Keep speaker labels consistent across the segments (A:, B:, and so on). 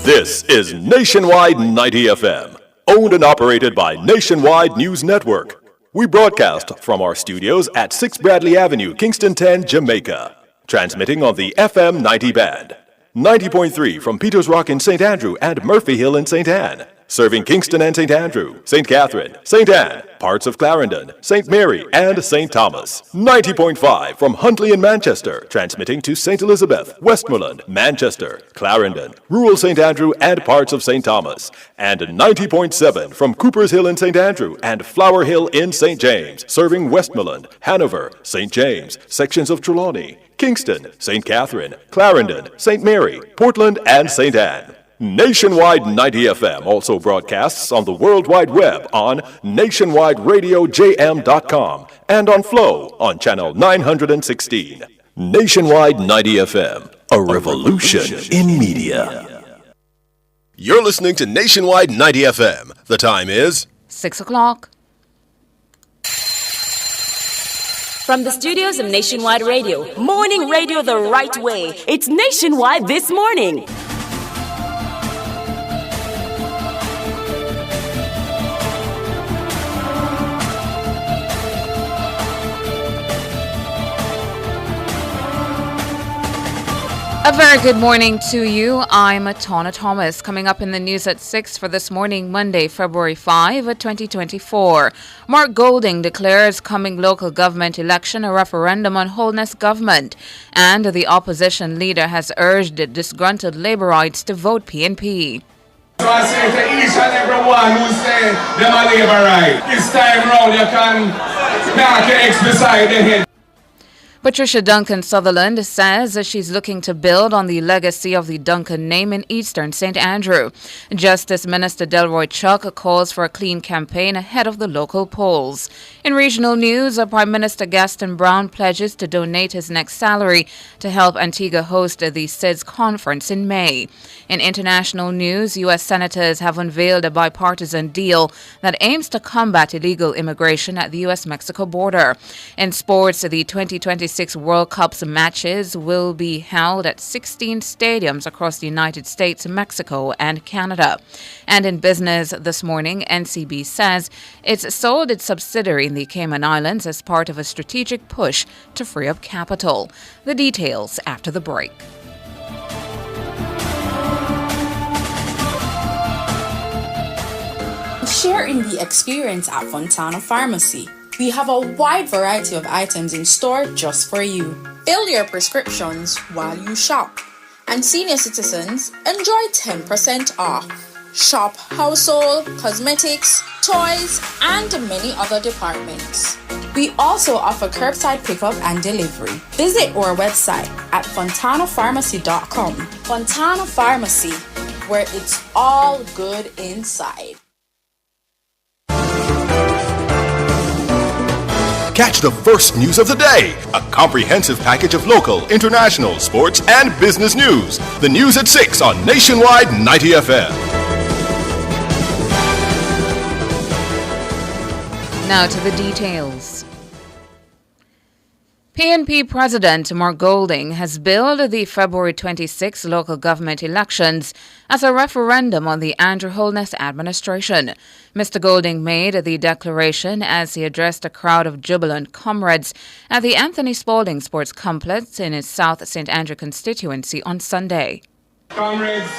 A: This is Nationwide 90 FM, owned and operated by Nationwide News Network. We broadcast from our studios at 6 Bradley Avenue, Kingston 10, Jamaica. Transmitting on the FM 90 band. 90.3 from Peters Rock in St. Andrew and Murphy Hill in St. Anne. Serving Kingston and St. Andrew, St. Catherine, St. Anne, parts of Clarendon, St. Mary, and St. Thomas. 90.5 from Huntley in Manchester, transmitting to St. Elizabeth, Westmoreland, Manchester, Clarendon, rural St. Andrew, and parts of St. Thomas. And 90.7 from Cooper's Hill in St. Andrew and Flower Hill in St. James, serving Westmoreland, Hanover, St. James, sections of Trelawney, Kingston, St. Catherine, Clarendon, St. Mary, Portland, and St. Anne. Nationwide 90 FM also broadcasts on the World Wide Web on nationwideradiojm.com and on Flow on channel 916. Nationwide 90 FM, a revolution in media. You're listening to Nationwide 90 FM. The time is
B: 6 o'clock.
C: From the studios of Nationwide Radio, morning radio the right way. It's Nationwide This Morning.
B: A very good morning to you. I'm Tona Thomas. Coming up in the news at 6 for this morning, Monday, February 5, 2024. Mark Golding declares coming local government election a referendum on wholeness government. And the opposition leader has urged disgruntled Labourites to vote PNP.
D: So I say to each and every one who say them a Labourite, this time round you can knock your ex beside the head.
B: Patricia Duncan Sutherland says she's looking to build on the legacy of the Duncan name in Eastern St. Andrew. Justice Minister Delroy Chuck calls for a clean campaign ahead of the local polls. In regional news, Prime Minister Gaston Brown pledges to donate his next salary to help Antigua host the SIDS conference in May. In international news, U.S. senators have unveiled a bipartisan deal that aims to combat illegal immigration at the U.S.-Mexico border. In sports, the 2026 World Cup's matches will be held at 16 stadiums across the United States, Mexico, and Canada. And in business this morning, NCB says it's sold its subsidiary in the Cayman Islands as part of a strategic push to free up capital. The details after the break.
E: Share in the experience at Fontana Pharmacy. We have a wide variety of items in store just for you. Fill your prescriptions while you shop. And senior citizens enjoy 10% off. Shop household, cosmetics, toys, and many other departments. We also offer curbside pickup and delivery. Visit our website at fontanapharmacy.com. Fontana Pharmacy, where it's all good inside.
A: Catch the first news of the day, a comprehensive package of local, international, sports, and business news. The news at 6 on Nationwide 90 FM.
B: Now to the details. PNP President Mark Golding has billed the February 26 local government elections as a referendum on the Andrew Holness administration. Mr. Golding made the declaration as he addressed a crowd of jubilant comrades at the Anthony Spaulding Sports Complex in his South St. Andrew constituency on Sunday.
D: Comrades,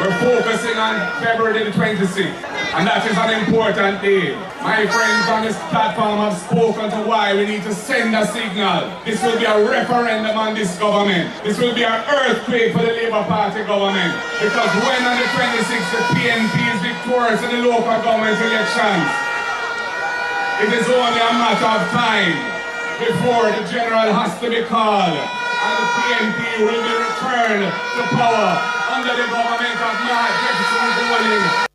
D: we're focusing on February the 26th, and that is an important day. My friends on this platform have spoken to why we need to send a signal. This will be a referendum on this government. This will be an earthquake for the Labour Party government. Because when on the 26th the PNP is victorious in the local government elections, it is only a matter of time before the general has to be called and the PNP will be returned to power under the government of Mark Golding.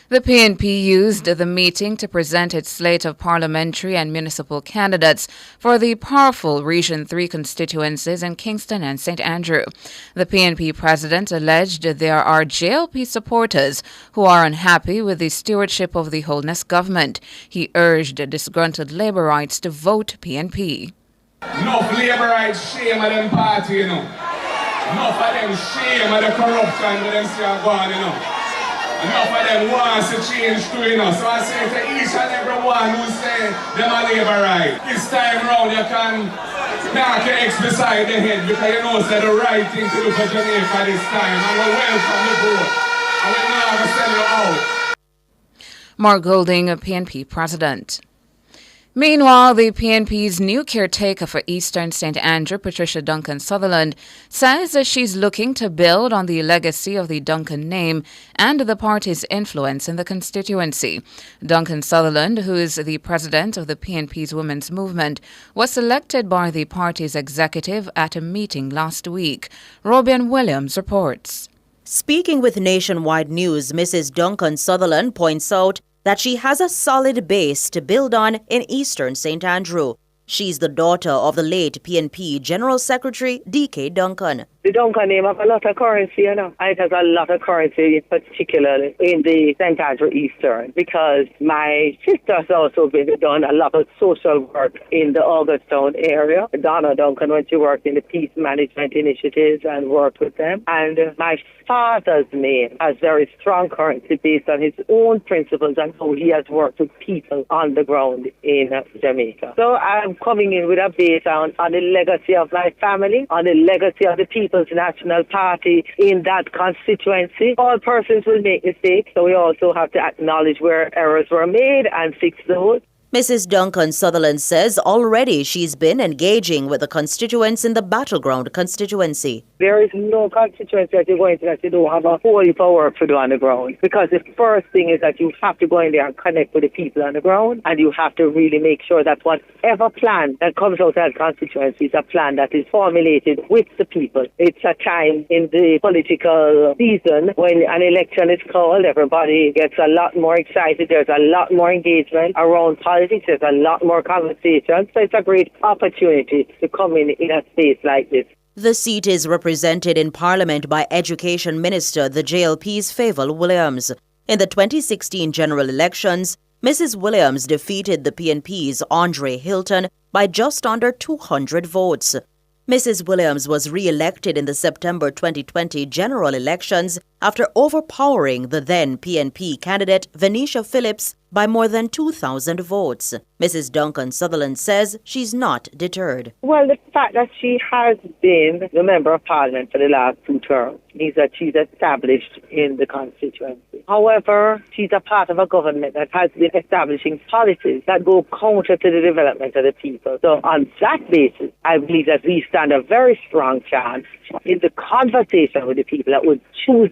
B: The PNP used the meeting to present its slate of parliamentary and municipal candidates for the powerful Region 3 constituencies in Kingston and St. Andrew. The PNP president alleged there are JLP supporters who are unhappy with the stewardship of the Holness government. He urged disgruntled Labourites to vote PNP.
D: Enough Labourites shame of them party, you know. Enough of them shame and the corruption that them see are going, you know. Enough of them wants to change too, you know. So I say to each and every one who say them a labor right, this time round you can knock your ex beside the head because you know it's the right thing to do for Jamaica this time. And we welcome the vote. And we're not going to send you out.
B: Mark Golding, PNP president. Meanwhile, the PNP's new caretaker for Eastern St. Andrew, Patricia Duncan Sutherland, says that she's looking to build on the legacy of the Duncan name and the party's influence in the constituency. Duncan Sutherland, who is the president of the PNP's women's movement, was selected by the party's executive at a meeting last week. Robin Williams reports.
F: Speaking with Nationwide News, Mrs. Duncan Sutherland points out that she has a solid base to build on in Eastern St. Andrew. She's the daughter of the late PNP General Secretary D.K. Duncan.
G: The Duncan name has a lot of currency, you know. It has a lot of currency, particularly in the St. Andrew Eastern, because my sister's also done a lot of social work in the Augustown area. Donna Duncan, when she worked in the peace management initiatives and worked with them. And my father's name has very strong currency based on his own principles and how he has worked with people on the ground in Jamaica. So I'm coming in with a base on the legacy of my family, on the legacy of the People's National Party in that constituency. All persons will make mistakes, so we also have to acknowledge where errors were made and fix those.
F: Mrs. Duncan Sutherland says already she's been engaging with the constituents in the Battleground constituency.
G: There is no constituency that you go into that you don't have a whole heap of work to do on the ground. Because the first thing is that you have to go in there and connect with the people on the ground, and you have to really make sure that whatever plan that comes out of that constituency is a plan that is formulated with the people. It's a time in the political season when an election is called, everybody gets a lot more excited, there's a lot more engagement around politics, there's a lot more conversation, so it's a great opportunity to come in a space like this.
F: The seat is represented in Parliament by Education Minister, the JLP's Favour Williams. In the 2016 general elections, Mrs. Williams defeated the PNP's Andre Hilton by just under 200 votes. Mrs. Williams was re-elected in the September 2020 general elections after overpowering the then PNP candidate Venisha Phillips by more than 2,000 votes. Mrs. Duncan Sutherland says she's not deterred.
G: Well, the fact that she has been the Member of Parliament for the last 2 terms means that she's established in the constituency. However, she's a part of a government that has been establishing policies that go counter to the development of the people. So on that basis, I believe that we stand a very strong chance in the conversation with the people that would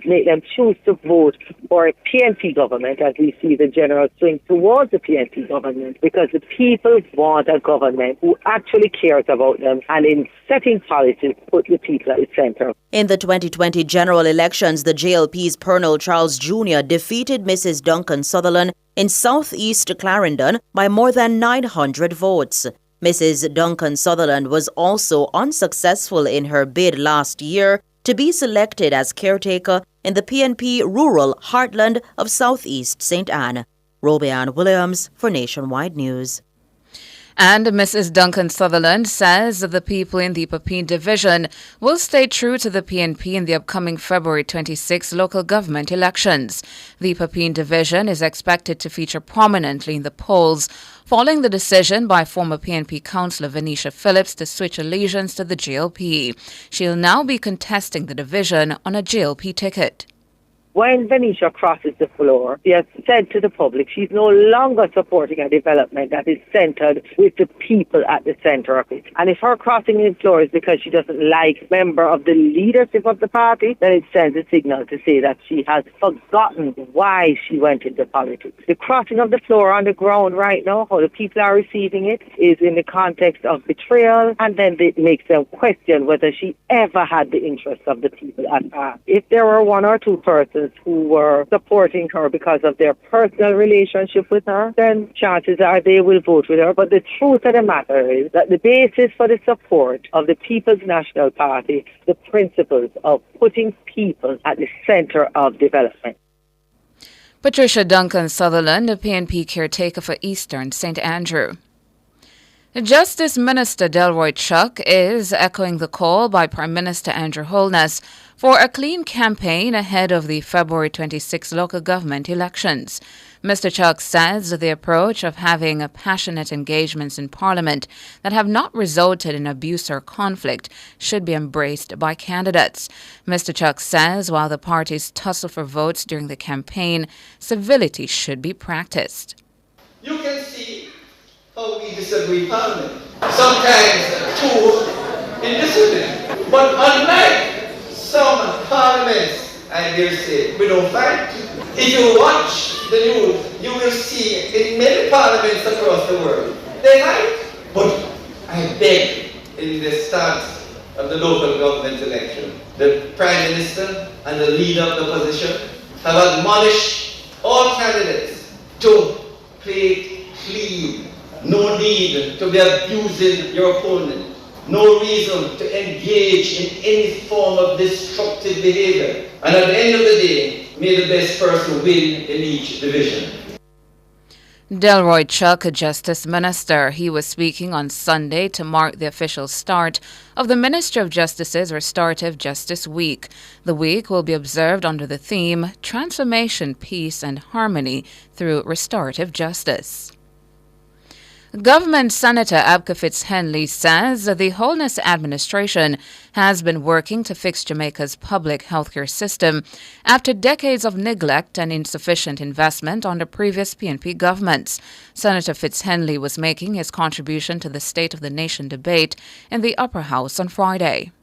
G: make them choose to vote for a PNP government, as we see the general swing towards the PNP government, because the people want a government who actually cares about them and in setting policies put the people at the center.
F: In the 2020 general elections, the JLP's Pernell Charles Jr. defeated Mrs. Duncan Sutherland in southeast Clarendon by more than 900 votes. Mrs. Duncan Sutherland was also unsuccessful in her bid last year to be selected as caretaker in the PNP rural heartland of southeast St. Anne. Robianne Williams for Nationwide News.
B: And Mrs. Duncan Sutherland says that the people in the Papine division will stay true to the PNP in the upcoming February 26 local government elections. The Papine division is expected to feature prominently in the polls following the decision by former PNP councillor Venisha Phillips to switch allegiance to the GLP. She'll now be contesting the division on a GLP ticket.
G: When Venisha crosses the floor, she has said to the public she's no longer supporting a development that is centered with the people at the center of it. And if her crossing the floor is because she doesn't like member of the leadership of the party, then it sends a signal to say that she has forgotten why she went into politics. The crossing of the floor on the ground right now, how the people are receiving it, is in the context of betrayal, and then it makes them question whether she ever had the interests of the people at heart. If there were 1 or 2 persons who were supporting her because of their personal relationship with her, then chances are they will vote with her. But the truth of the matter is that the basis for the support of the People's National Party, the principles of putting people at the center of development.
B: Patricia Duncan Sutherland, a PNP caretaker for Eastern St. Andrew. Justice Minister Delroy Chuck is echoing the call by Prime Minister Andrew Holness for a clean campaign ahead of the February 26 local government elections. Mr. Chuck says the approach of having passionate engagements in Parliament that have not resulted in abuse or conflict should be embraced by candidates. Mr. Chuck says while the parties tussle for votes during the campaign, civility should be practiced.
H: You can see how we disagree in Parliament. Sometimes too indisciplined. But unlike some parliaments, I dare say, we don't fight. If you watch the news, you will see in many parliaments across the world, they fight. But I beg in the start of the local government election, the Prime Minister and the leader of the opposition have admonished all candidates to play it clean. No need to be abusing your opponent. No reason to engage in any form of destructive behavior. And at the end of the day, may the best person win in each division.
B: Delroy Chuck, Justice Minister, he was speaking on Sunday to mark the official start of the Ministry of Justice's Restorative Justice Week. The week will be observed under the theme Transformation, Peace and Harmony through Restorative Justice. Government Senator Abka Fitz-Henley says the Holness administration has been working to fix Jamaica's public healthcare system after decades of neglect and insufficient investment under previous PNP governments. Senator Fitz-Henley was making his contribution to the State of the Nation debate in the Upper House on Friday.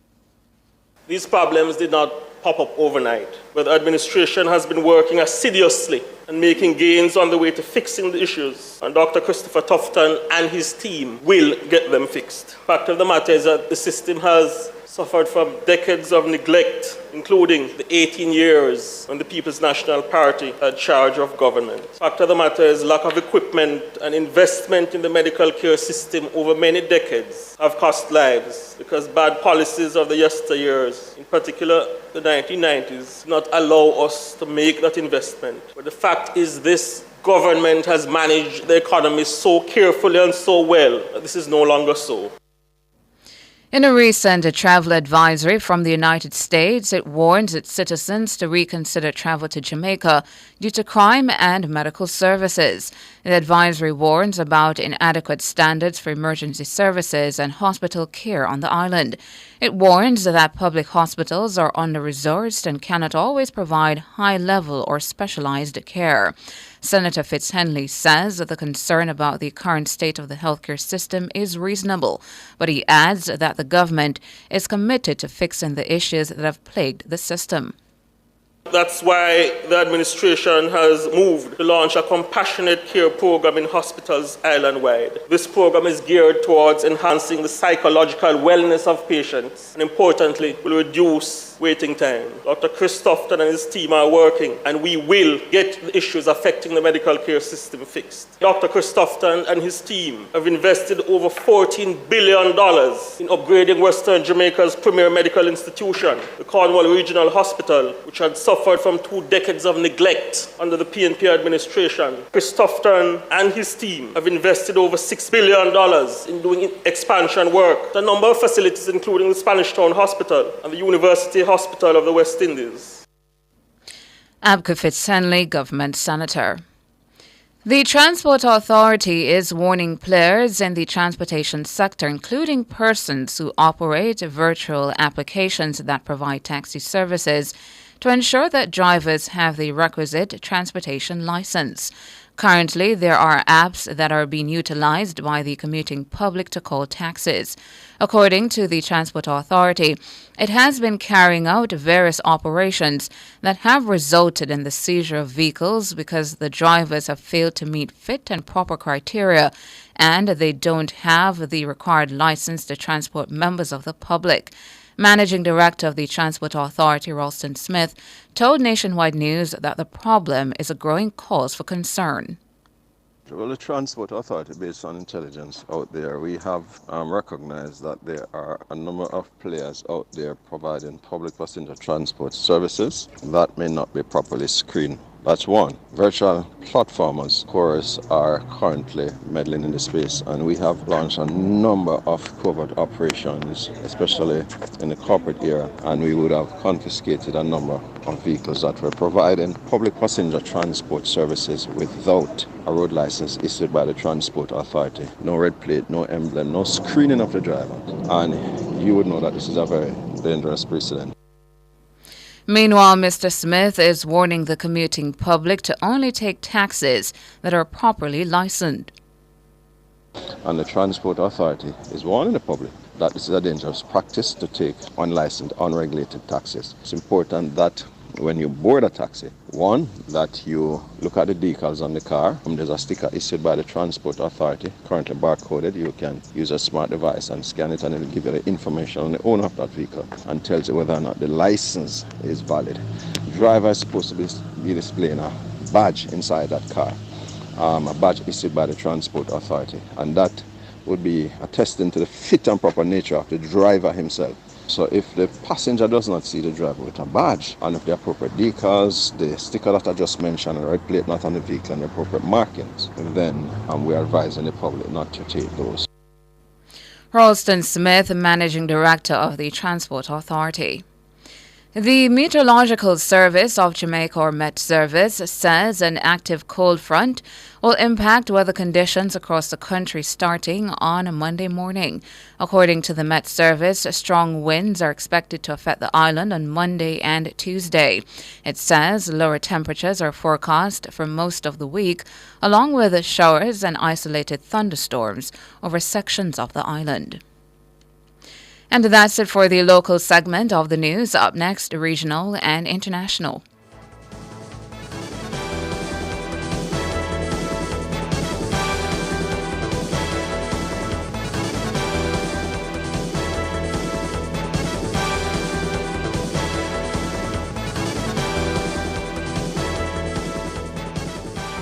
I: These problems did not pop up overnight, but the administration has been working assiduously and making gains on the way to fixing the issues. And Dr. Christopher Tufton and his team will get them fixed. Fact of the matter is that the system has suffered from decades of neglect, including the 18 years when the People's National Party had charge of government. Fact of the matter is lack of equipment and investment in the medical care system over many decades have cost lives because bad policies of the yesteryears, in particular the 1990s, did not allow us to make that investment. But the fact is this government has managed the economy so carefully and so well that this is no longer so.
B: In a recent travel advisory from the United States, it warns its citizens to reconsider travel to Jamaica due to crime and medical services. The advisory warns about inadequate standards for emergency services and hospital care on the island. It warns that public hospitals are under-resourced and cannot always provide high-level or specialized care. Senator Fitz-Henley says that the concern about the current state of the healthcare system is reasonable, but he adds that the government is committed to fixing the issues that have plagued the system.
I: That's why the administration has moved to launch a compassionate care program in hospitals island-wide. This program is geared towards enhancing the psychological wellness of patients and, importantly, will reduce waiting time. Dr. Chris Tufton and his team are working, and we will get the issues affecting the medical care system fixed. Dr. Chris Tufton and his team have invested over $14 billion in upgrading Western Jamaica's premier medical institution, the Cornwall Regional Hospital, which had suffered from 2 decades of neglect under the PNP administration. Chris Tufton and his team have invested over $6 billion in doing expansion work. A number of facilities, including the Spanish Town Hospital and the University Hospital of the West Indies.
B: Abka Fitz-Henley, Government Senator. The Transport Authority is warning players in the transportation sector, including persons who operate virtual applications that provide taxi services, to ensure that drivers have the requisite transportation license. Currently, there are apps that are being utilized by the commuting public to call taxis. According to the Transport Authority, it has been carrying out various operations that have resulted in the seizure of vehicles because the drivers have failed to meet fit and proper criteria and they don't have the required license to transport members of the public. Managing Director of the Transport Authority, Ralston Smith, told Nationwide News that the problem is a growing cause for concern.
J: Well, the Transport Authority, based on intelligence out there, we have recognized that there are a number of players out there providing public passenger transport services that may not be properly screened That's one. Virtual platformers, of course, are currently meddling in the space, and we have launched a number of covert operations, especially in the corporate area, and we would have confiscated a number of vehicles that were providing public passenger transport services without a road license issued by the Transport Authority. No red plate, no emblem, no screening of the driver. And you would know that this is a very dangerous precedent.
B: Meanwhile, Mr. Smith is warning the commuting public to only take taxis that are properly licensed.
J: And the Transport Authority is warning the public that this is a dangerous practice to take unlicensed, unregulated taxis. It's important that when you board a taxi, one, that you look at the decals on the car. There's a sticker issued by the Transport Authority, currently barcoded. You can use a smart device and scan it, and it will give you the information on the owner of that vehicle and tells you whether or not the license is valid. The driver is supposed to be displaying a badge inside that car, a badge issued by the Transport Authority, and that would be attesting to the fit and proper nature of the driver himself. So if the passenger does not see the driver with a badge, and if the appropriate decals, the sticker that I just mentioned, and the red plate not on the vehicle, and the appropriate markings, then we are advising the public not to take those.
B: Ralston Smith, Managing Director of the Transport Authority. The Meteorological Service of Jamaica, or Met Service, says an active cold front will impact weather conditions across the country starting on Monday morning. According to the Met Service, strong winds are expected to affect the island on Monday and Tuesday. It says lower temperatures are forecast for most of the week, along with showers and isolated thunderstorms over sections of the island. And that's it for the local segment of the news. Up next, regional and international.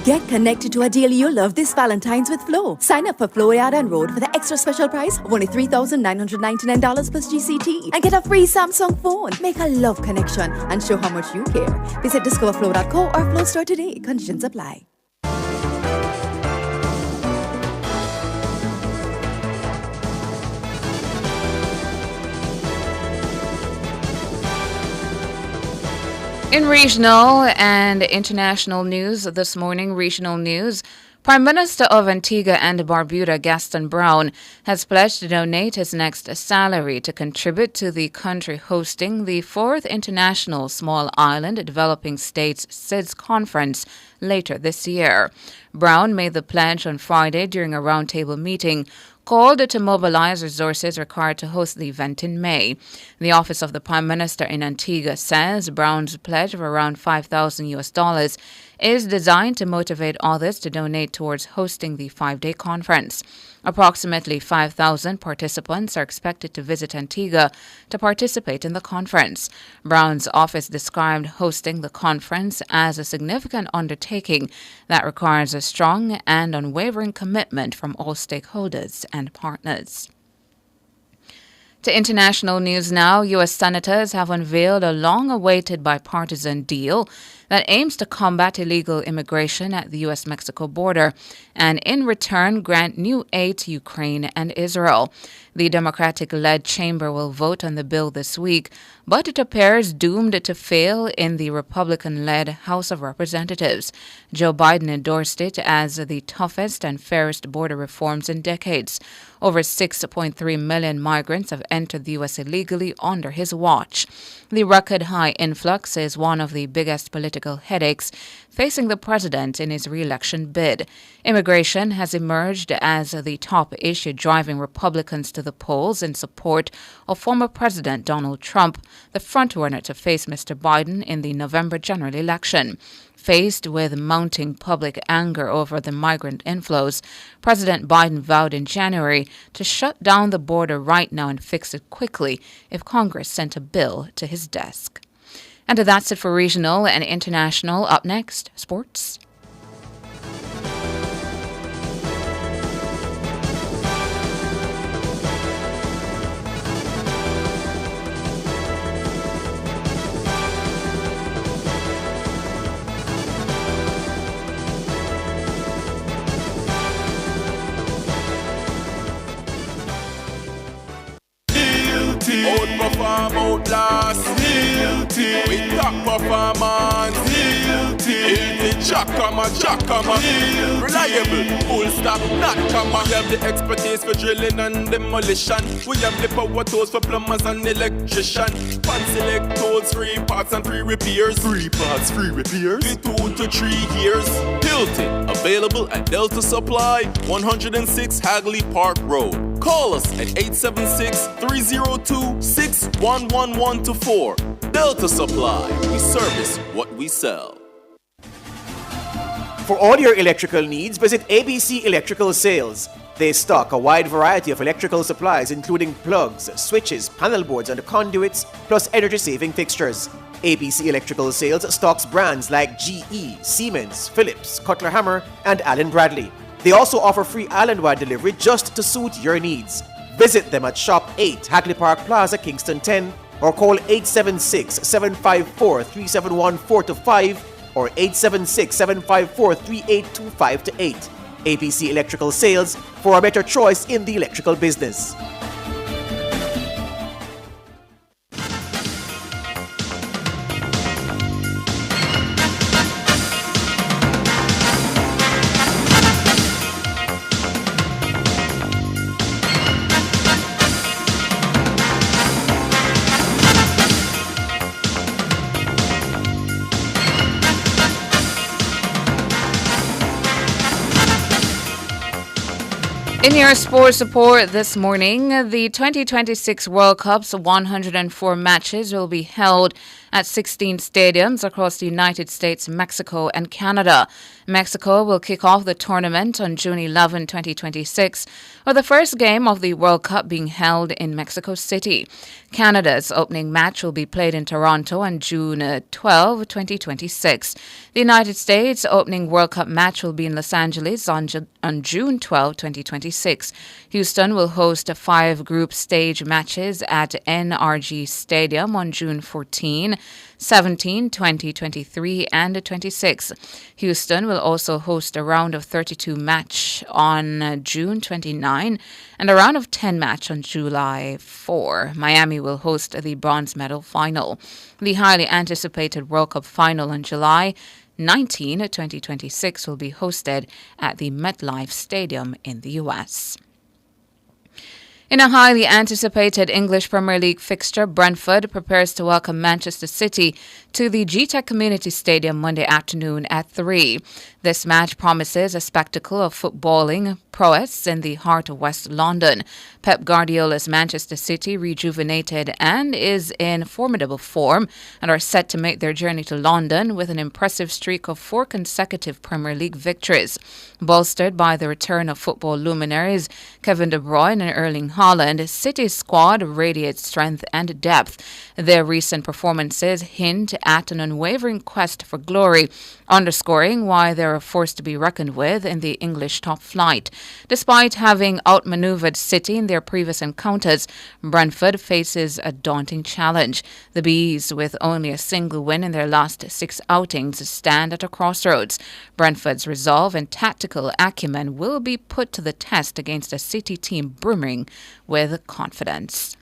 K: Get connected to a deal you'll love this Valentine's with Flow. Sign up for Flow Yard and Road for the extra special price of only $3,999 plus GCT and get a free Samsung phone. Make a love connection and show how much you care. Visit discoverflow.co or Flow Store today. Conditions apply.
B: In regional and international news this morning, regional news, Prime Minister of Antigua and Barbuda, Gaston Brown, has pledged to donate his next salary to contribute to the country hosting the 4th International Small Island Developing States SIDS Conference later this year. Brown made the pledge on Friday during a roundtable meeting called to mobilize resources required to host the event in May. The Office of the Prime Minister in Antigua says Brown's pledge of around $5,000 is designed to motivate others to donate towards hosting the 5-day conference. Approximately 5,000 participants are expected to visit Antigua to participate in the conference. Brown's office described hosting the conference as a significant undertaking that requires a strong and unwavering commitment from all stakeholders and partners. To international news now, U.S. senators have unveiled a long-awaited bipartisan deal that aims to combat illegal immigration at the U.S.-Mexico border and in return grant new aid to Ukraine and Israel. The Democratic-led chamber will vote on the bill this week, but it appears doomed to fail in the Republican-led House of Representatives. Joe Biden endorsed it as the toughest and fairest border reforms in decades. Over 6.3 million migrants have entered the U.S. illegally under his watch. The record-high influx is one of the biggest political headaches facing the president in his re-election bid. Immigration has emerged as the top issue driving Republicans to the polls in support of former President Donald Trump, the frontrunner to face Mr. Biden in the November general election. Faced with mounting public anger over the migrant inflows, President Biden vowed in January to shut down the border right now and fix it quickly if Congress sent a bill to his desk. And that's it for regional and international. Up next, sports.
L: farm outlast. Guilty. With top performance. Guilty. Jackama. Reliable. Full stop, not comma. We have the expertise for drilling and demolition. We have the power tools for plumbers and electricians. Fancy leg tools, 3 parts and 3 repairs. 3 parts, 3 repairs. 2 to 3 years. Hilton, available at Delta Supply, 106 Hagley Park Road. Call us at 876-302-61124. Delta Supply, we service what we sell.
M: For all your electrical needs, visit ABC Electrical Sales. They stock a wide variety of electrical supplies including plugs, switches, panel boards and conduits, plus energy-saving fixtures. ABC Electrical Sales stocks brands like GE, Siemens, Phillips, Cutler Hammer, and Allen Bradley. They also offer free island-wide delivery just to suit your needs. Visit them at Shop 8, Hagley Park Plaza, Kingston 10, or call 876-754-3714-5 or 876-754-3825-8. ABC Electrical Sales, for a better choice in the electrical business.
B: In your sports report this morning, the 2026 World Cup's 104 matches will be held at 16 stadiums across the United States, Mexico, and Canada. Mexico will kick off the tournament on June 11, 2026, with the first game of the World Cup being held in Mexico City. Canada's opening match will be played in Toronto on June 12, 2026. The United States' opening World Cup match will be in Los Angeles on June 12, 2026. Houston will host 5 group stage matches at NRG Stadium on June 14, 17, 20, 23, and 26. Houston will also host a round of 32 match on June 29 and a round of 10 match on July 4. Miami will host the bronze medal final. The highly anticipated World Cup final on July 19, 2026 will be hosted at the MetLife Stadium in the U.S. In a highly anticipated English Premier League fixture, Brentford prepares to welcome Manchester City to the GTEC Community Stadium Monday afternoon at 3. This match promises a spectacle of footballing prowess in the heart of West London. Pep Guardiola's Manchester City rejuvenated and is in formidable form and are set to make their journey to London with an impressive streak of 4 consecutive Premier League victories. Bolstered by the return of football luminaries Kevin De Bruyne and Erling Haaland, City's squad radiates strength and depth. Their recent performances hint at an unwavering quest for glory, underscoring why they're a force to be reckoned with in the English top flight. Despite having outmaneuvered City in their previous encounters, Brentford faces a daunting challenge. The Bees, with only a single win in their last 6 outings, stand at a crossroads. Brentford's resolve and tactical acumen will be put to the test against a City team brimming with confidence.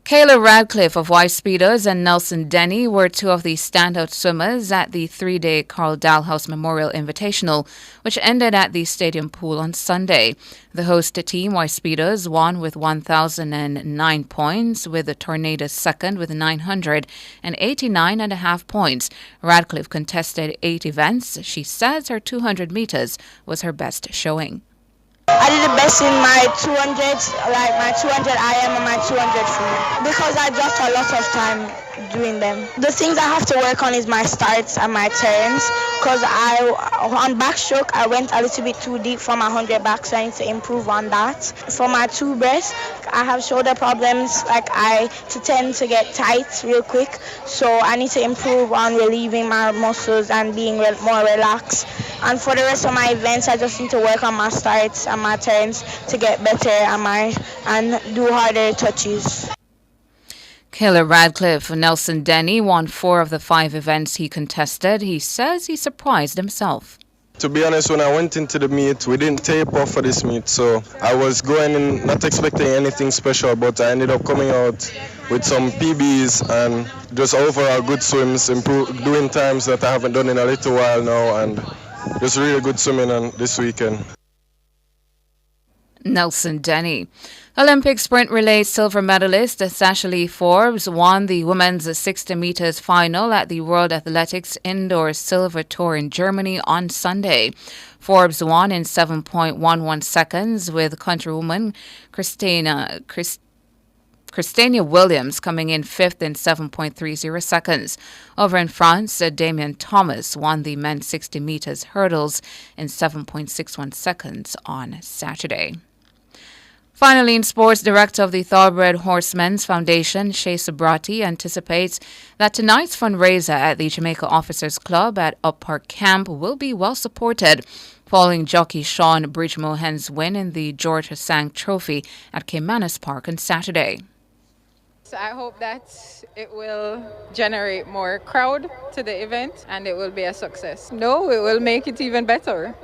B: Kayla Radcliffe of White Speedos and Nelson Denny were 2 of the standout swimmers at the 3-day Carl Dalhouse Memorial Invitational, which ended at the stadium pool on Sunday. The host team, White Speedos, won with 1,009 points, with the Tornadoes second with 989.5 points. Radcliffe contested 8 events. She says her 200 meters was her best showing.
N: I did the best in my 200s, like my 200 IM and my 200 free, because I dropped a lot of time doing them. The things I have to work on is my starts and my turns, because on backstroke I went a little bit too deep for my 100 back, so I need to improve on that. For my 2 breast, I have shoulder problems, like I tend to get tight real quick, so I need to improve on relieving my muscles and being more relaxed. And for the rest of my events, I just need to work on my starts and my turns to get better and do harder touches.
B: Kayla Radcliffe. Nelson Denny won 4 of the 5 events he contested. He says he surprised himself.
O: To be honest, when I went into the meet, we didn't tape off for this meet, so I was going in not expecting anything special, but I ended up coming out with some PBs and just overall good swims, doing times that I haven't done in a little while now, and just really good swimming on this weekend.
B: Nelson Denny. Olympic sprint relay silver medalist Sashali Forbes won the women's 60 meters final at the World Athletics Indoor Silver Tour in Germany on Sunday. Forbes won in 7.11 seconds, with countrywoman Christina Williams coming in fifth in 7.30 seconds. Over in France, Damien Thomas won the men's 60 meters hurdles in 7.61 seconds on Saturday. Finally, in sports, director of the Thoroughbred Horsemen's Foundation, Shea Subrati, anticipates that tonight's fundraiser at the Jamaica Officers Club at Up Park Camp will be well supported, following jockey Sean Bridgemohan's win in the George Hasang Trophy at Caymanas Park on Saturday.
P: So I hope that it will generate more crowd to the event and it will be a success. No, it will make it even better.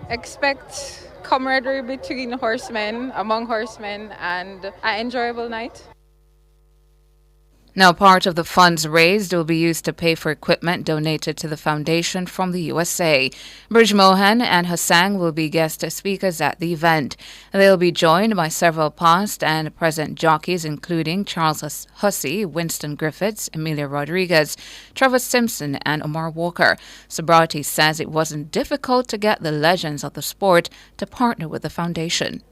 P: Expect camaraderie between horsemen, among horsemen, and an enjoyable night.
B: Now, part of the funds raised will be used to pay for equipment donated to the foundation from the USA. Bridgemohan and Hasang will be guest speakers at the event. They'll be joined by several past and present jockeys, including Charles Hussey, Winston Griffiths, Emilia Rodriguez, Trevor Simpson, and Omar Walker. Subrati says it wasn't difficult to get the legends of the sport to partner with the foundation.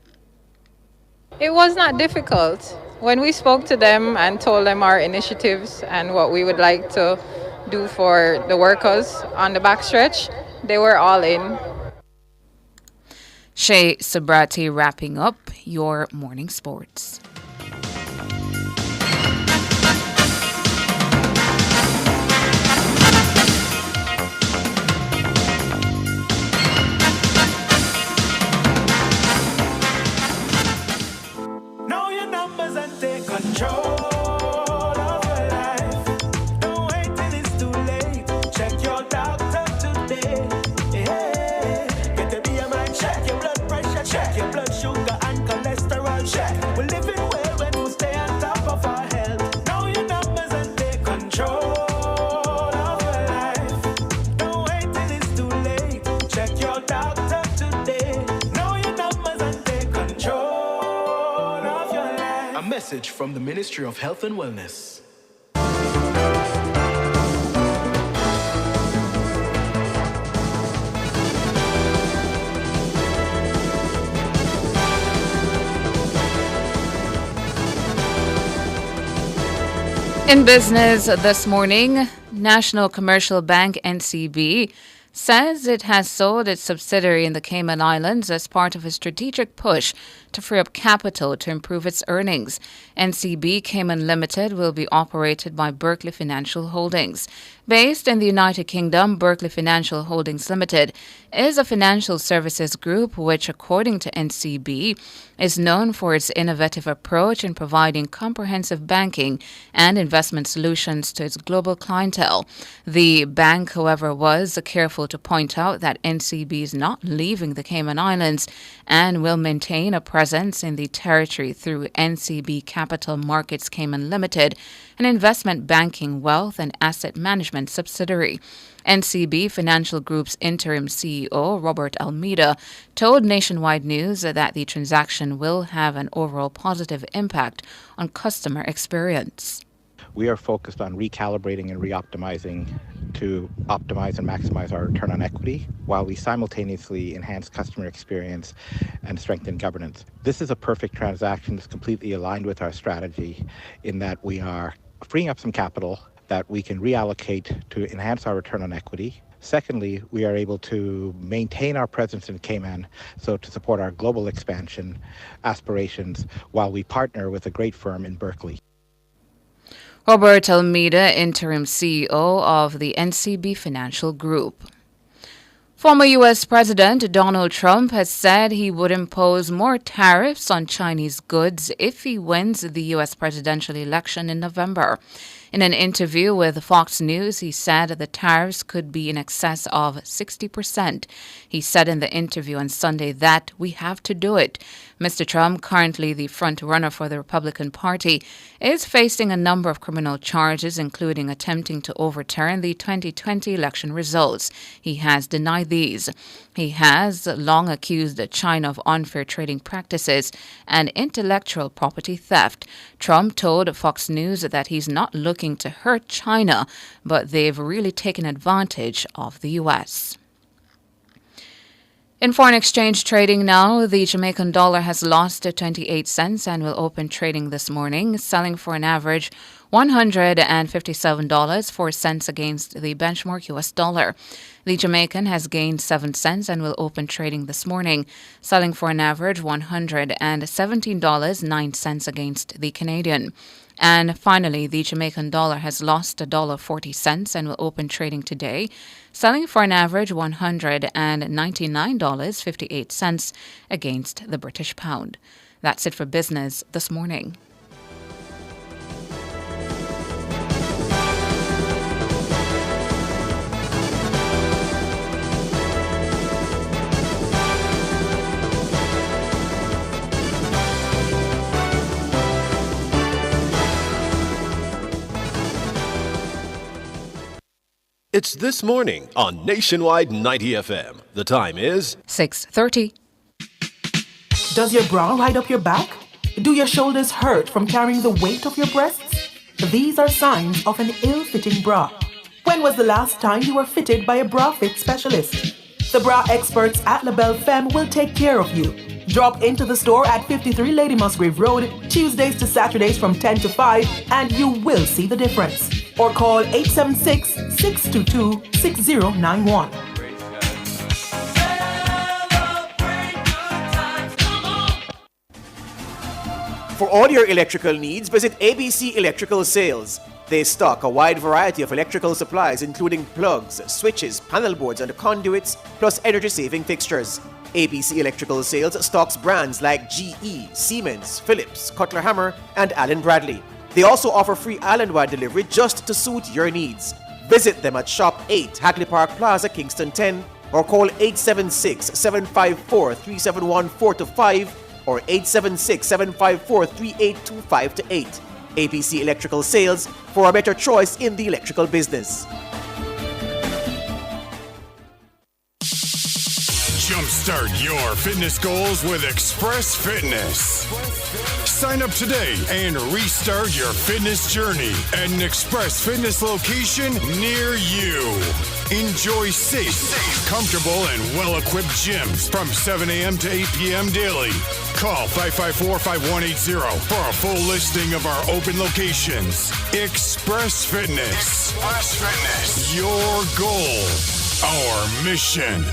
P: It was not difficult. When we spoke to them and told them our initiatives and what we would like to do for the workers on the backstretch, they were all in.
B: Shea Subrati wrapping up your morning sports.
Q: Control of your life. Don't wait till it's too late. Check your doctor today. Yeah. Get the BMI check, your blood pressure check, your blood sugar and cholesterol check. We're living well when we stay on top of our health. Know your numbers and take control of your life. Don't wait till it's too late. Check your doctor today. Know your numbers and take control of your life. A message from the Ministry of Health and Wellness.
B: In business this morning, National Commercial Bank NCB says it has sold its subsidiary in the Cayman Islands as part of a strategic push to free up capital to improve its earnings. NCB Cayman Limited will be operated by Berkeley Financial Holdings. Based in the United Kingdom, Berkeley Financial Holdings Limited is a financial services group which, according to NCB, is known for its innovative approach in providing comprehensive banking and investment solutions to its global clientele. The bank, however, was careful to point out that NCB is not leaving the Cayman Islands and will maintain a presence in the territory through NCB Capital Markets Cayman Limited, an investment banking, wealth, and asset management subsidiary. NCB Financial Group's interim CEO, Robert Almeida, told Nationwide News that the transaction will have an overall positive impact on customer experience.
R: We are focused on recalibrating and reoptimizing to optimize and maximize our return on equity while we simultaneously enhance customer experience and strengthen governance. This is a perfect transaction that's completely aligned with our strategy in that we are freeing up some capital that we can reallocate to enhance our return on equity. Secondly, we are able to maintain our presence in Cayman, so to support our global expansion aspirations while we partner with a great firm in Berkeley.
B: Robert Almeida, interim CEO of the NCB Financial Group. Former U.S. President Donald Trump has said he would impose more tariffs on Chinese goods if he wins the U.S. presidential election in November. In an interview with Fox News, he said the tariffs could be in excess of 60%. He said in the interview on Sunday that we have to do it. Mr. Trump, currently the front runner for the Republican Party, is facing a number of criminal charges, including attempting to overturn the 2020 election results. He has denied these. He has long accused China of unfair trading practices and intellectual property theft. Trump told Fox News that he's not looking to hurt China, but they've really taken advantage of the U.S. In foreign exchange trading now, the Jamaican dollar has lost 28 cents and will open trading this morning, selling for an average $157.04 against the benchmark U.S. dollar. The Jamaican has gained 7 cents and will open trading this morning, selling for an average $117.09 against the Canadian. And finally, the Jamaican dollar has lost $1.40 and will open trading today, selling for an average $199.58 against the British pound. That's it for business this morning.
A: It's This Morning on Nationwide 90 FM. The time is
B: 6:30.
S: Does your bra ride up your back? Do your shoulders hurt from carrying the weight of your breasts? These are signs of an ill-fitting bra. When was the last time you were fitted by a bra fit specialist? The bra experts at LaBelle Femme will take care of you. Drop into the store at 53 Lady Musgrave Road, Tuesdays to Saturdays from 10 to 5, and you will see the difference. Or call 876-622-6091.
M: For all your electrical needs, visit ABC Electrical Sales. They stock a wide variety of electrical supplies, including plugs, switches, panel boards, and conduits, plus energy-saving fixtures. ABC Electrical Sales stocks brands like GE, Siemens, Phillips, Cutler Hammer, and Allen Bradley. They also offer free island-wide delivery just to suit your needs. Visit them at Shop 8, Hagley Park Plaza, Kingston 10, or call 876-754-3714-5 or 876-754-3825-8. ABC Electrical Sales, for a better choice in the electrical business.
T: Jumpstart your fitness goals with Express Fitness. Sign up today and restart your fitness journey at an Express Fitness location near you. Enjoy safe, comfortable, and well-equipped gyms from 7 a.m. to 8 p.m. daily. Call 554-5180 for a full listing of our open locations. Express Fitness. Express Fitness. Your goal, our mission.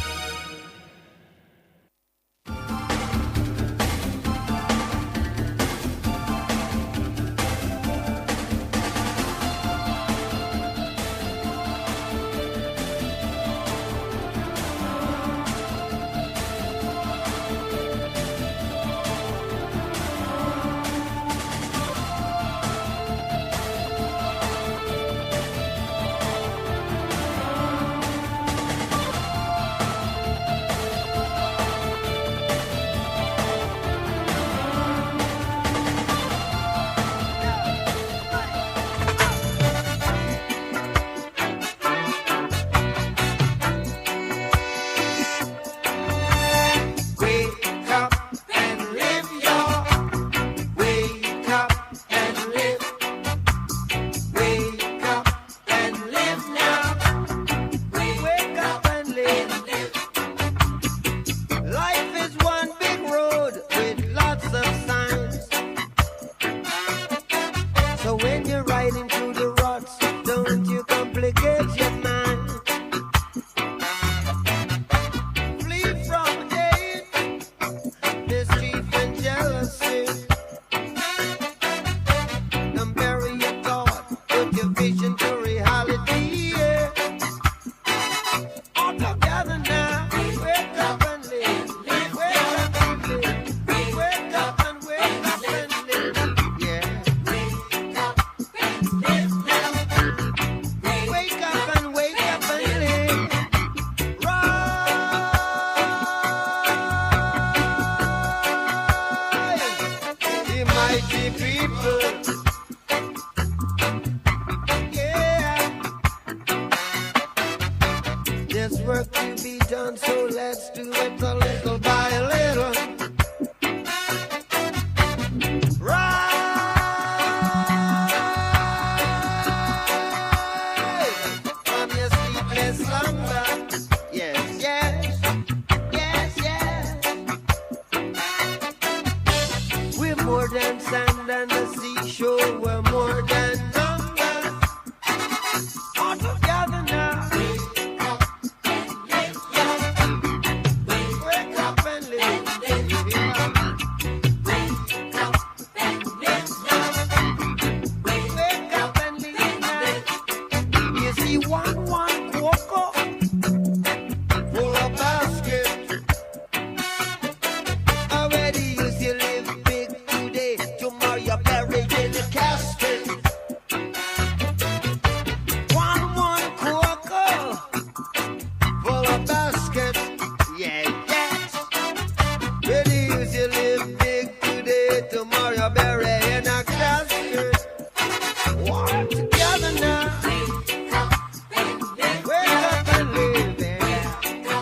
U: got to be done, so let's do it a little by little. Rise from your sleepless slumber. Yes, yes, yes, yes. We're more than sand and the seashore. We're more than numbers. All together now. Wake up and live. Wake up and live now. You see one cocoa full of basket. Already you see live big today. Tomorrow you're buried in a casket. One cocoa full of basket. Yeah, yes. Already you see live big today. Tomorrow you're buried in a casket. Walk together now. Wake up and live. Wake up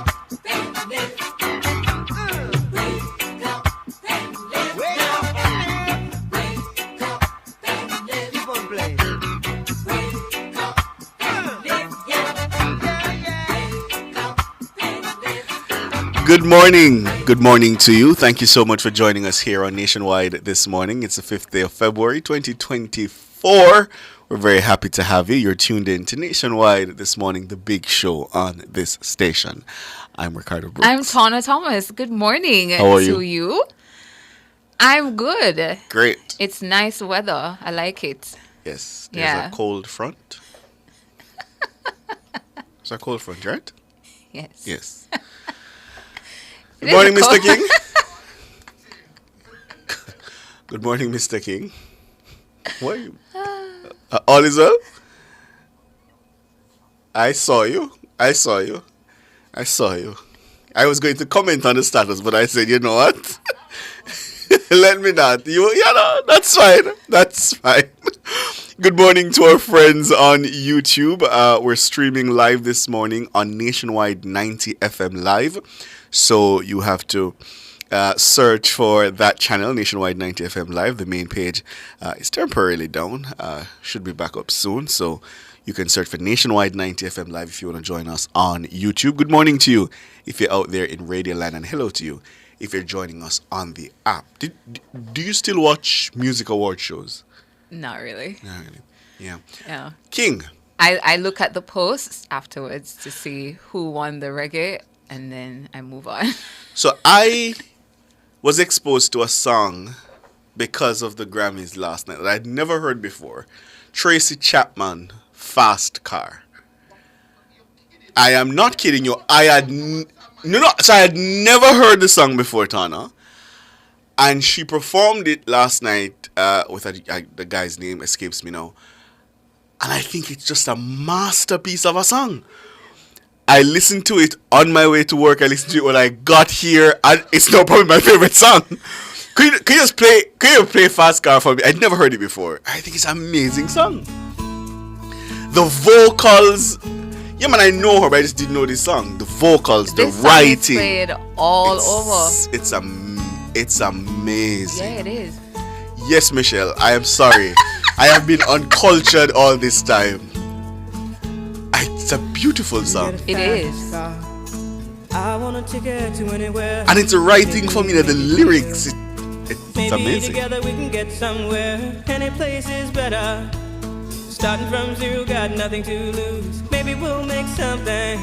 U: and live. Keep on playing.
V: Good morning. Good morning to you. Thank you so much for joining us here on Nationwide this morning. It's the 5th day of February 2024. We're very happy to have you. You're tuned in to Nationwide this morning, the big show on this station. I'm Ricardo Brooks.
B: I'm Tana Thomas. Good morning
V: How are
B: to
V: you?
B: you. I'm good.
V: Great.
B: It's nice weather. I like it.
V: Yes. There's
B: Yeah.
V: a cold front. There's a cold front, right?
B: Yes.
V: Yes.
B: It
V: Good
B: is
V: morning,
B: a
V: Mr.
B: cold-
V: King. Good morning, Mr. King. What are you? All is well? I saw you. I saw you. I saw you. I was going to comment on the status, but I said, you know what? Let me not. You know, that's fine. That's fine. Good morning to our friends on YouTube. We're streaming live this morning on Nationwide 90 FM Live. So you have to search for that channel, Nationwide 90 FM Live. The main page is temporarily down. Should be back up soon. So you can search for Nationwide 90 FM Live if you want to join us on YouTube. Good morning to you if you're out there in Radio Land, and hello to you if you're joining us on the app. Do you still watch music award shows?
B: Not really.
V: Not really. Yeah.
B: Yeah.
V: King.
B: I look at the posts afterwards to see who won the reggae, and then I move on.
V: So I was exposed to a song because of the Grammys last night that I'd never heard before. Tracy Chapman, Fast Car. I am not kidding you. I had never heard the song before, Tana. And she performed it last night with the guy's name escapes me now. And I think it's just a masterpiece of a song. I listened to it on my way to work. I listened to it when I got here, and it's no probably my favorite song. Could you play Fast Car for me? I'd never heard it before. I think it's an amazing song. The vocals, yeah man, I know her, but I just didn't know this song. The vocals,
B: This
V: the
B: song is
V: writing,
B: played all over.
V: it's amazing.
B: Yeah, it is.
V: Yes, Michelle, I am sorry. I have been uncultured all this time. It's a beautiful song.
B: It is.
U: I want a ticket to anywhere.
V: And it's a writing for me that the lyrics, it's
U: Maybe
V: amazing.
U: together we can get somewhere. Any place is better. Starting from zero, got nothing to lose. Maybe we'll make something.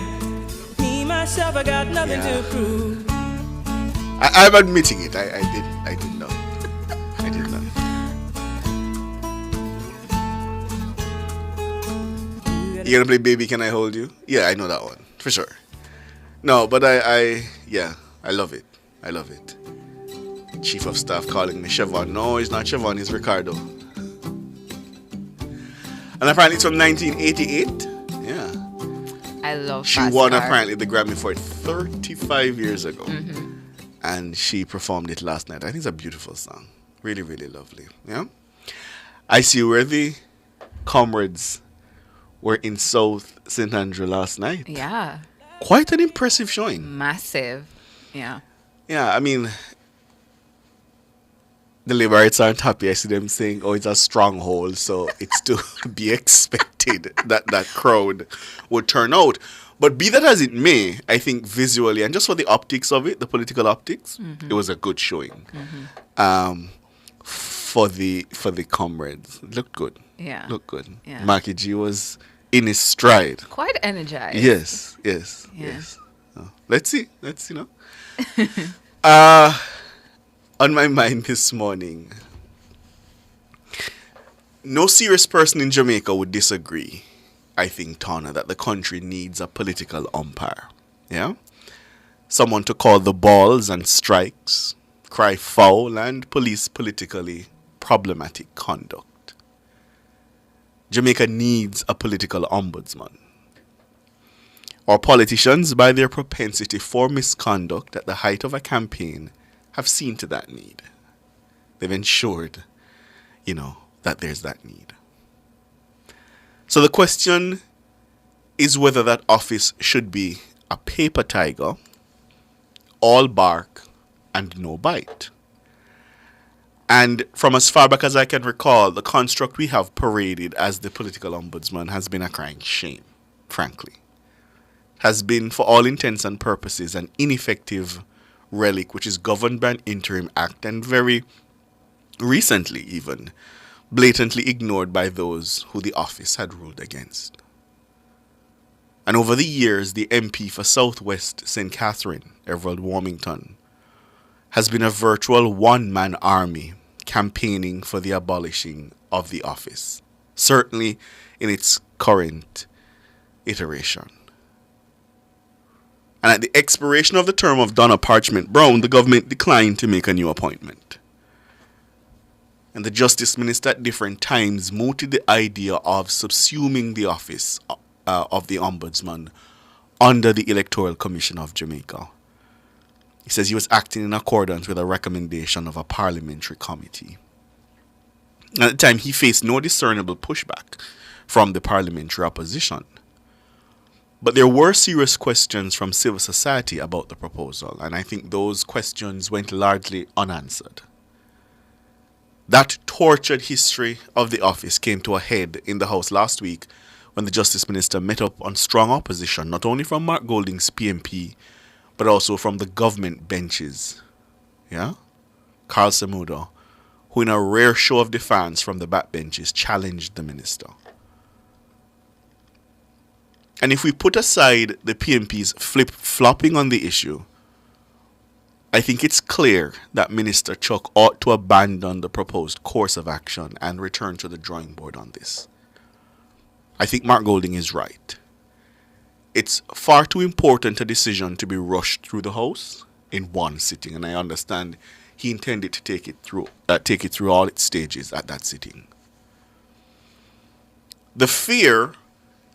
U: Me, myself, I got nothing to prove.
V: I'm admitting it. I did not. I did not. You gonna play Baby Can I Hold You? Yeah, I know that one. For sure. No, but I love it. I love it. Chief of Staff calling me Chevon. No, it's not Chevon, it's Ricardo. And apparently it's from 1988. Yeah.
B: I love
V: She
B: Fast
V: won
B: Car.
V: apparently the Grammy for it 35 years ago.
B: Mhm.
V: And she performed it last night. I think it's a beautiful song. Really, really lovely. Yeah. I see where the comrades were in South St. Andrew last night.
B: Yeah.
V: Quite an impressive showing.
B: Massive. Yeah.
V: Yeah, I mean, the Liberites aren't happy. I see them saying, oh, it's a stronghold, so it's to be expected that that crowd would turn out. But be that as it may, I think visually, and just for the optics of it, the political optics, it was a good showing. For the comrades. It looked good.
B: Yeah.
V: Looked good.
B: Yeah.
V: Maki G was in his stride.
B: Quite energized.
V: Yes.
B: Yeah.
V: Let's see, on my mind this morning, no serious person in Jamaica would disagree, I think, Tana, that the country needs a political umpire. Yeah? Someone to call the balls and strikes, cry foul, and police politically problematic conduct. Jamaica needs a political ombudsman. Our politicians, by their propensity for misconduct at the height of a campaign, have seen to that need. They've ensured, that there's that need. So the question is whether that office should be a paper tiger, all bark and no bite. And from as far back as I can recall, the construct we have paraded as the political ombudsman has been a crying shame, frankly. Has been, for all intents and purposes, an ineffective relic which is governed by an interim act and very recently even blatantly ignored by those who the office had ruled against. And over the years, the MP for Southwest St. Catherine, Everald Warmington, has been a virtual one-man army campaigning for the abolishing of the office, certainly in its current iteration. And at the expiration of the term of Donna Parchment Brown, the government declined to make a new appointment. And the Justice Minister at different times mooted the idea of subsuming the office of the Ombudsman under the Electoral Commission of Jamaica. He says he was acting in accordance with a recommendation of a parliamentary committee. And at the time, he faced no discernible pushback from the parliamentary opposition. But there were serious questions from civil society about the proposal, and I think those questions went largely unanswered. That tortured history of the office came to a head in the House last week when the Justice Minister met up on strong opposition, not only from Mark Golding's PMP, but also from the government benches. Yeah? Carl Semudo, who in a rare show of defiance from the backbenches challenged the minister. And if we put aside the PMP's flip-flopping on the issue, I think it's clear that Minister Chuck ought to abandon the proposed course of action and return to the drawing board on this. I think Mark Golding is right. It's far too important a decision to be rushed through the House in one sitting, and I understand he intended to take it through all its stages at that sitting. The fear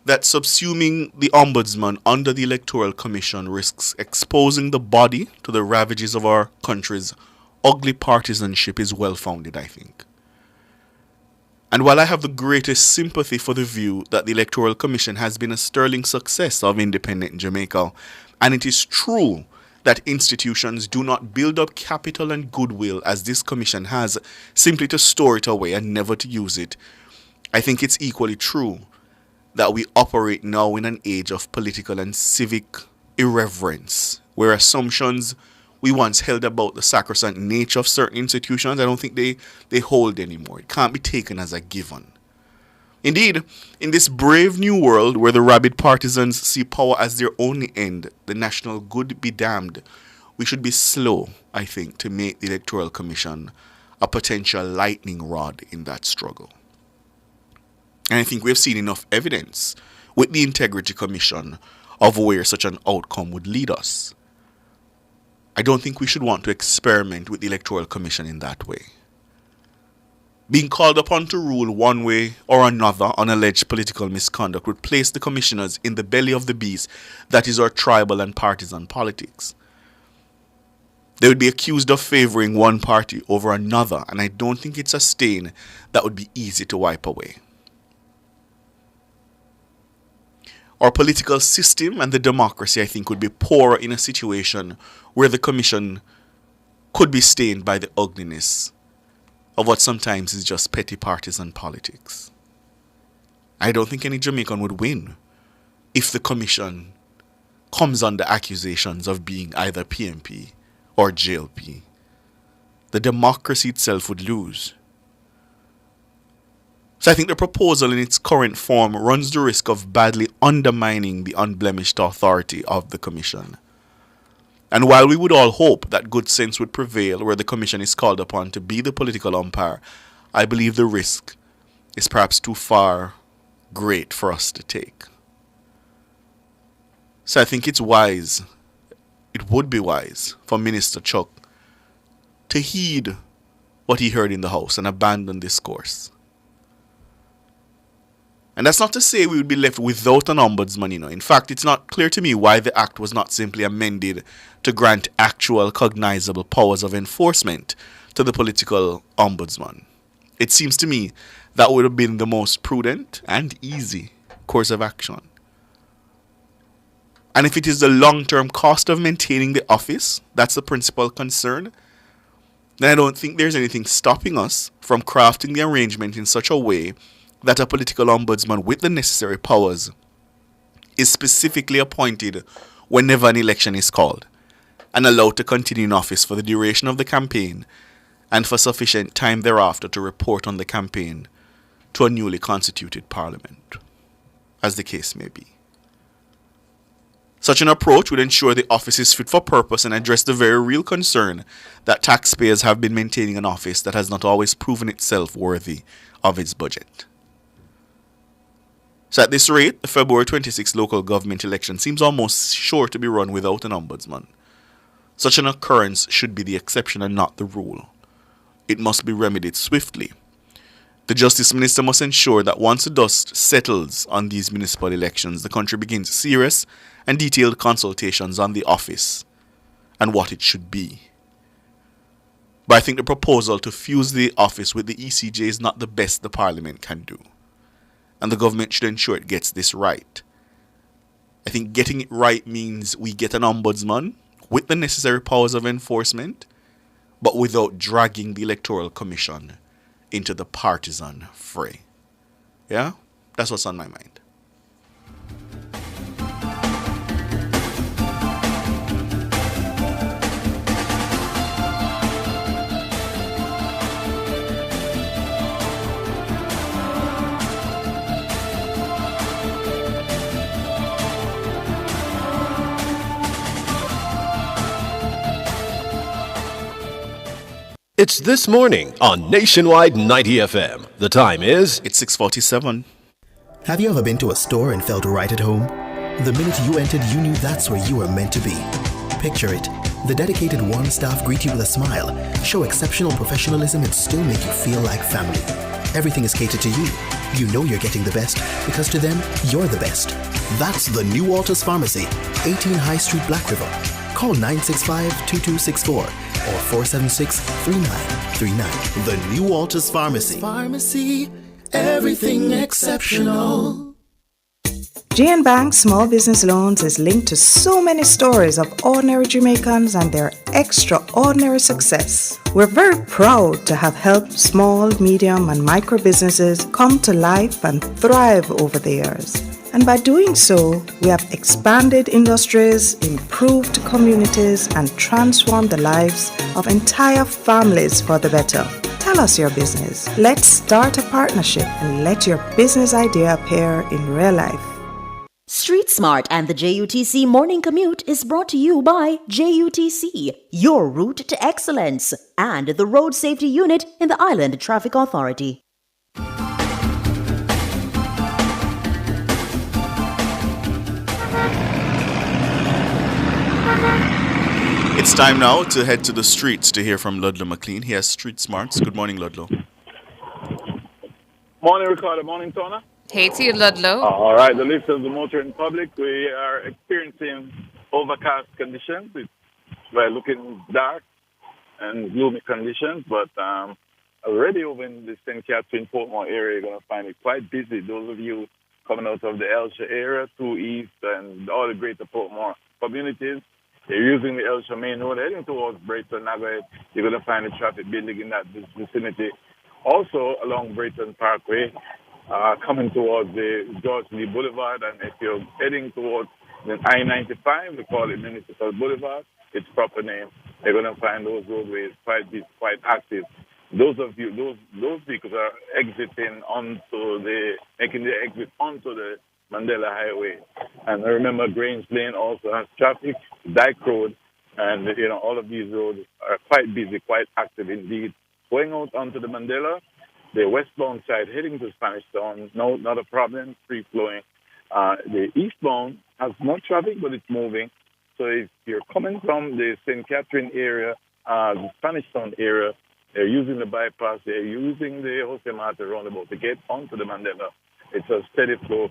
V: that subsuming the Ombudsman under the Electoral Commission risks exposing the body to the ravages of our country's ugly partisanship is well-founded, I think. And while I have the greatest sympathy for the view that the Electoral Commission has been a sterling success of independent Jamaica, and it is true that institutions do not build up capital and goodwill as this commission has simply to store it away and never to use it, I think it's equally true that we operate now in an age of political and civic irreverence, where assumptions we once held about the sacrosanct nature of certain institutions, I don't think they hold anymore. It can't be taken as a given. Indeed, in this brave new world where the rabid partisans see power as their only end, the national good be damned, we should be slow, I think, to make the Electoral Commission a potential lightning rod in that struggle. And I think we have seen enough evidence with the Integrity Commission of where such an outcome would lead us. I don't think we should want to experiment with the Electoral Commission in that way. Being called upon to rule one way or another on alleged political misconduct would place the commissioners in the belly of the beast that is our tribal and partisan politics. They would be accused of favoring one party over another, and I don't think it's a stain that would be easy to wipe away. our political system and the democracy, I think, would be poorer in a situation where the commission could be stained by the ugliness of what sometimes is just petty partisan politics. I don't think any Jamaican would win if the commission comes under accusations of being either PMP or JLP. The democracy itself would lose. So I think the proposal in its current form runs the risk of badly undermining the unblemished authority of the commission. And while we would all hope that good sense would prevail where the commission is called upon to be the political umpire, I believe the risk is perhaps too far great for us to take. So I think it's wise, it would be wise for Minister Chuck to heed what he heard in the House and abandon this course. And that's not to say we would be left without an ombudsman, In fact, it's not clear to me why the act was not simply amended to grant actual cognizable powers of enforcement to the political ombudsman. It seems to me that would have been the most prudent and easy course of action. And if it is the long-term cost of maintaining the office, that's the principal concern, then I don't think there's anything stopping us from crafting the arrangement in such a way that a political ombudsman with the necessary powers is specifically appointed whenever an election is called and allowed to continue in office for the duration of the campaign and for sufficient time thereafter to report on the campaign to a newly constituted parliament, as the case may be. Such an approach would ensure the office is fit for purpose and address the very real concern that taxpayers have been maintaining an office that has not always proven itself worthy of its budget. So at this rate, the February 26 local government election seems almost sure to be run without an ombudsman. Such an occurrence should be the exception and not the rule. It must be remedied swiftly. The Justice Minister must ensure that once the dust settles on these municipal elections, the country begins serious and detailed consultations on the office and what it should be. But I think the proposal to fuse the office with the ECJ is not the best the Parliament can do. And the government should ensure it gets this right. I think getting it right means we get an ombudsman with the necessary powers of enforcement, but without dragging the Electoral Commission into the partisan fray. Yeah? That's what's on my mind.
A: It's This Morning on Nationwide 90 FM. The time is...
V: It's 6:47.
C: Have you ever been to a store and felt right at home? The minute you entered, you knew that's where you were meant to be. Picture it. The dedicated warm staff greet you with a smile, show exceptional professionalism, and still make you feel like family. Everything is catered to you. You know you're getting the best because to them, you're the best. That's the New Walters Pharmacy, 18 High Street, Black River. Call 965-2264 or 476-3939. The New Walters Pharmacy. Pharmacy, everything exceptional.
E: GN Bank Small Business Loans is linked to so many stories of ordinary Jamaicans and their extraordinary success. We're very proud to have helped small, medium, and micro businesses come to life and thrive over the years. And by doing so, we have expanded industries, improved communities, and transformed the lives of entire families for the better. Tell us your business. Let's start a partnership and let your business idea appear in real life.
F: Street Smart and the JUTC Morning Commute is brought to you by JUTC, your route to excellence, and the Road Safety Unit in the Island Traffic Authority.
V: It's time now to head to the streets to hear from Ludlow McLean. He has Street Smarts. Good morning, Ludlow.
W: Morning, Ricardo. Morning, Tona.
B: Hey to you, Ludlow.
W: All right, the listeners of the motoring public, we are experiencing overcast conditions. It's looking dark and gloomy conditions, but already over in the St. Catherine, Portmore area, you're going to find it quite busy. Those of you coming out of the Elsha area, 2 East, and all the greater Portmore communities. They're using the Elsha main road heading towards Brayton Nugget. You're going to find a traffic building in that vicinity. Also along Brayton Parkway, coming towards the George Lee Boulevard, and if you're heading towards the I-95, we call it Municipal Boulevard, its proper name, you're going to find those roadways quite active. Those vehicles are making the exit onto the Mandela Highway. And I remember Grange Lane also has traffic, Dyke Road, and all of these roads are quite busy, quite active indeed. Going out onto the Mandela, the westbound side heading to Spanish Town, no, not a problem, free flowing. The eastbound has no traffic, but it's moving. So if you're coming from the St. Catherine area, the Spanish Town area, they're using the bypass, they're using the Jose Mata roundabout to get onto the Mandela. It's a steady flow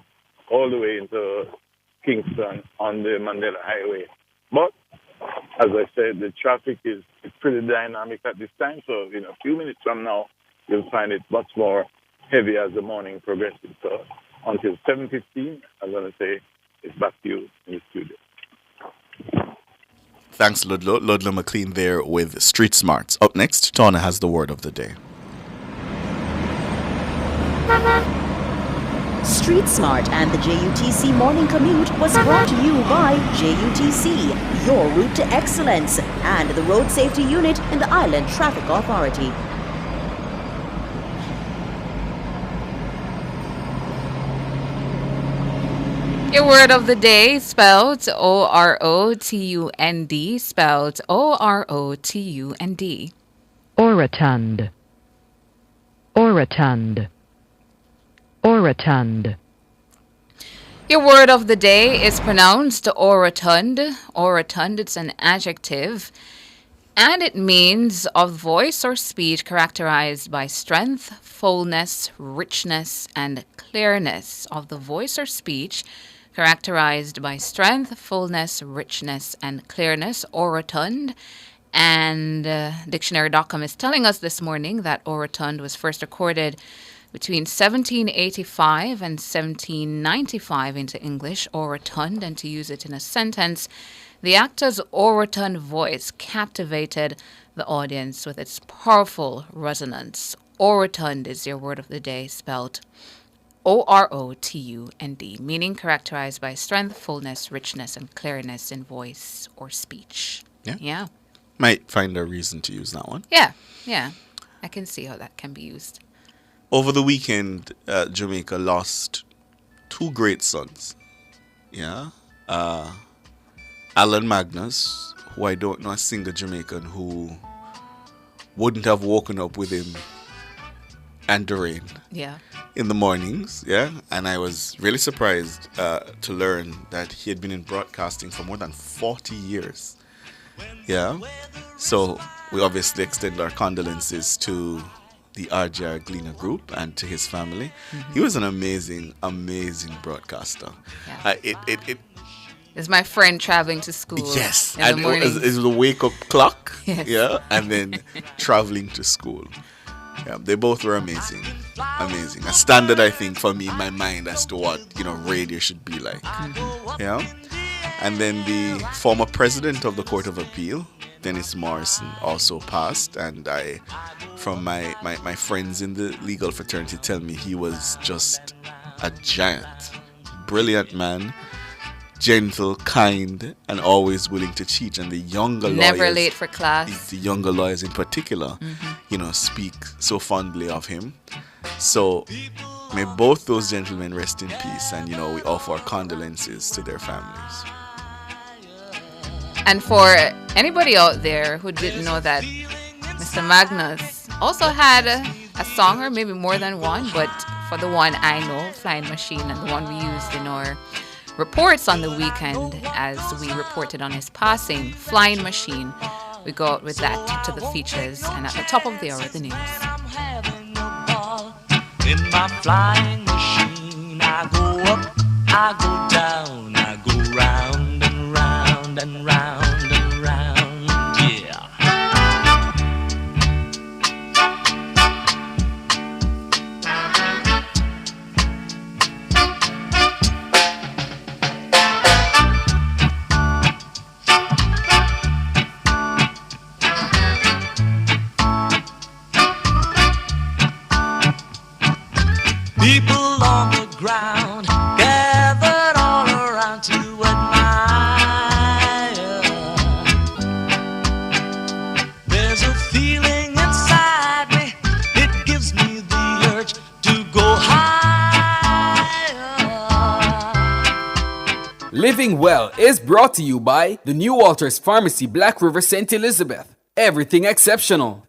W: all the way into Kingston on the Mandela Highway. But, as I said, the traffic is pretty dynamic at this time. So, in a few minutes from now, you'll find it much more heavy as the morning progresses. So, until 7:15, I'm going to say it's back to you in the studio.
V: Thanks, Ludlow. Ludlow McLean there with Street Smarts. Up next, Tawna has the word of the day.
F: Street Smart and the JUTC Morning Commute was brought to you by JUTC, your route to excellence, and the Road Safety Unit and the Island Traffic Authority.
B: Your word of the day spelled O-R-O-T-U-N-D, spelled O-R-O-T-U-N-D.
D: Orotund. Orotund. Orotund.
B: Your word of the day is pronounced orotund. Orotund, it's an adjective. And it means of voice or speech characterized by strength, fullness, richness, and clearness. Of the voice or speech characterized by strength, fullness, richness, and clearness, orotund. And Dictionary.com is telling us this morning that orotund was first recorded between 1785 and 1795 into English, orotund, and to use it in a sentence, the actor's orotund voice captivated the audience with its powerful resonance. Orotund is your word of the day, spelled O-R-O-T-U-N-D, meaning characterized by strength, fullness, richness, and clearness in voice or speech. Yeah.
V: Might find a reason to use that one.
B: Yeah. I can see how that can be used.
V: Over the weekend, Jamaica lost two great sons. Yeah. Alan Magnus, who I don't know a single Jamaican who wouldn't have woken up with him and Doreen.
B: Yeah.
V: In the mornings, yeah, and I was really surprised to learn that he had been in broadcasting for more than 40 years. Yeah, so we obviously extend our condolences to the RJR Gleaner Group and to his family. Mm-hmm. He was an amazing broadcaster.
B: Yeah. It's my friend traveling to school.
V: Yes,
B: in
V: and
B: the morning.
V: it was the wake-up clock.
B: Yes.
V: Yeah, and then traveling to school. Yeah, they both were amazing. A standard, I think, for me in my mind as to what radio should be like. Mm-hmm. Yeah, and then the former president of the Court of Appeal, Dennis Morrison, also passed, and from my friends in the legal fraternity tell me he was just a giant, brilliant man. Gentle, kind, and always willing to teach. And the younger lawyers,
B: never late for class.
V: The younger lawyers in particular, speak so fondly of him. So may both those gentlemen rest in peace, and we offer our condolences to their families.
B: And for anybody out there who didn't know that Mr. Magnus also had a song, or maybe more than one, but for the one I know, Flying Machine, and the one we used in our reports on the weekend as we reported on his passing, Flying Machine, we go out with that to the features, and at the top of the hour, the news.
G: In my flying machine, I go up, I go down, I go round and round and round and round, yeah.
H: Living Well is brought to you by the New Walters Pharmacy, Black River, St. Elizabeth. Everything exceptional.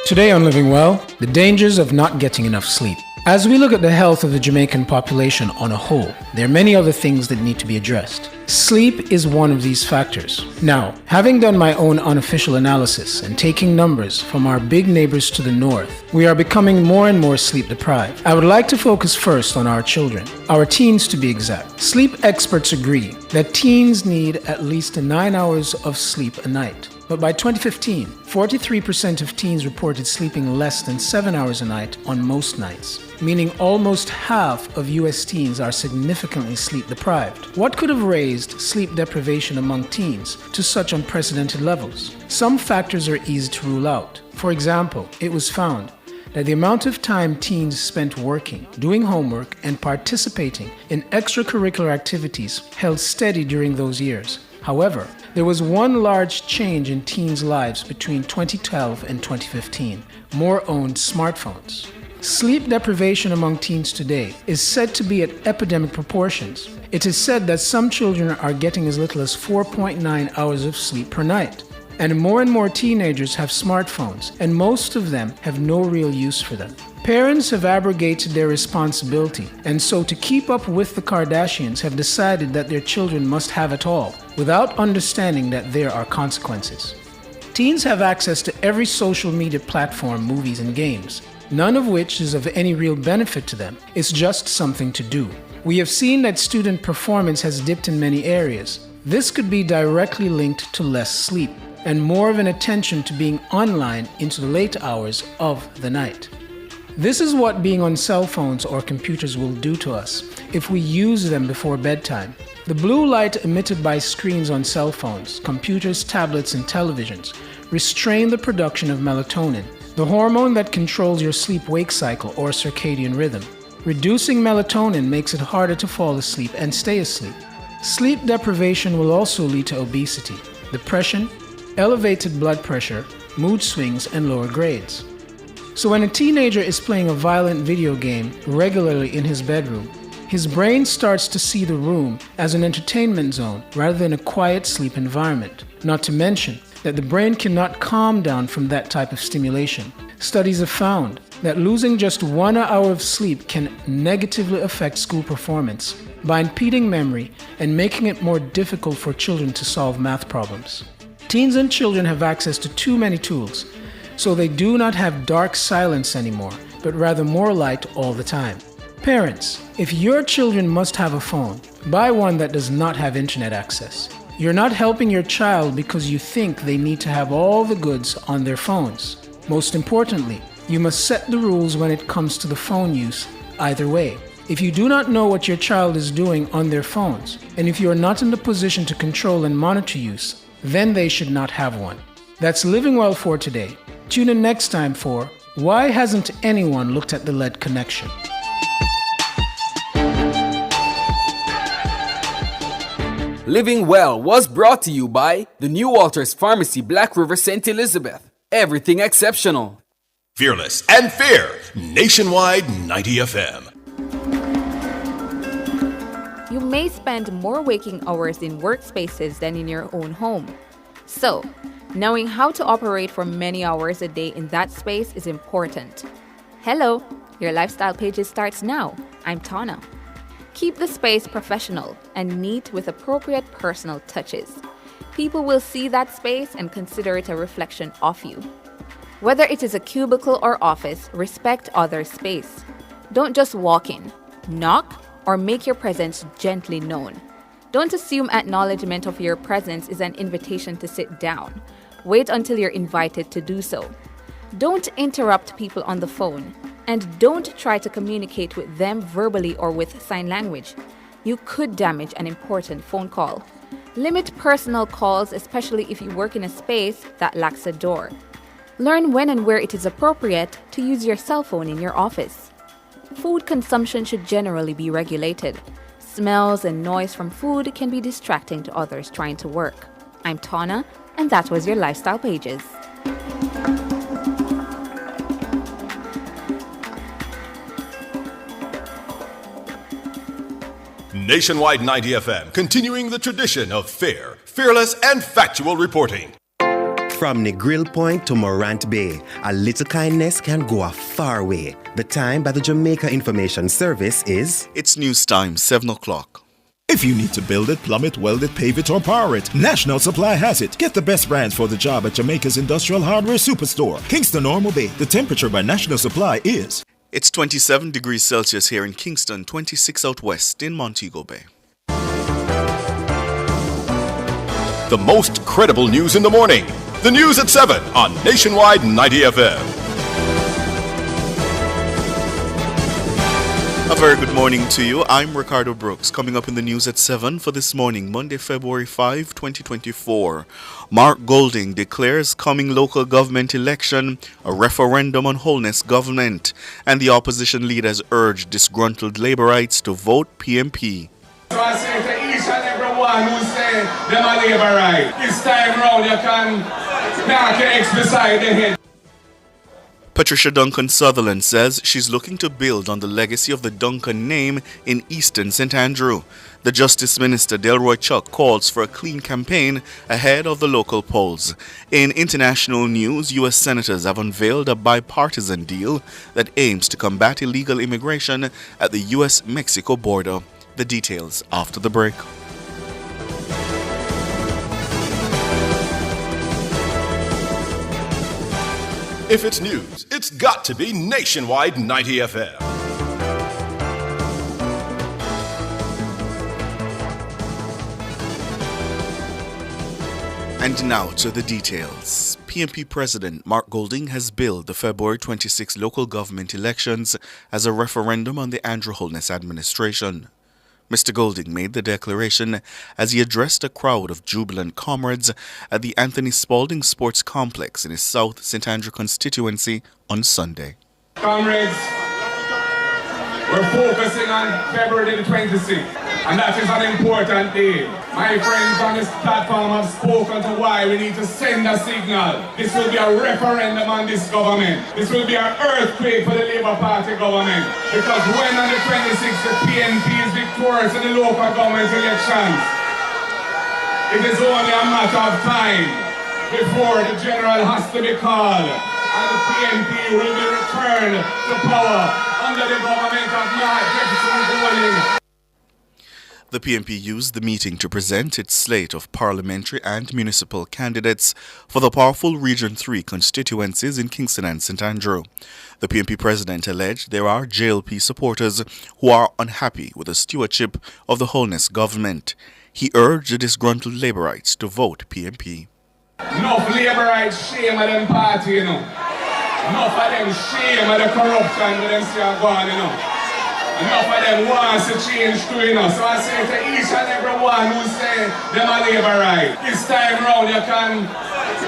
I: Today on Living Well, the dangers of not getting enough sleep. As we look at the health of the Jamaican population on a whole, there are many other things that need to be addressed. Sleep is one of these factors. Now, having done my own unofficial analysis and taking numbers from our big neighbors to the north, we are becoming more and more sleep deprived. I would like to focus first on our children, our teens to be exact. Sleep experts agree that teens need at least 9 hours of sleep a night. But by 2015, 43% of teens reported sleeping less than 7 hours a night on most nights, meaning almost half of US teens are significantly sleep deprived. What could have raised sleep deprivation among teens to such unprecedented levels? Some factors are easy to rule out. For example, it was found that the amount of time teens spent working, doing homework, and participating in extracurricular activities held steady during those years. However, there was one large change in teens' lives between 2012 and 2015: more owned smartphones. Sleep deprivation among teens today is said to be at epidemic proportions. It is said that some children are getting as little as 4.9 hours of sleep per night. And more teenagers have smartphones, and most of them have no real use for them. Parents have abrogated their responsibility, and so to keep up with the Kardashians have decided that their children must have it all, without understanding that there are consequences. Teens have access to every social media platform, movies, and games, none of which is of any real benefit to them. It's just something to do. We have seen that student performance has dipped in many areas. This could be directly linked to less sleep and more of an attention to being online into the late hours of the night. This is what being on cell phones or computers will do to us if we use them before bedtime. The blue light emitted by screens on cell phones, computers, tablets, and televisions restrain the production of melatonin, the hormone that controls your sleep-wake cycle or circadian rhythm. Reducing melatonin makes it harder to fall asleep and stay asleep. Sleep deprivation will also lead to obesity, depression, elevated blood pressure, mood swings, and lower grades. So when a teenager is playing a violent video game regularly in his bedroom, his brain starts to see the room as an entertainment zone rather than a quiet sleep environment. Not to mention that the brain cannot calm down from that type of stimulation. Studies have found that losing just 1 hour of sleep can negatively affect school performance by impeding memory and making it more difficult for children to solve math problems. Teens and children have access to too many tools, so they do not have dark silence anymore, but rather more light all the time. Parents, if your children must have a phone, buy one that does not have internet access. You're not helping your child because you think they need to have all the goods on their phones. Most importantly, you must set the rules when it comes to the phone use either way. If you do not know what your child is doing on their phones, and if you are not in the position to control and monitor use, then they should not have one. That's Living Well for today. Tune in next time for Why Hasn't Anyone Looked at the Lead Connection?
H: Living Well was brought to you by the New Walters Pharmacy, Black River, St. Elizabeth. Everything exceptional.
A: Fearless and fair. Nationwide 90 FM.
B: You may spend more waking hours in workspaces than in your own home. So, knowing how to operate for many hours a day in that space is important. Hello, your Lifestyle Pages starts now. I'm Tana. Keep the space professional and neat with appropriate personal touches. People will see that space and consider it a reflection of you. Whether it is a cubicle or office, respect others' space. Don't just walk in. Knock or make your presence gently known. Don't assume acknowledgement of your presence is an invitation to sit down. Wait until you're invited to do so. Don't interrupt people on the phone. And don't try to communicate with them verbally or with sign language. You could damage an important phone call. Limit personal calls, especially if you work in a space that lacks a door. Learn when and where it is appropriate to use your cell phone in your office. Food consumption should generally be regulated. Smells and noise from food can be distracting to others trying to work. I'm Tana, and that was your Lifestyle Pages.
A: Nationwide 90 FM, continuing the tradition of fair, fearless, and factual reporting.
J: From Negril Point to Morant Bay, a little kindness can go a far way. The time by the Jamaica Information Service is...
V: It's news time, 7 o'clock.
K: If you need to build it, plumb it, weld it, pave it, or power it, National Supply has it. Get the best brands for the job at Jamaica's Industrial Hardware Superstore, Kingston Normal Bay. The temperature by National Supply is...
V: It's 27 degrees Celsius here in Kingston, 26 out west in Montego Bay.
A: The most credible news in the morning. The news at 7 on Nationwide 90 FM.
V: A very good morning to you. I'm Ricardo Brooks. Coming up in the news at 7 for this morning, Monday, February 5, 2024. Mark Golding declares coming local government election a referendum on wholeness government, and the opposition leaders urge disgruntled Labourites to vote PMP.
L: So I say to each and every one who say them a Labourite, this time round you can knock your ex beside the head.
V: Patricia Duncan Sutherland says she's looking to build on the legacy of the Duncan name in Eastern St. Andrew. The Justice Minister Delroy Chuck calls for a clean campaign ahead of the local polls. In international news, U.S. senators have unveiled a bipartisan deal that aims to combat illegal immigration at the U.S.-Mexico border. The details after the break.
A: If it's news, it's got to be Nationwide 90 FM.
V: And now to the details. PMP President Mark Golding has billed the February 26 local government elections as a referendum on the Andrew Holness administration. Mr. Golding made the declaration as he addressed a crowd of jubilant comrades at the Anthony Spalding Sports Complex in his South St. Andrew constituency on Sunday.
L: Comrades, we're focusing on February the 26th, and that is an important day. My friends on this platform have spoken to why we need to send a signal. This will be a referendum on this government. This will be an earthquake for the Labour Party government. Because when on the 26th the PNP is victorious in the local government elections, it is only a matter of time before the general has to be called and the PNP will be returned to power under the government of Mark Golding.
V: The PMP used the meeting to present its slate of parliamentary and municipal candidates for the powerful Region 3 constituencies in Kingston and St. Andrew. The PMP president alleged there are JLP supporters who are unhappy with the stewardship of the Holness government. He urged the disgruntled Labourites to vote PMP.
L: Enough Labourites shame of them party, you know. Enough of them shame of the corruption that them see are going, you know. Enough of them wants to change too, you know. So I say to each and every one who say them a Labourite, this time round you can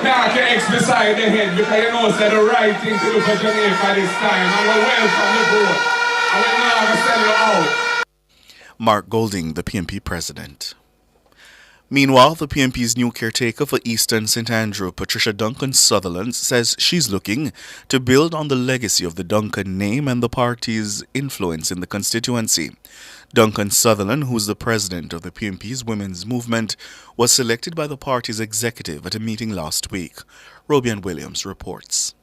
L: knock your ex beside the head because you know it's the right thing to do for Jamaica this time. And we welcome the vote. And we're not going to send you out.
V: Mark Golding, the PMP president. Meanwhile, the PMP's new caretaker for Eastern St. Andrew, Patricia Duncan Sutherland, says she's looking to build on the legacy of the Duncan name and the party's influence in the constituency. Duncan Sutherland, who's the president of the PMP's women's movement, was selected by the party's executive at a meeting last week. Robian Williams reports.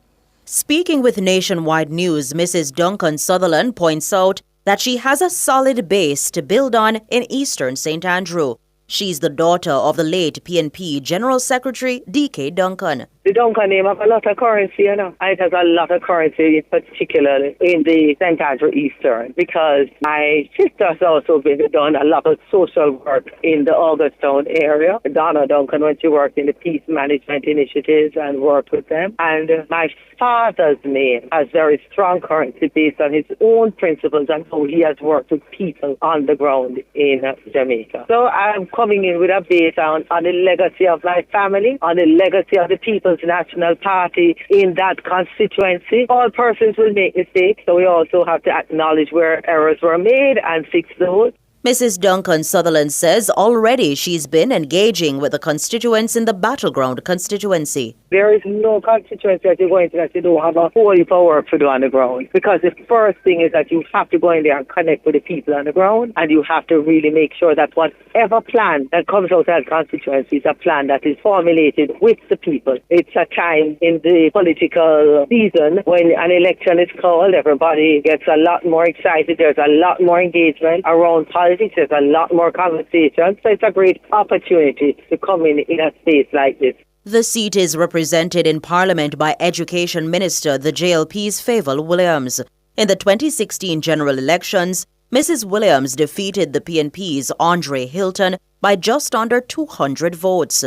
F: Speaking with Nationwide News, Mrs. Duncan Sutherland points out that she has a solid base to build on in Eastern St. Andrew. She's the daughter of the late PNP General Secretary D.K. Duncan.
X: The Duncan name have a lot of currency, you know. It has a lot of currency, particularly in the St. Andrew Eastern, because my sister has also done a lot of social work in the Augustown area. Donna Duncan, when she worked in the peace management initiatives and worked with them. And my father's name has very strong currency based on his own principles and how he has worked with people on the ground in Jamaica. So I'm coming in with a base on the legacy of my family, on the legacy of the People's National Party in that constituency. All persons will make mistakes, so we also have to acknowledge where errors were made and fix those.
F: Mrs. Duncan Sutherland says already she's been engaging with the constituents in the Battleground constituency.
X: There is no constituency that you go into that you don't have a whole heap of work to do on the ground. Because the first thing is that you have to go in there and connect with the people on the ground, and you have to really make sure that whatever plan that comes out of that constituency is a plan that is formulated with the people. It's a time in the political season when an election is called, everybody gets a lot more excited, there's a lot more engagement around politics. There's a lot more conversation, so it's a great opportunity to come in a space like this.
F: The seat is represented in Parliament by Education Minister, the JLP's Favour Williams. In the 2016 general elections, Mrs. Williams defeated the PNP's Andre Hilton by just under 200 votes.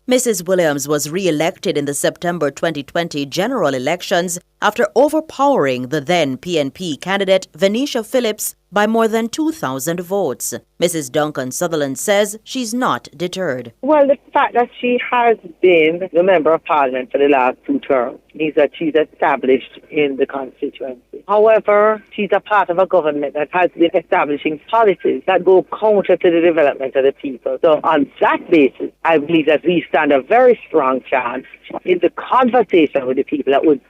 F: Mrs. Williams was re-elected in the September 2020 general elections after overpowering the then PNP candidate Venisha Phillips by more than 2,000 votes. Mrs. Duncan Sutherland says she's not deterred.
X: Well, the fact that she has been the Member of Parliament for the last 2 terms means that she's established in the constituency. However, she's a part of a government that has been establishing policies that go counter to the development of the people. So on that basis, I believe that we stand a very strong chance in the conversation with the people that would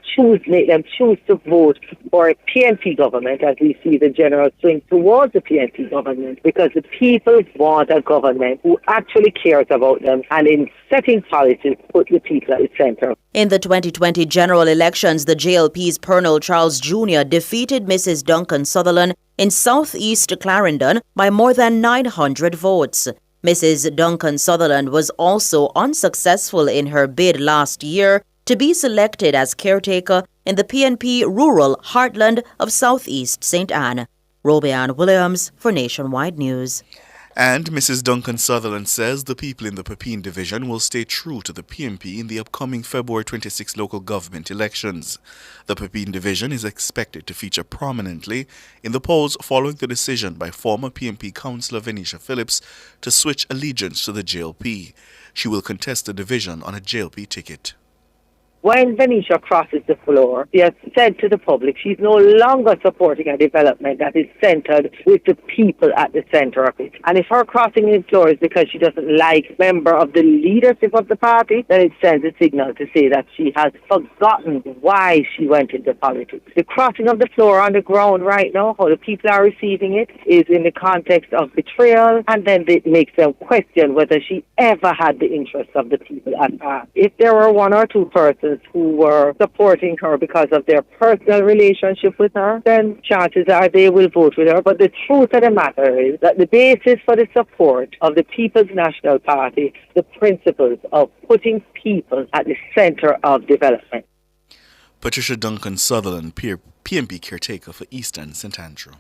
X: make them choose to vote for a PNP government, as we see the general swing towards the PNP government, because the people want a government who actually cares about them and in setting policies put the people at the centre.
F: In the 2020 general elections, the JLP's Pernell Charles Jr. defeated Mrs. Duncan Sutherland in southeast Clarendon by more than 900 votes. Mrs. Duncan Sutherland was also unsuccessful in her bid last year to be selected as caretaker in the PNP rural heartland of southeast St. Anne. Robianne Williams for Nationwide News.
V: And Mrs. Duncan Sutherland says the people in the Pepin division will stay true to the PNP in the upcoming February 26 local government elections. The Pepin division is expected to feature prominently in the polls following the decision by former PNP councillor Venisha Phillips to switch allegiance to the JLP. She will contest the division on a JLP ticket.
X: When Venisha crosses the floor, she has said to the public she's no longer supporting a development that is centred with the people at the centre of it. And if her crossing the floor is because she doesn't like member of the leadership of the party, then it sends a signal to say that she has forgotten why she went into politics. The crossing of the floor on the ground right now, how the people are receiving it, is in the context of betrayal, and then it makes them question whether she ever had the interests of the people at heart. If there were 1 or 2 persons who were supporting her because of their personal relationship with her, then chances are they will vote with her. But the truth of the matter is that the basis for the support of the People's National Party, the principles of putting people at the centre of development.
V: Patricia Duncan Sutherland, PNP caretaker for Eastern St. Andrew.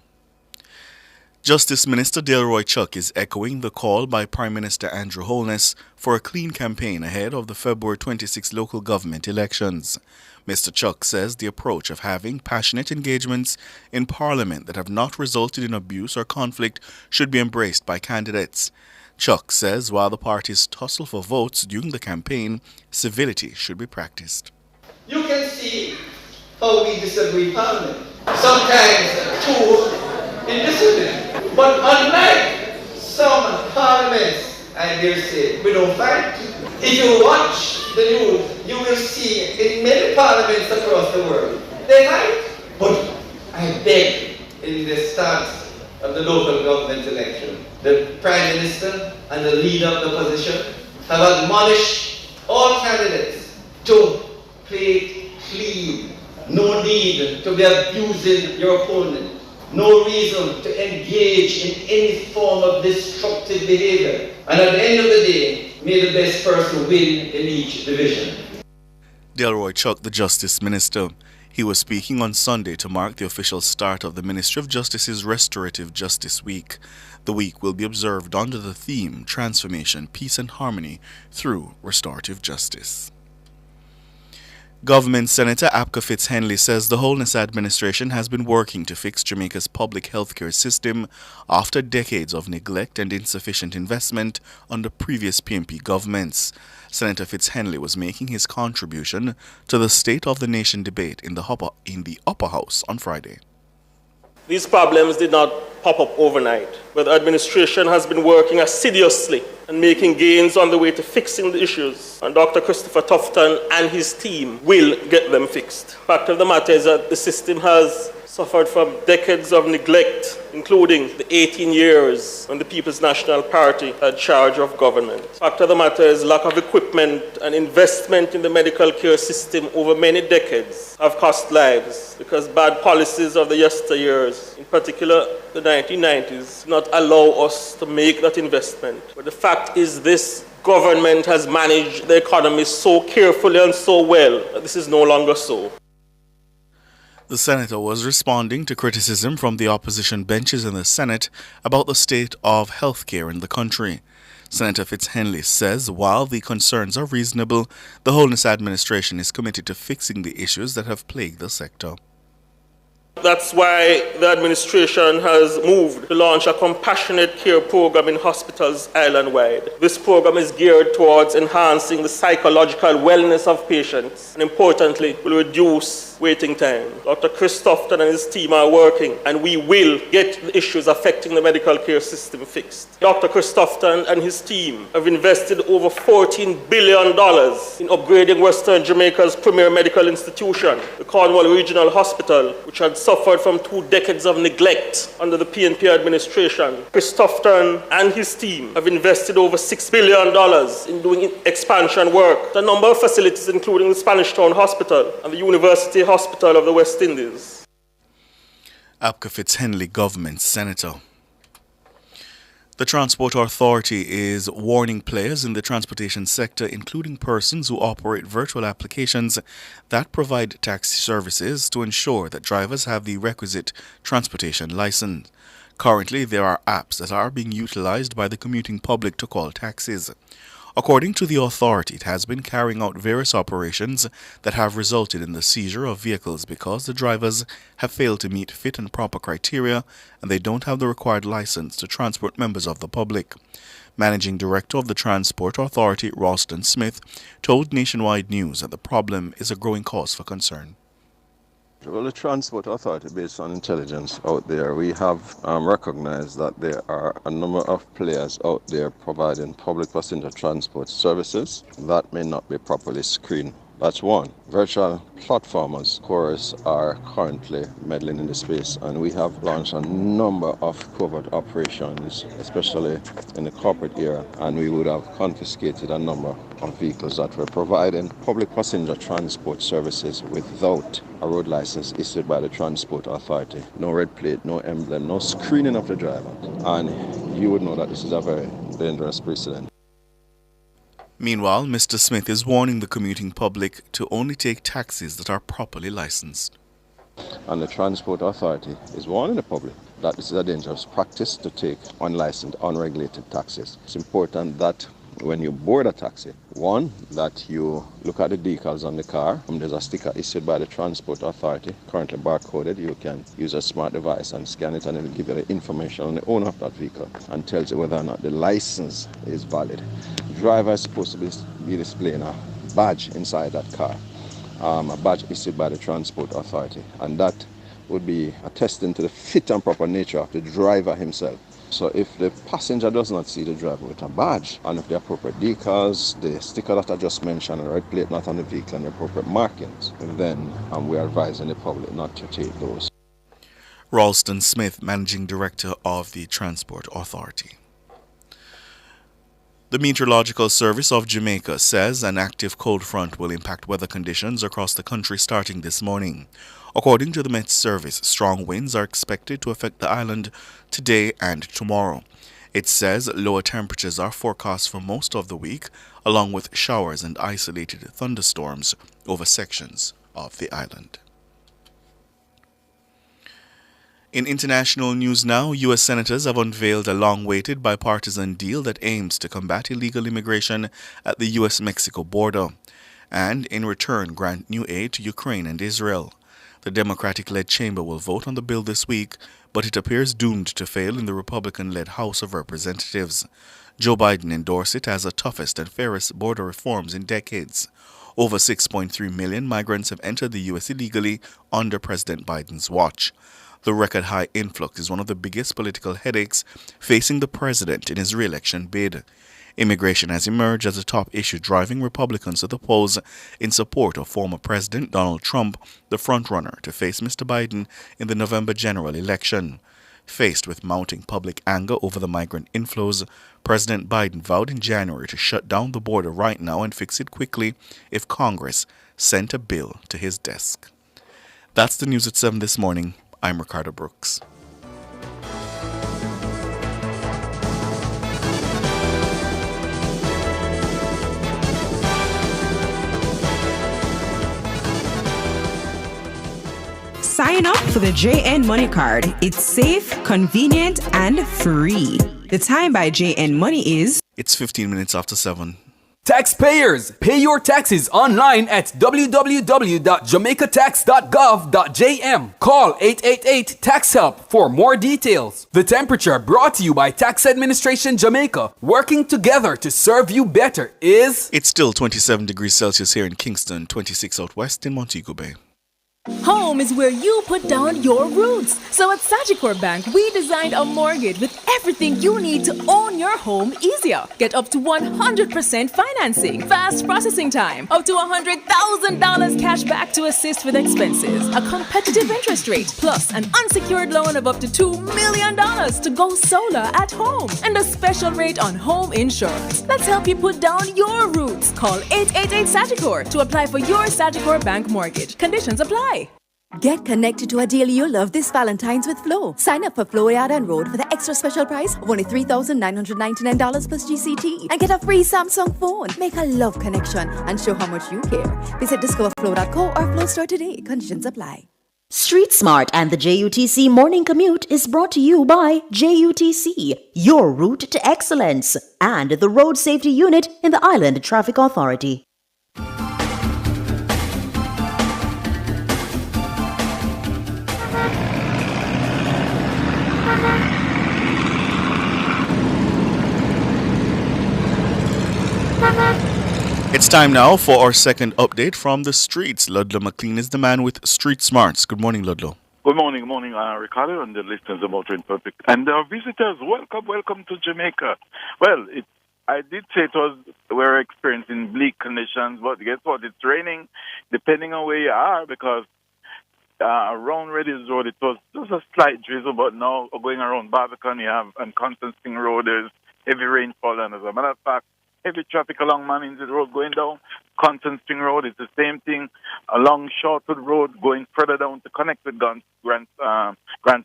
V: Justice Minister Delroy Chuck is echoing the call by Prime Minister Andrew Holness for a clean campaign ahead of the February 26 local government elections. Mr. Chuck says the approach of having passionate engagements in Parliament that have not resulted in abuse or conflict should be embraced by candidates. Chuck says while the parties tussle for votes during the campaign, civility should be practiced.
N: You can see how we disagree in Parliament. Sometimes two in disagreement. But unlike some parliaments, I dare say, we don't fight. If you watch the news, you will see in many parliaments across the world, they fight. But I beg in the stance of the local government election, the Prime Minister and the leader of the opposition have admonished all candidates to play clean. No need to be abusing your opponent. No reason to engage in any form of destructive behavior. And at the end of the day, may the best person win in each division.
V: Delroy Chuck, the Justice Minister. He was speaking on Sunday to mark the official start of the Ministry of Justice's Restorative Justice Week. The week will be observed under the theme Transformation, Peace and Harmony through Restorative Justice. Government Senator Apka Fitz-Henley says the Holness administration has been working to fix Jamaica's public healthcare system after decades of neglect and insufficient investment under previous PNP governments. Senator Fitz-Henley was making his contribution to the State of the Nation debate in the Upper House on Friday.
O: These problems did not pop up overnight. where the administration has been working assiduously and making gains on the way to fixing the issues. And Dr. Christopher Tufton and his team will get them fixed. Fact of the matter is that the system has suffered from decades of neglect, including the 18 years when the People's National Party had charge of government. Fact of the matter is lack of equipment and investment in the medical care system over many decades have cost lives because bad policies of the yesteryears, in particular the 1990s, did not allow us to make that investment. But the fact is this government has managed the economy so carefully and so well that this is no longer so.
V: The senator was responding to criticism from the opposition benches in the Senate about the state of healthcare in the country. Senator Fitzhenley says while the concerns are reasonable, the Holness administration is committed to fixing the issues that have plagued the sector.
O: That's why the administration has moved to launch a compassionate care program in hospitals island-wide. This program is geared towards enhancing the psychological wellness of patients and, importantly, will reduce waiting time. Dr. Chris Tufton and his team are working, and we will get the issues affecting the medical care system fixed. Dr. Chris Tufton and his team have invested over $14 billion in upgrading Western Jamaica's premier medical institution, the Cornwall Regional Hospital, which had suffered from 2 decades of neglect under the PNP administration. Chris Tufton and his team have invested over $6 billion in doing expansion work. The number of facilities, including the Spanish Town Hospital and the University Hospital of the West Indies.
V: Apka Fitzhenley Government Senator. The Transport Authority is warning players in the transportation sector, including persons who operate virtual applications that provide taxi services, to ensure that drivers have the requisite transportation license. Currently, there are apps that are being utilized by the commuting public to call taxis. According to the authority, it has been carrying out various operations that have resulted in the seizure of vehicles because the drivers have failed to meet fit and proper criteria and they don't have the required license to transport members of the public. Managing Director of the Transport Authority, Ralston Smith, told Nationwide News that the problem is a growing cause for concern.
P: Well, the Transport Authority, based on intelligence out there, we have recognized that there are a number of players out there providing public passenger transport services that may not be properly screened. That's one. Virtual platformers, of course, are currently meddling in the space, and we have launched a number of covert operations, especially in the corporate area, and we would have confiscated a number of vehicles that were providing public passenger transport services without a road license issued by the Transport Authority. No red plate, no emblem, no screening of the driver. And you would know that this is a very dangerous precedent.
V: Meanwhile, Mr. Smith is warning the commuting public to only take taxis that are properly licensed.
P: And the Transport Authority is warning the public that this is a dangerous practice to take unlicensed, unregulated taxis. It's important that when you board a taxi, one, that you look at the decals on the car. There's a sticker issued by the Transport Authority, currently barcoded. You can use a smart device and scan it, and it will give you the information on the owner of that vehicle and tells you whether or not the license is valid. The driver is supposed to be displaying a badge inside that car, a badge issued by the Transport Authority, and that would be attesting to the fit and proper nature of the driver himself. So if the passenger does not see the driver with a badge, and if the appropriate decals, the sticker that I just mentioned, and the red plate not on the vehicle, and the appropriate markings, then we are advising the public not to take those.
V: Ralston Smith, Managing Director of the Transport Authority. The Meteorological Service of Jamaica says an active cold front will impact weather conditions across the country starting this morning. According to the Met Service, strong winds are expected to affect the island today and tomorrow. It says lower temperatures are forecast for most of the week, along with showers and isolated thunderstorms over sections of the island. In international news now, U.S. senators have unveiled a long-awaited bipartisan deal that aims to combat illegal immigration at the U.S.-Mexico border and, in return, grant new aid to Ukraine and Israel. The Democratic-led chamber will vote on the bill this week, but it appears doomed to fail in the Republican-led House of Representatives. Joe Biden endorsed it as the toughest and fairest border reforms in decades. Over 6.3 million migrants have entered the U.S. illegally under President Biden's watch. The record high influx is one of the biggest political headaches facing the president in his re-election bid. Immigration has emerged as a top issue driving Republicans to the polls in support of former President Donald Trump, the frontrunner to face Mr. Biden in the November general election. Faced with mounting public anger over the migrant inflows, President Biden vowed in January to shut down the border right now and fix it quickly if Congress sent a bill to his desk. That's the news at 7 this morning. I'm Ricardo Brooks.
M: Sign up for the JN Money Card. It's safe, convenient, and free. The time by JN Money is...
V: It's 15 minutes after 7.
H: Taxpayers, pay your taxes online at www.jamaicatax.gov.jm. Call 888-TAX-HELP for more details. The temperature brought to you by Tax Administration Jamaica, working together to serve you better is...
V: It's still 27 degrees Celsius here in Kingston, 26 out west in Montego Bay.
Q: Home is where you put down your roots. So at Sagicor Bank, we designed a mortgage with everything you need to own your home easier. Get up to 100% financing, fast processing time, up to $100,000 cash back to assist with expenses, a competitive interest rate, plus an unsecured loan of up to $2 million to go solar at home, and a special rate on home insurance. Let's help you put down your roots. Call 888-SAGICOR to apply for your Sagicor Bank mortgage. Conditions apply.
R: Get connected to a deal you love this Valentine's with Flow. Sign up for Flow Yard and Road for the extra special price of only $3,999 plus GCT and get a free Samsung phone. Make a love connection and show how much you care. Visit discoverflow.co or Flow Store today. Conditions apply.
F: Street Smart and the JUTC Morning Commute is brought to you by JUTC, your route to excellence, and the Road Safety Unit in the Island Traffic Authority.
V: It's time now for our second update from the streets. Ludlow McLean is the man with Street Smarts. Good morning, Ludlow.
W: Good morning, Ricardo, and the listeners of Motoring Public. And our visitors, welcome to Jamaica. Well, I did say we're experiencing bleak conditions, but guess what? It's raining depending on where you are, because around Reddy's Road, it was just a slight drizzle, but now going around Barbican, you have, and Constantine Road, there's heavy rainfall, and as a matter of fact, heavy traffic along Manningside Road going down. Constant Spring Road, it's the same thing. Along Shortwood Road, going further down to connect with Grantston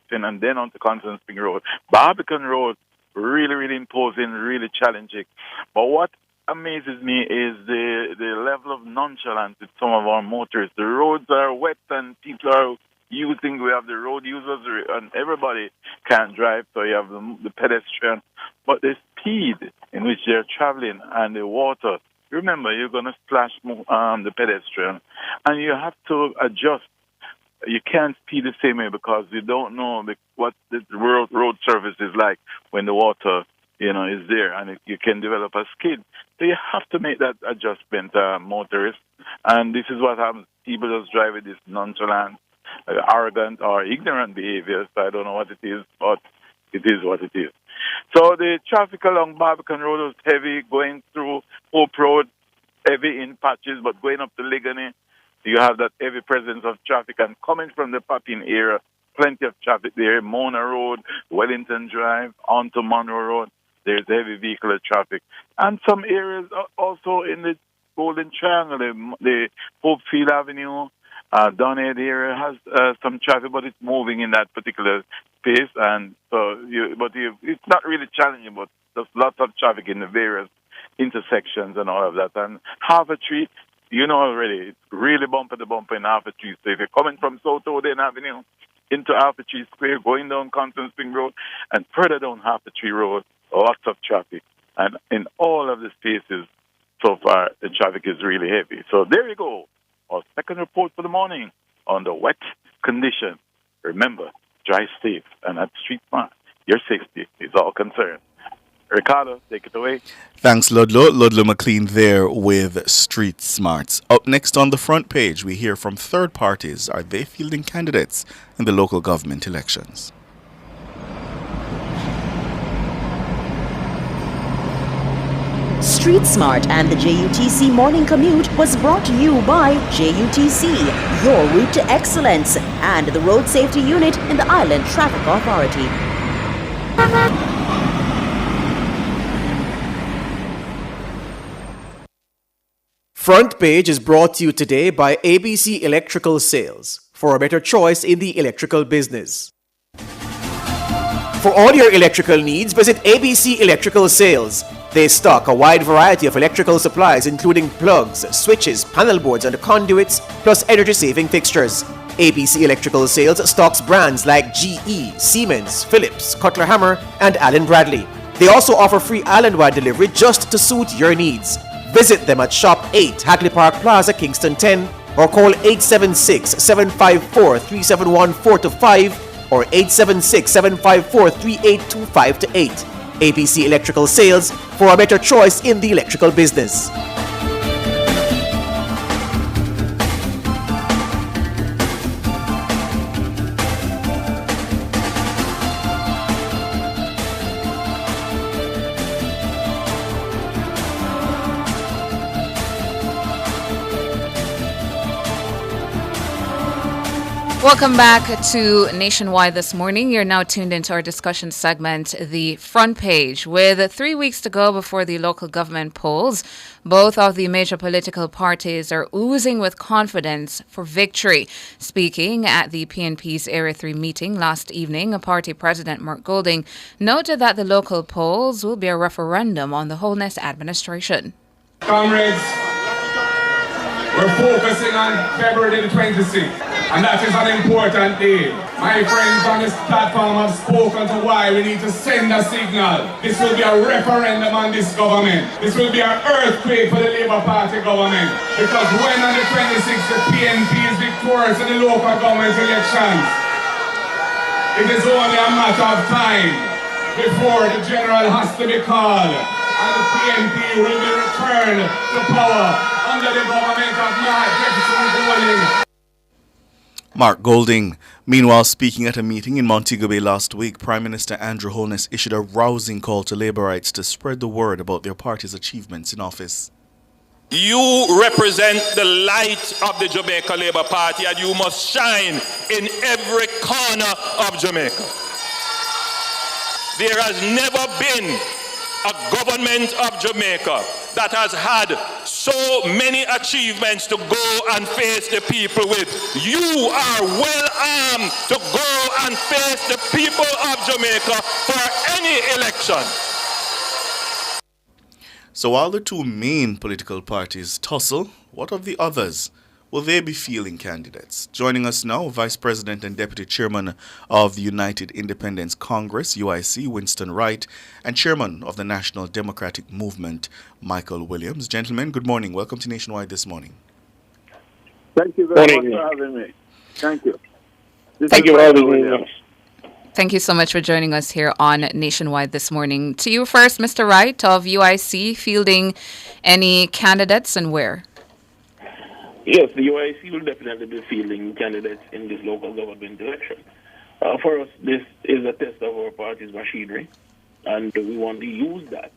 W: and then on to Constant Spring Road. Barbican Road, really, really imposing, really challenging. But what amazes me is the level of nonchalance with some of our motorists. The roads are wet and people are using, we have the road users and everybody can't drive, so you have the pedestrian. But the speed in which they're traveling and the water, remember, you're going to splash the pedestrian, and you have to adjust. You can't speed the same way because you don't know what the road surface is like when the water, is there, and you can develop a skid. So you have to make that adjustment, motorists. And this is what happens. People just drive with this nonchalant, arrogant, or ignorant behavior. So I don't know what it is, but it is what it is. So the traffic along Barbican Road was heavy, going through Hope Road, heavy in patches, but going up to Ligony, you have that heavy presence of traffic. And coming from the Papin area, plenty of traffic there. Mona Road, Wellington Drive, onto Monroe Road, there's heavy vehicular traffic. And some areas also in the Golden Triangle, the Hopefield Avenue, Donhead area has some traffic, but it's moving in that particular space, and so it's not really challenging, but there's lots of traffic in the various intersections and all of that. And Harvard Street, already, it's really bumper to bumper in Harvard Street. So if you're coming from South Oden Avenue into Harvard Street Square, going down Constant Spring Road, and further down Harvard Street Road, lots of traffic. And in all of the spaces, so far, the traffic is really heavy. So there you go. Our second report for the morning on the wet condition. Remember, drive safe, and at Street Smart, your safety is all concerned. Ricardo, take it away.
V: Thanks, Ludlow. Ludlow McLean there with Street Smarts. Up next on the front page, we hear from third parties. Are they fielding candidates in the local government elections?
F: Street Smart and the JUTC Morning Commute was brought to you by JUTC, your route to excellence, and the Road Safety Unit in the Island Traffic Authority.
C: Front Page is brought to you today by ABC Electrical Sales, for a better choice in the electrical business. For all your electrical needs, visit ABC Electrical Sales. They stock a wide variety of electrical supplies including plugs, switches, panel boards and conduits, plus energy-saving fixtures. ABC Electrical Sales stocks brands like GE, Siemens, Phillips, Cutler Hammer and Allen Bradley. They also offer free island-wide delivery just to suit your needs. Visit them at Shop 8, Hagley Park Plaza, Kingston 10, or call 876-754-3714-5 or 876-754-3825-8. ABC Electrical Sales, for a better choice in the electrical business.
B: Welcome back to Nationwide this morning. You're now tuned into our discussion segment, The Front Page. With 3 weeks to go before the local government polls, both of the major political parties are oozing with confidence for victory. Speaking at the PNP's Area 3 meeting last evening, party president Mark Golding noted that the local polls will be a referendum on the Holness administration.
L: Comrades, we're focusing on February the 26th. And that is an important day. My friends on this platform have spoken to why we need to send a signal. This will be a referendum on this government. This will be an earthquake for the Labour Party government. Because when on the 26th the PNP is victorious in the local government elections, it is only a matter of time before the general has to be called. And the PNP will be returned to power under the government of Mark Golding.
V: Mark Golding. Meanwhile, speaking at a meeting in Montego Bay last week, Prime Minister Andrew Holness issued a rousing call to Labourites to spread the word about their party's achievements in office.
S: You represent the light of the Jamaica Labour Party and you must shine in every corner of Jamaica. There has never been a government of Jamaica that has had so many achievements to go and face the people with. You are well armed to go and face the people of Jamaica for any election.
V: So while the two main political parties tussle, what of the others? Will they be fielding candidates? Joining us now, Vice President and Deputy Chairman of the United Independence Congress, UIC, Winston Wright, and Chairman of the National Democratic Movement, Michael Williams. Gentlemen, good morning. Welcome to Nationwide this morning.
W: Thank you very much for having me. Thank you.
B: Thank you for having me. Thank you so much for joining us here on Nationwide this morning. To you first, Mr. Wright of UIC, fielding any candidates and where?
T: Yes, the UIC will definitely be fielding candidates in this local government election. For us, this is a test of our party's machinery, and we want to use that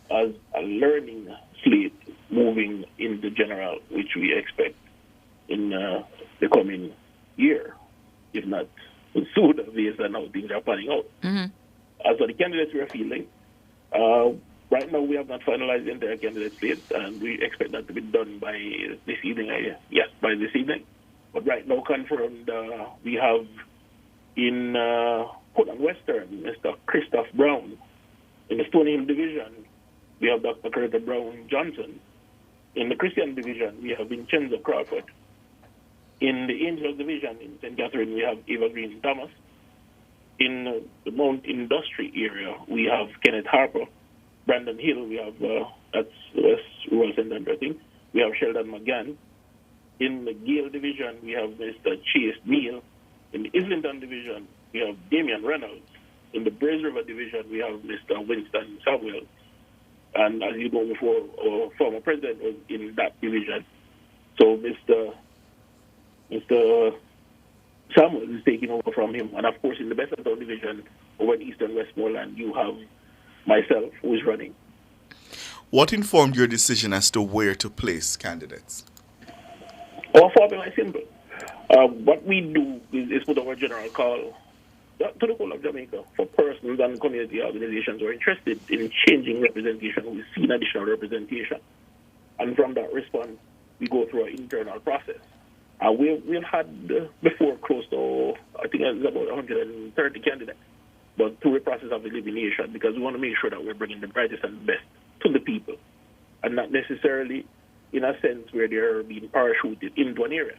T: as a learning slate moving in the general, which we expect in the coming year, if not sooner, based on how things are panning out. As for the candidates we are fielding, right now, we have not finalized the entire candidate slate, and we expect that to be done by this evening. By this evening. But right now, confirmed, we have in Portland Western, Mr. Christoph Brown. In the Stony Hill Division, we have Dr. Curtis Brown Johnson. In the Christian Division, we have Vincenzo Crawford. In the Angel Division, in St. Catherine, we have Eva Green Thomas. In the Mount Industry area, we have Kenneth Harper. Brandon Hill, we have, that's West Rural Center, I think. We have Sheldon McGann. In the Gale Division, we have Mr. Chase Neal. In the Islington Division, we have Damian Reynolds. In the Braze River division, we have Mr. Winston Samuel. And as you know before, our former president was in that division. So Mr. Samuel is taking over from him. And of course, in the Bessentown division, over in Eastern Westmoreland, you have myself who is running.
V: What informed your decision as to where to place candidates?
T: Our formula is simple. What we do is put our general call to the whole of Jamaica for persons and community organizations who are interested in changing representation. We've seen additional representation. And from that response, we go through an internal process. We've had before close to, I think it's about 130 candidates, but through a process of elimination, because we want to make sure that we're bringing the brightest and best to the people, and not necessarily in a sense where they're being parachuted into an area.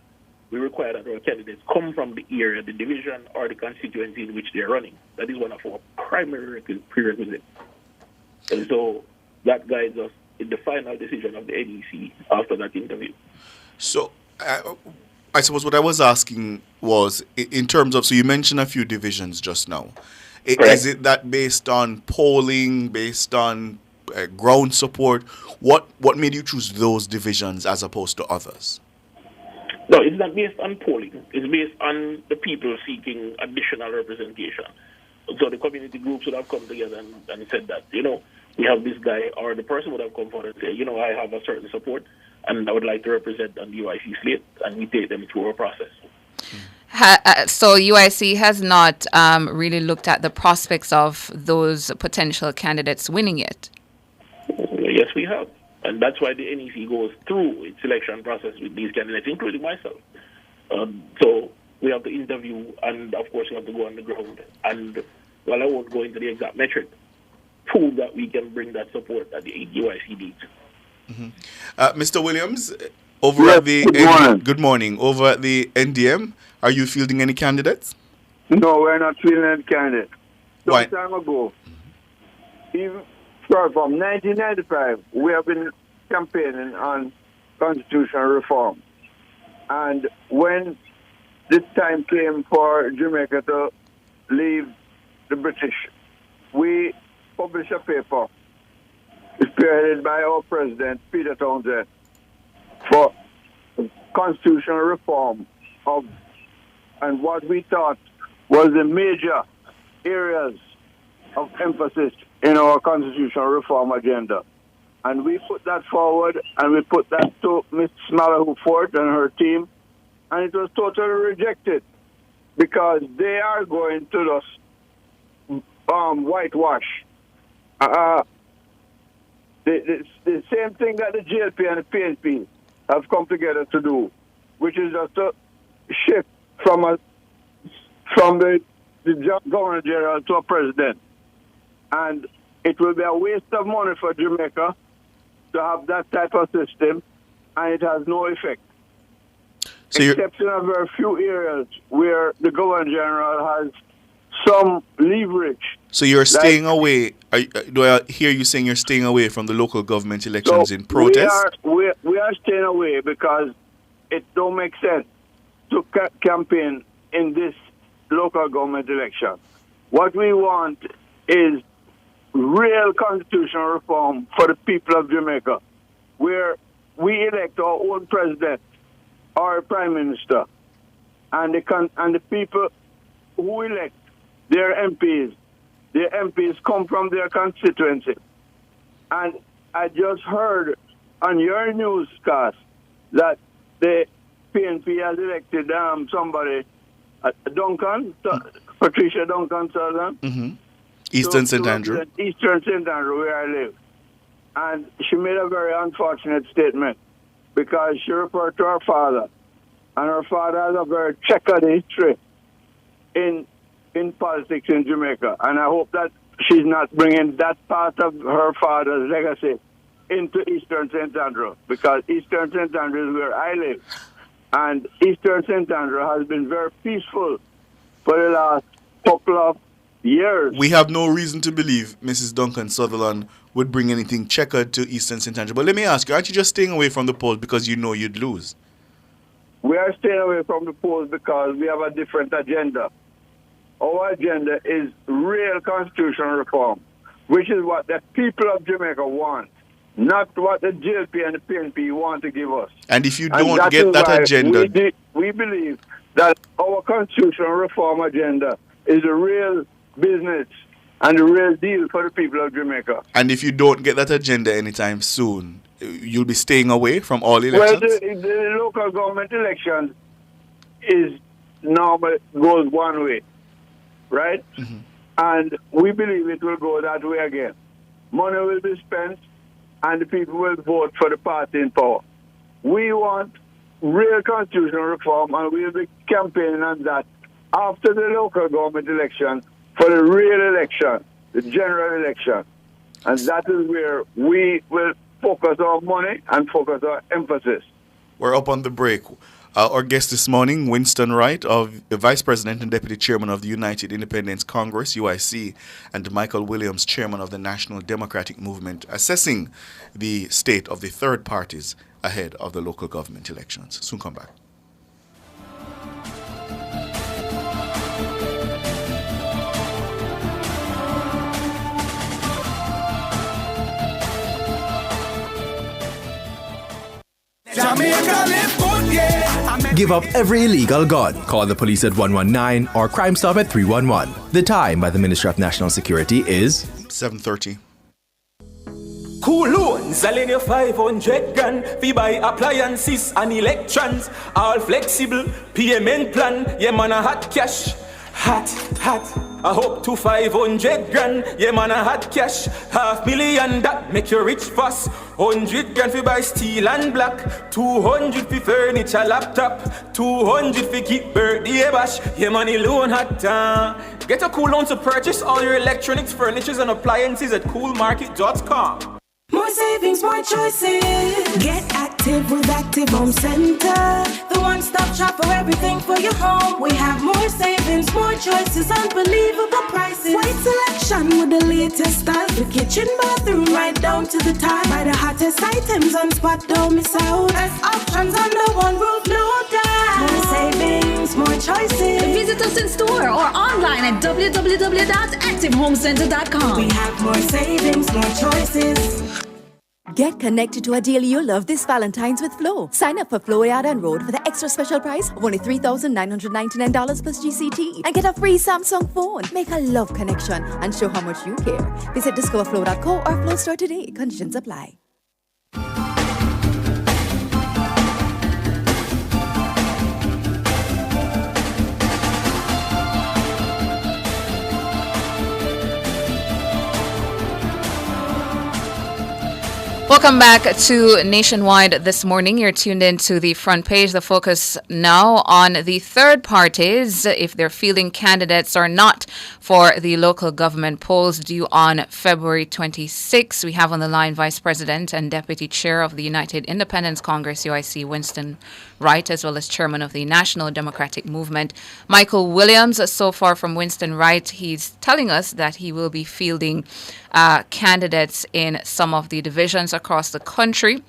T: We require that our candidates come from the area, the division, or the constituency in which they're running. That is one of our primary prerequisites. And so that guides us in the final decision of the NEC after that interview.
V: So I suppose what I was asking was, in terms of, so you mentioned a few divisions just now. Is it that based on polling, based on ground support? What made you choose those divisions as opposed to others?
T: No, it's not based on polling. It's based on the people seeking additional representation. So the community groups would have come together and said that, we have this guy, or the person would have come forward and say, I have a certain support, and I would like to represent on the UIC slate, and we take them through our process.
B: So UIC has not really looked at the prospects of those potential candidates winning it?
T: Yes, we have. And that's why the NEC goes through its selection process with these candidates, including myself. So we have to interview, and of course we have to go on the ground. And while I won't go into the exact metric, prove that we can bring that support that the UIC needs.
V: Mm-hmm. Mr. Williams, good morning. Over at the NDM, are you fielding any candidates?
D: No, we're not fielding any candidates.
V: Why?
D: Some time ago, from 1995, we have been campaigning on constitutional reform. And when this time came for Jamaica to leave the British, we published a paper spearheaded by our president, Peter Townsend, for constitutional reform and what we thought was the major areas of emphasis in our constitutional reform agenda. And we put that forward, and we put that to Ms. Smalley-Fort and her team, and it was totally rejected because they are going to just whitewash. The same thing that the JLP and the PNP have come together to do, which is just to shift from the Governor General to a president. And it will be a waste of money for Jamaica to have that type of system, and it has no effect. Except in a very few areas where the Governor General has some leverage.
V: So you're staying away. Do I hear you saying you're staying away from the local government elections in protest?
D: We are staying away because it don't make sense to campaign in this local government election. What we want is real constitutional reform for the people of Jamaica, where we elect our own president or prime minister, and the people who elect their MPs come from their constituency. And I just heard on your newscast that the PNP has elected somebody, Duncan, Patricia Duncan, Southern.
V: Mm-hmm. Eastern St. Andrew.
D: Eastern St. Andrew, where I live. And she made a very unfortunate statement because she referred to her father. And her father has a very checkered history in politics in Jamaica. And I hope that she's not bringing that part of her father's legacy into Eastern St. Andrew, because Eastern St. Andrew is where I live. And Eastern St. Andrew has been very peaceful for the last couple of years.
V: We have no reason to believe Mrs. Duncan Sutherland would bring anything checkered to Eastern St. Andrew. But let me ask you, aren't you just staying away from the polls because you know you'd lose?
D: We are staying away from the polls because we have a different agenda. our agenda is real constitutional reform, which is what the people of Jamaica want, not what the JLP and the PNP want to give us.
V: And if you don't get that agenda...
D: We believe that our constitutional reform agenda is a real business and a real deal for the people of Jamaica.
V: And if you don't get that agenda anytime soon, you'll be staying away from all elections?
D: Well, the local government elections goes one way, right? Mm-hmm. And we believe it will go that way again. Money will be spent and the people will vote for the party in power. We want real constitutional reform, and we'll be campaigning on that after the local government election for the real election, the general election. And that is where we will focus our money and focus our emphasis.
V: We're up on the break. Our guest this morning, Winston Wright, the Vice President and Deputy Chairman of the United Independence Congress, UIC, and Michael Williams, Chairman of the National Democratic Movement, assessing the state of the third parties ahead of the local government elections. Soon come back.
E: Give up every illegal gun. Call the police at 119 or Crime Stop at 311. The time by the Ministry of National Security is
V: 7:30.
G: Cool loans, selling your 500 grand. We buy appliances and electrons. All flexible, payment plan. Yeah, man, a hot cash. Hot. I hope to 500 grand. Yeah, man, a hot cash. $500,000 that make you rich fast. 100 grand for buy steel and black. 200 for furniture, laptop. 200 for keep birthday bash. Yeah, money loan hot. Get a cool loan to purchase all your electronics, furnitures, and appliances at coolmarket.com.
I: More savings, more choices. Get active with Active Home Center. The one-stop shop for everything for your home. We have more savings, more choices, unbelievable prices. Wide selection with the latest style. The kitchen, bathroom, right down to the tile. Buy the hottest items on spot, don't miss out. Best options under one roof, no doubt. More savings, more choices.
Q: Visit us in store or online at www.activehomecenter.com.
I: We have more savings, more choices.
R: Get connected to a deal you love this Valentine's with Flow. Sign up for Flow Yard and Road for the extra special price of only $3,999 plus GCT and get a free Samsung phone. Make a love connection and show how much you care. Visit discoverflow.co or Flow Store today. Conditions apply.
B: Welcome back to Nationwide this morning. You're tuned in to the front page. The focus now on the third parties, if they're fielding candidates or not for the local government polls due on February 26. We have on the line Vice President and Deputy Chair of the United Independence Congress, UIC, Winston Wright, as well as Chairman of the National Democratic Movement, Michael Williams. So far from Winston Wright, he's telling us that he will be fielding candidates in some of the divisions across the country.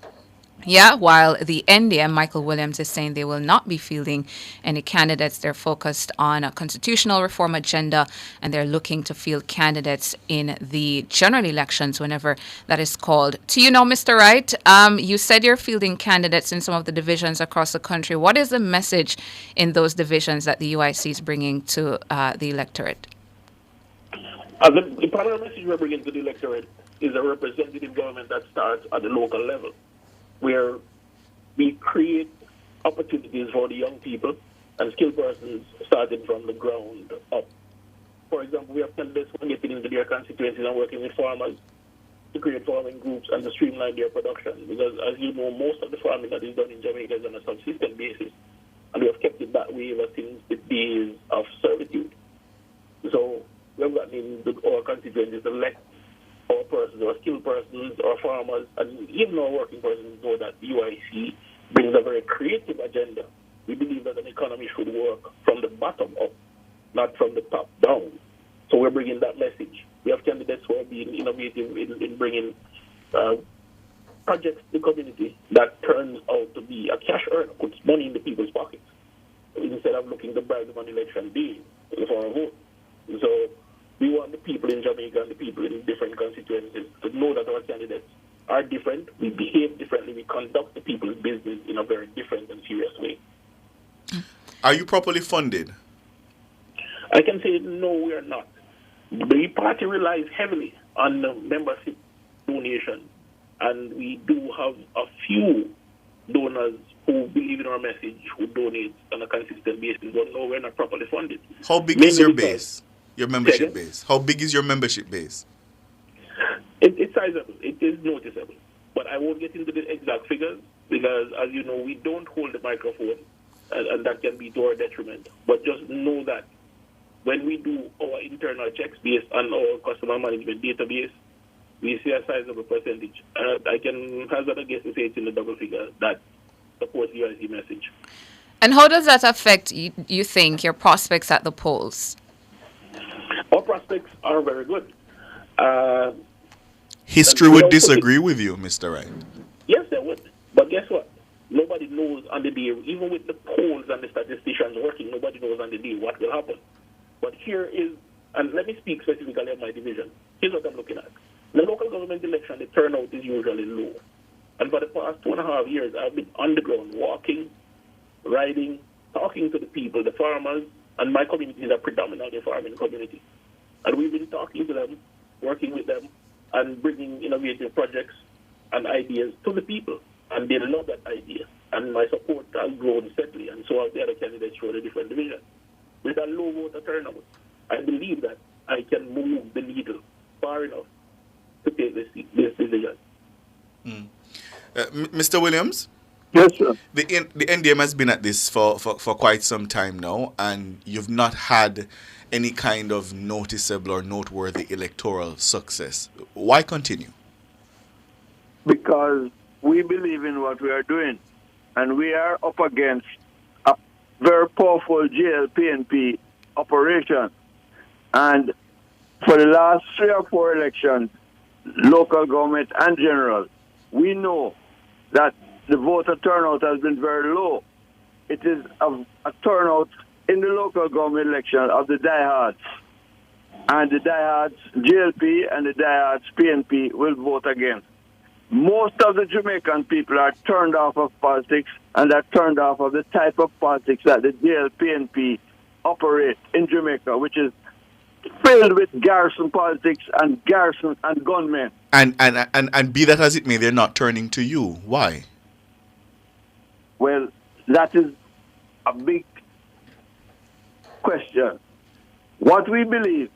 B: Yeah, while the NDM, Michael Williams, is saying they will not be fielding any candidates. They're focused on a constitutional reform agenda, and they're looking to field candidates in the general elections whenever that is called. To you now, Mr. Wright, you said you're fielding candidates in some of the divisions across the country. What is the message in those divisions that the UIC is bringing to the electorate?
T: The primary message we're bringing to the electorate is a representative government that starts at the local level, where we create opportunities for the young people and skilled persons starting from the ground up. For example, we have candidates who are getting into their constituencies and working with farmers to create farming groups and to streamline their production. Because, as you know, most of the farming that is done in Jamaica is on a subsistence basis, and we have kept it that way ever since the days of servitude. So we have gotten into our constituencies to let our persons, our skilled persons, our farmers, and even our working persons know that the UIC brings a very creative agenda. We believe that an economy should work from the bottom up, not from the top down. So we're bringing that message. We have candidates who are being innovative in bringing projects to the community that turns out to be a cash earner, puts money in the people's pockets, instead of looking to bribe them on election day for a vote. So we want the people in Jamaica and the people in different constituencies to know that our candidates are different, we behave differently, we conduct the people's business in a very different and serious way.
V: Are you properly funded?
T: I can say no, we are not. The party relies heavily on membership donation, and we do have a few donors who believe in our message, who donate on a consistent basis, but no, we're not properly funded.
V: How big is your base? Your membership base? How big is your membership base?
T: It's sizable. It is noticeable. But I won't get into the exact figures because, as you know, we don't hold the microphone, and that can be to our detriment. But just know that when we do our internal checks based on our customer management database, we see a sizable percentage. I can hazard a guess to say it's in the double figure that supports the UIC message.
B: And how does that affect, you think, your prospects at the polls?
T: Our prospects are very good.
V: History would disagree with you, Mr. Wright.
T: Yes, they would. But guess what? Nobody knows on the day, even with the polls and the statisticians working, nobody knows on the day what will happen. But here is, and let me speak specifically of my division. Here's what I'm looking at. The local government election, the turnout is usually low. And for the past 2.5 years, I've been on the ground, walking, riding, talking to the people, the farmers, and my community is a predominantly farming community. And we've been talking to them, working with them, and bringing innovative projects and ideas to the people. And they love that idea. And my support has grown steadily, and so have the other candidates for the different divisions. With a low voter turnout, I believe that I can move the needle far enough to take this decision.
V: Mr. Williams?
X: Yes, sir.
V: The NDM has been at this for quite some time now, and you've not had any kind of noticeable or noteworthy electoral success. Why continue?
X: Because we believe in what we are doing, and we are up against a very powerful JLPNP operation. And for the last 3 or 4 elections, local government and general, we know that the voter turnout has been very low. It is a turnout in the local government election of the diehards. And the diehards, JLP and the diehards, PNP, will vote against. Most of the Jamaican people are turned off of politics and are turned off of the type of politics that the JLPNP operate in Jamaica, which is filled with garrison politics and garrison and gunmen.
V: And be that as it may, they're not turning to you. Why?
X: Well, that is a big question. What we believe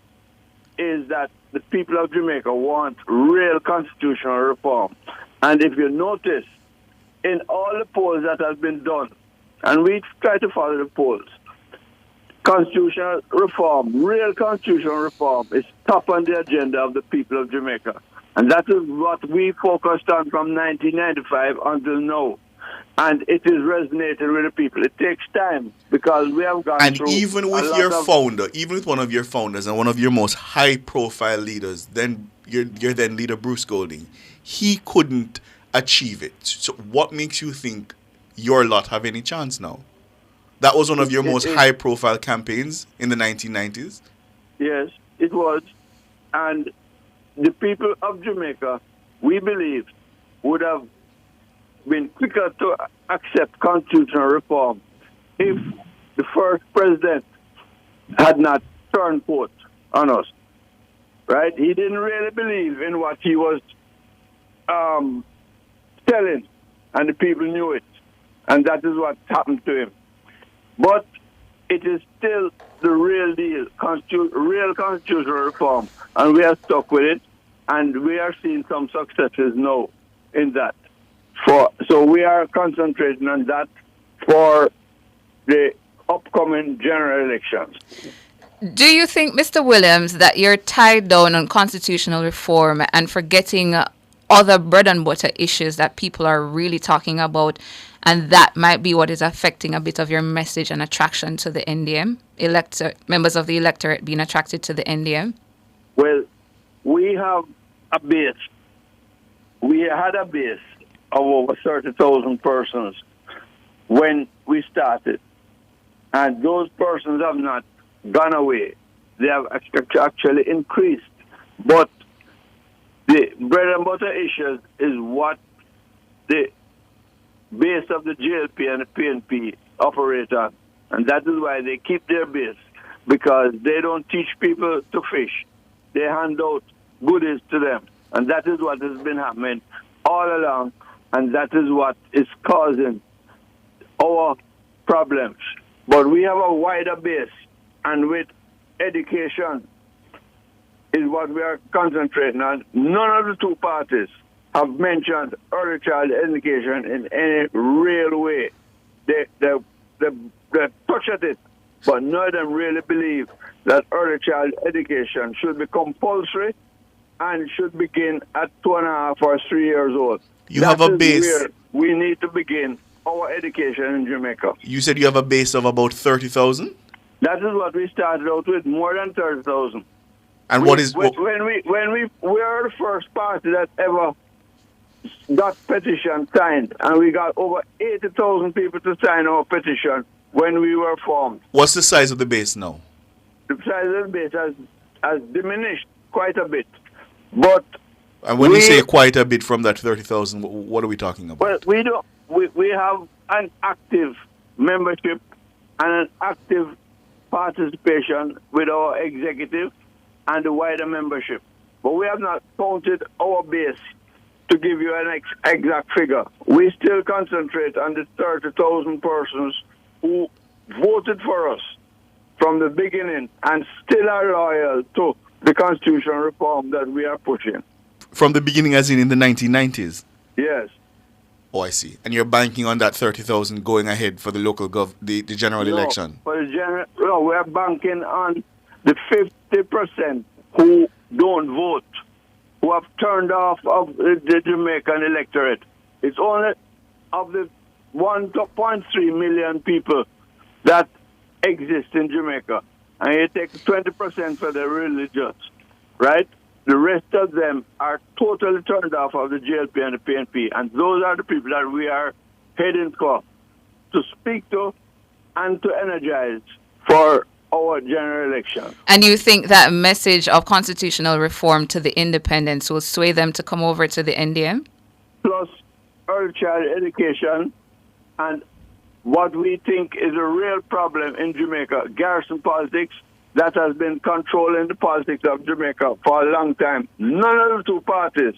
X: is that the people of Jamaica want real constitutional reform. And if you notice, in all the polls that have been done, and we try to follow the polls, constitutional reform, real constitutional reform, is top on the agenda of the people of Jamaica. And that is what we focused on from 1995 until now. And it is resonating with the people. It takes time because we have gone through.
V: And even with your founder, even with one of your founders and one of your most high-profile leaders, then your then leader Bruce Golding, he couldn't achieve it. So what makes you think your lot have any chance now? That was one of your most high-profile campaigns in the 1990s.
X: Yes, it was. And the people of Jamaica, we believe, would have been quicker to accept constitutional reform if the first president had not turned vote on us. Right? He didn't really believe in what he was telling, and the people knew it. And that is what happened to him. But it is still the real deal, real constitutional reform, and we are stuck with it, and we are seeing some successes now in that. So we are concentrating on that for the upcoming general elections.
B: Do you think, Mr. Williams, that you're tied down on constitutional reform and forgetting other bread and butter issues that people are really talking about, and that might be what is affecting a bit of your message and attraction to the NDM, members of the electorate being attracted to the NDM?
X: Well, we have a base. We had a base of over 30,000 persons when we started. And those persons have not gone away.
D: they have actually increased. But the bread and butter issues is what the base of the JLP and the PNP operate on. And that is why they keep their base, because they don't teach people to fish. They hand out goodies to them. And that is what has been happening all along. And that is what is causing our problems. But we have a wider base. And with education is what we are concentrating on. None of the two parties have mentioned early child education in any real way. They touch at it, but none of them really believe that early child education should be compulsory and should begin at 2.5 or 3 years old.
V: You have a base.
D: Where we need to begin our education in Jamaica.
V: You said you have a base of about 30,000?
D: That is what we started out with, more than 30,000.
V: And what is...
D: We are the first party that ever got petition signed, and we got over 80,000 people to sign our petition when we were formed.
V: What's the size of the base now?
D: The size of the base has diminished quite a bit. But
V: and when you say quite a bit from that 30,000, what are we talking about?
D: Well, we have an active membership and an active participation with our executive and the wider membership. But we have not counted our base to give you an exact figure. We still concentrate on the 30,000 persons who voted for us from the beginning and still are loyal to the constitutional reform that we are pushing.
V: From the beginning, as in the 1990s?
D: Yes.
V: Oh, I see. And you're banking on that 30,000 going ahead for the local the general election?
D: For the no, we're banking on the 50% who don't vote, who have turned off of the Jamaican electorate. It's only of the 1.3 million people that exist in Jamaica. And you take 20% for the religious, right? The rest of them are totally turned off of the JLP and the PNP. And those are the people that we are heading for to speak to and to energize for our general election.
B: And you think that message of constitutional reform to the independents will sway them to come over to the NDM?
D: Plus early child education and what we think is a real problem in Jamaica, garrison politics, that has been controlling the politics of Jamaica for a long time. None of the two parties.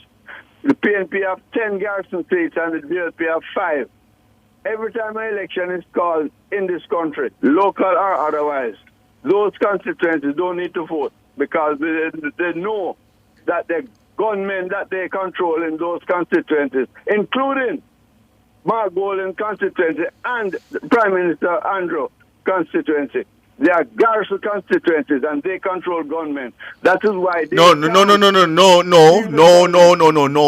D: The PNP have 10 garrison seats and the JLP have 5. Every time an election is called in this country, local or otherwise, those constituencies don't need to vote because they know that the gunmen that they control in those constituencies, including Mark Golden constituency and Prime Minister Andrew constituency, they are garrison constituencies and they control gunmen. That is why they...
V: No,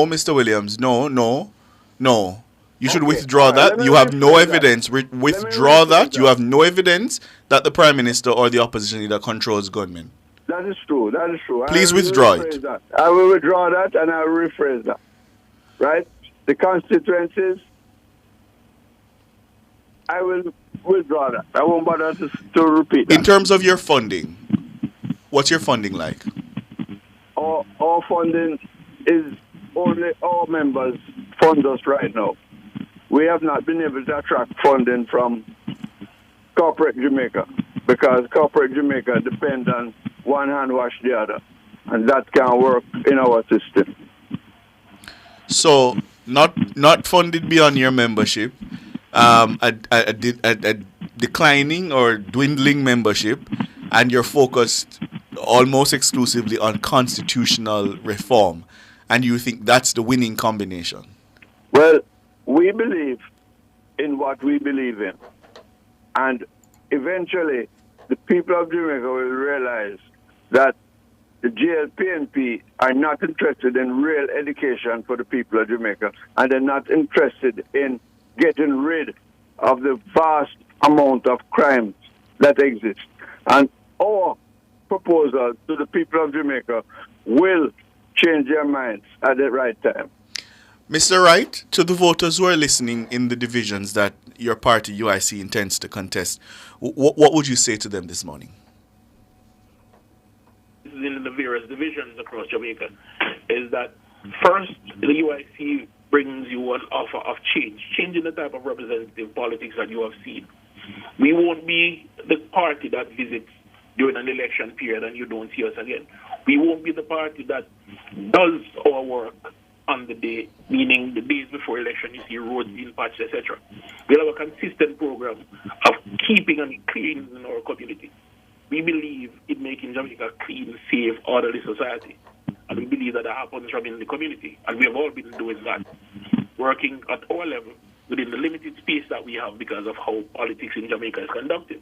V: Mr. Williams. No. You should withdraw that. You have no evidence. Withdraw that. You have no evidence that the Prime Minister or the opposition leader controls gunmen.
D: That is true.
V: Please withdraw it.
D: I will withdraw that and I will rephrase that. Right? The constituencies, I will withdraw that. I won't bother to repeat that.
V: In terms of your funding, what's your funding like?
D: Our funding is only our members fund us right now. We have not been able to attract funding from corporate Jamaica because corporate Jamaica depends on one hand wash the other, and that can't work in our system.
V: So, not funded beyond your membership, a declining or dwindling membership, and you're focused almost exclusively on constitutional reform, and you think that's the winning combination?
D: Well, we believe in what we believe in, and eventually the people of Jamaica will realize that the JLPNP are not interested in real education for the people of Jamaica, and they're not interested in getting rid of the vast amount of crimes that exist. And our proposal to the people of Jamaica will change their minds at the right time.
V: Mr. Wright, to the voters who are listening in the divisions that your party, UIC, intends to contest, what would you say to them this morning?
T: in the various divisions across Jamaica is that first, the UIC brings you an offer of change in the type of representative politics that you have seen. We won't be the party that visits during an election period and you don't see us again. We won't be the party that does our work on the day, meaning the days before election, you see roads being patched, etc. We'll have a consistent program of keeping and clean in our community. We believe in making Jamaica a clean, safe, orderly society. And we believe that happens from in the community. And we have all been doing that, working at our level within the limited space that we have because of how politics in Jamaica is conducted,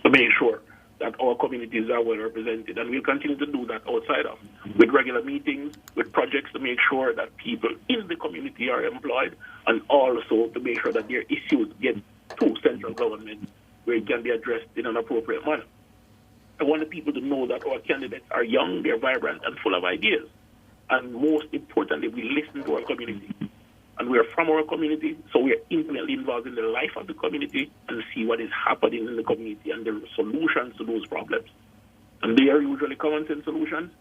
T: to make sure that our communities are well represented. And we'll continue to do that outside of, with regular meetings, with projects to make sure that people in the community are employed, and also to make sure that their issues get to central government where it can be addressed in an appropriate manner. I want the people to know that our candidates are young, they're vibrant, and full of ideas. And most importantly, we listen to our community. And we are from our community, so we are intimately involved in the life of the community and see what is happening in the community and the solutions to those problems. And they are usually common sense solutions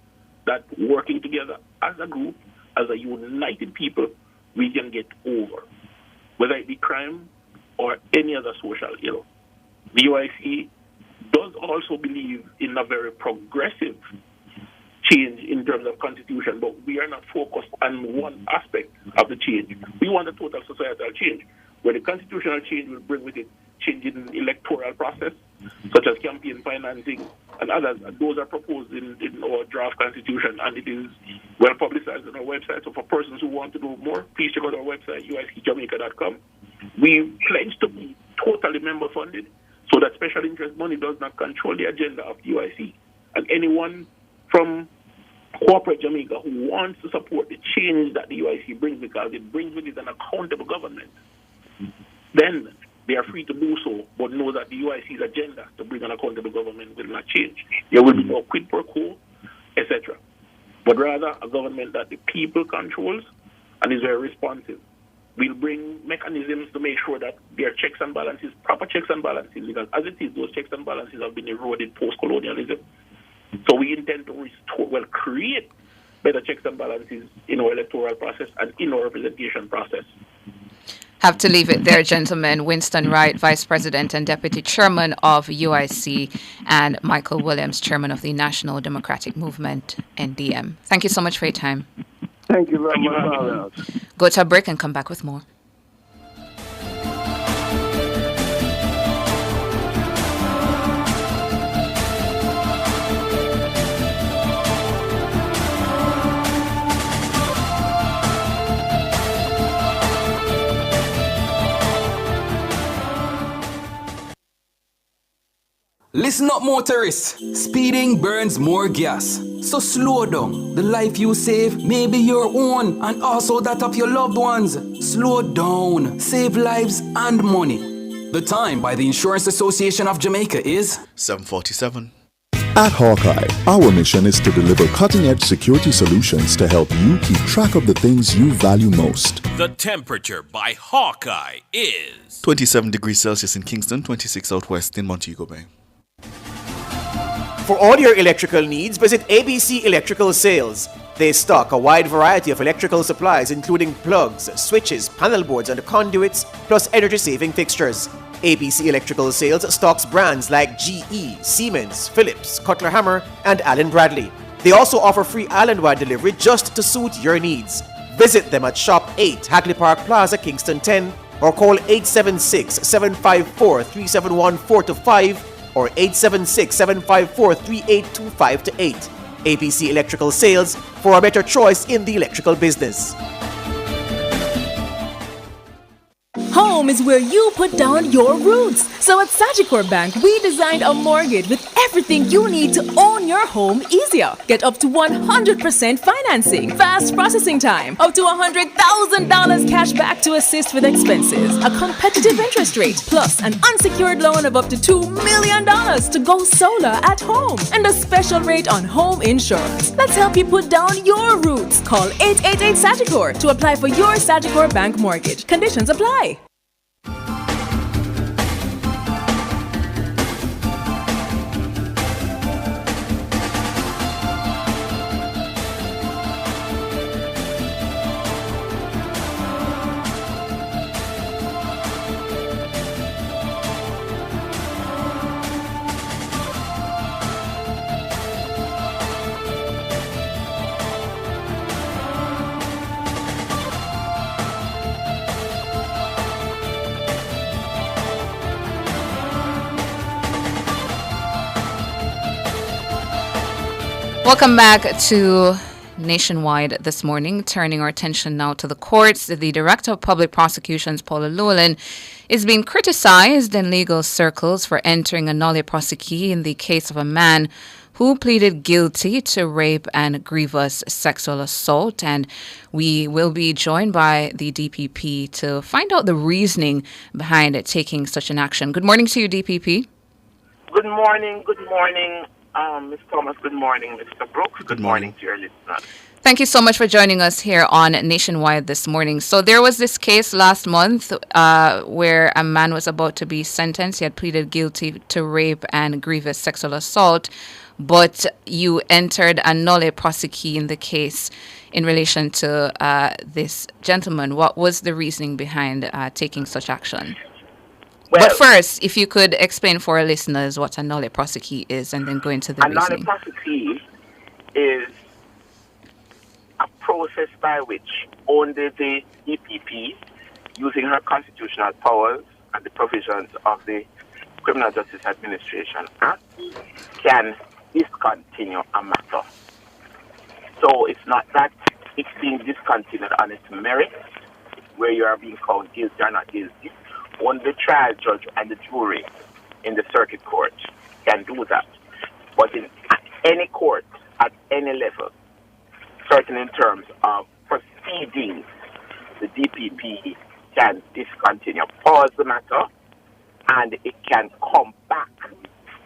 T: that, working together as a group, as a united people, we can get over, whether it be crime or any other social ill. The UIC does also believe in a very progressive change in terms of constitution, but we are not focused on one aspect of the change. We want a total societal change, where the constitutional change will bring with it change in the electoral process, such as campaign financing and others. And those are proposed in our draft constitution, and it is well publicized on our website. So for persons who want to know more, please check out our website, uicjamaica.com. We pledge to be totally member funded, so that special interest money does not control the agenda of the UIC. And anyone from corporate Jamaica who wants to support the change that the UIC brings, because it brings with it an accountable government, then they are free to do so, but know that the UIC's agenda to bring an accountable government will not change. There will be no quid pro quo, etc. But rather a government that the people controls and is very responsive. We'll bring mechanisms to make sure that there are checks and balances, proper checks and balances, because as it is, those checks and balances have been eroded post-colonialism. So we intend to create better checks and balances in our electoral process and in our representation process.
B: Have to leave it there, gentlemen. Winston Wright, Vice President and Deputy Chairman of UIC, and Michael Williams, Chairman of the National Democratic Movement, NDM. Thank you so much for your time.
D: Thank you very much.
B: Go to a break and come back with more.
H: Listen up, motorists. Speeding burns more gas. So slow down. The life you save may be your own, and also that of your loved ones. Slow down. Save lives and money. The time by the Insurance Association of Jamaica is
V: 7:47.
A: At Hawkeye, our mission is to deliver cutting-edge security solutions to help you keep track of the things you value most.
S: The temperature by Hawkeye is
V: 27 degrees Celsius in Kingston, 26 Southwest in Montego Bay.
C: For all your electrical needs, visit ABC Electrical Sales. They stock a wide variety of electrical supplies, including plugs, switches, panel boards, and conduits, plus energy-saving fixtures. ABC Electrical Sales stocks brands like GE, Siemens, Phillips, Cutler Hammer, and Allen Bradley. They also offer free island-wide delivery just to suit your needs. Visit them at Shop 8, Hagley Park Plaza, Kingston 10, or call 876-754-3714-5 or 876-754-3825-8. ABC Electrical Sales, for a better choice in the electrical business.
Q: Home is where you put down your roots. So at Sagicor Bank, we designed a mortgage with everything you need to own your home easier. Get up to 100% financing, fast processing time, up to $100,000 cash back to assist with expenses, a competitive interest rate, plus an unsecured loan of up to $2 million to go solar at home, and a special rate on home insurance. Let's help you put down your roots. Call 888-SAGICOR to apply for your Sagicor Bank mortgage. Conditions apply.
B: Welcome back to Nationwide this morning. Turning our attention now to the courts. The Director of Public Prosecutions, Paula Llewellyn, is being criticized in legal circles for entering a nolle prosequi in the case of a man who pleaded guilty to rape and grievous sexual assault. And we will be joined by the DPP to find out the reasoning behind it taking such an action. Good morning to you, DPP.
J: Good morning, Ms. Thomas. Good morning, Mr. Brooks. Good morning to your listeners.
B: Thank you so much for joining us here on Nationwide this morning. So there was this case last month where a man was about to be sentenced. He had pleaded guilty to rape and grievous sexual assault, but you entered a nolle prosequi in the case in relation to this gentleman. What was the reasoning behind taking such action? But first, if you could explain for our listeners what a nolle prosequi is and then go into the reasoning.
J: A nolle prosequi is a process by which only the DPP, using her constitutional powers and the provisions of the Criminal Justice Administration Act, can discontinue a matter. So it's not that it's being discontinued on its merits, where you are being found guilty or not guilty. Only the trial judge and the jury in the circuit court can do that. But in any court at any level, certain in terms of proceedings, the DPP can discontinue, pause the matter, and it can come back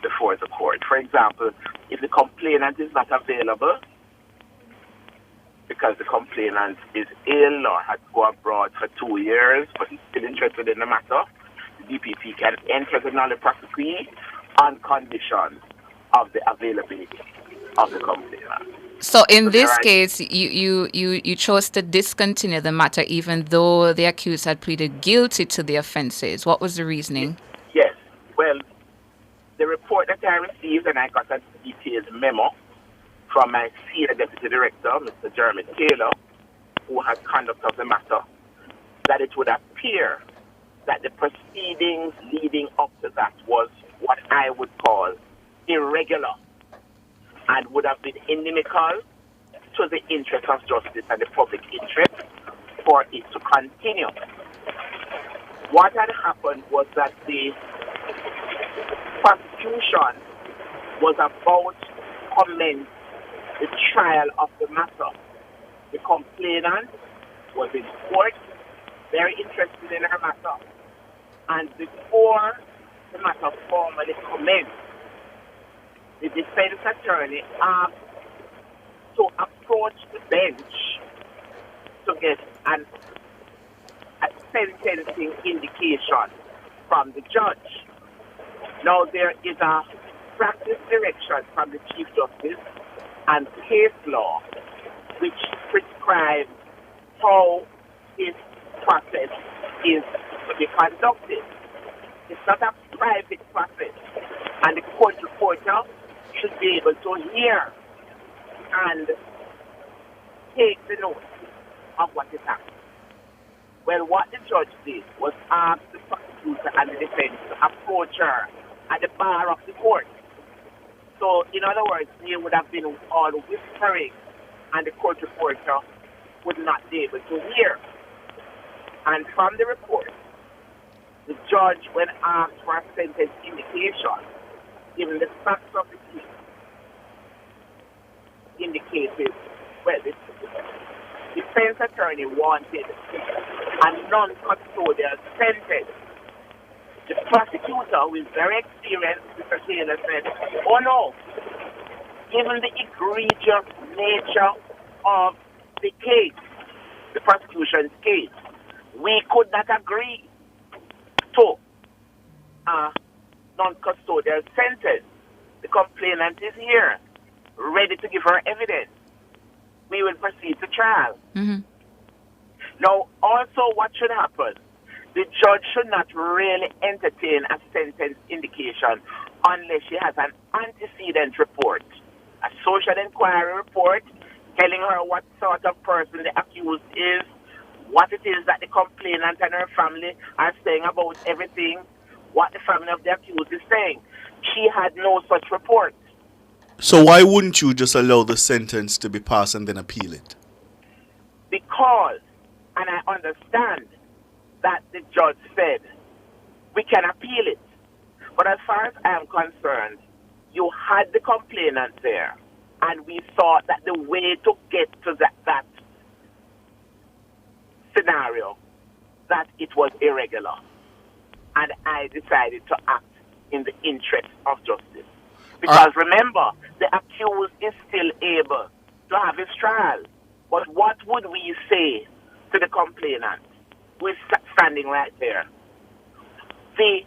J: before the court. For example, if the complainant is not available because the complainant is ill or had to go abroad for 2 years but is still interested in the matter, the DPP can enter the nolle prosequi on condition of the availability of the complainant.
B: So in this case, you chose to discontinue the matter even though the accused had pleaded guilty to the offences. What was the reasoning?
J: Yes. Well, the report that I received, and I got a detailed memo from my senior deputy director, Mr. Jeremy Taylor, who had conduct of the matter, that it would appear that the proceedings leading up to that was what I would call irregular and would have been inimical to the interest of justice and the public interest for it to continue. What had happened was that the prosecution was about to commence the trial of the matter. The complainant was in court, very interested in her matter, and before the matter formally commenced, the defense attorney asked to approach the bench to get a sentencing indication from the judge. Now, there is a practice direction from the Chief Justice and case law which prescribes how this process is to be conducted. It's not a private process, and the court reporter should be able to hear and take the note of what is happening. Well, what the judge did was ask the prosecutor and the defense to approach her at the bar of the court. So, in other words, they would have been all whispering, and the court reporter would not be able to hear. And from the report, the judge, when asked for a sentence indication, given the facts of the case, indicated, well, the defense attorney wanted a non-custodial sentence. The prosecutor, who is very experienced, Mr. Taylor, said, oh no, given the egregious nature of the case, the prosecution's case, we could not agree to a non-custodial sentence. The complainant is here, ready to give her evidence. We will proceed to trial.
B: Mm-hmm.
J: Now, also what should happen? The judge should not really entertain a sentence indication unless she has an antecedent report, a social inquiry report telling her what sort of person the accused is, what it is that the complainant and her family are saying about everything, what the family of the accused is saying. She had no such report.
V: So why wouldn't you just allow the sentence to be passed and then appeal it?
J: Because, and I understand that the judge said we can appeal it. But as far as I am concerned, you had the complainant there, and we thought that the way to get to that scenario, that it was irregular. And I decided to act in the interest of justice. Because remember, the accused is still able to have his trial. But what would we say to the complainant who is standing right there? The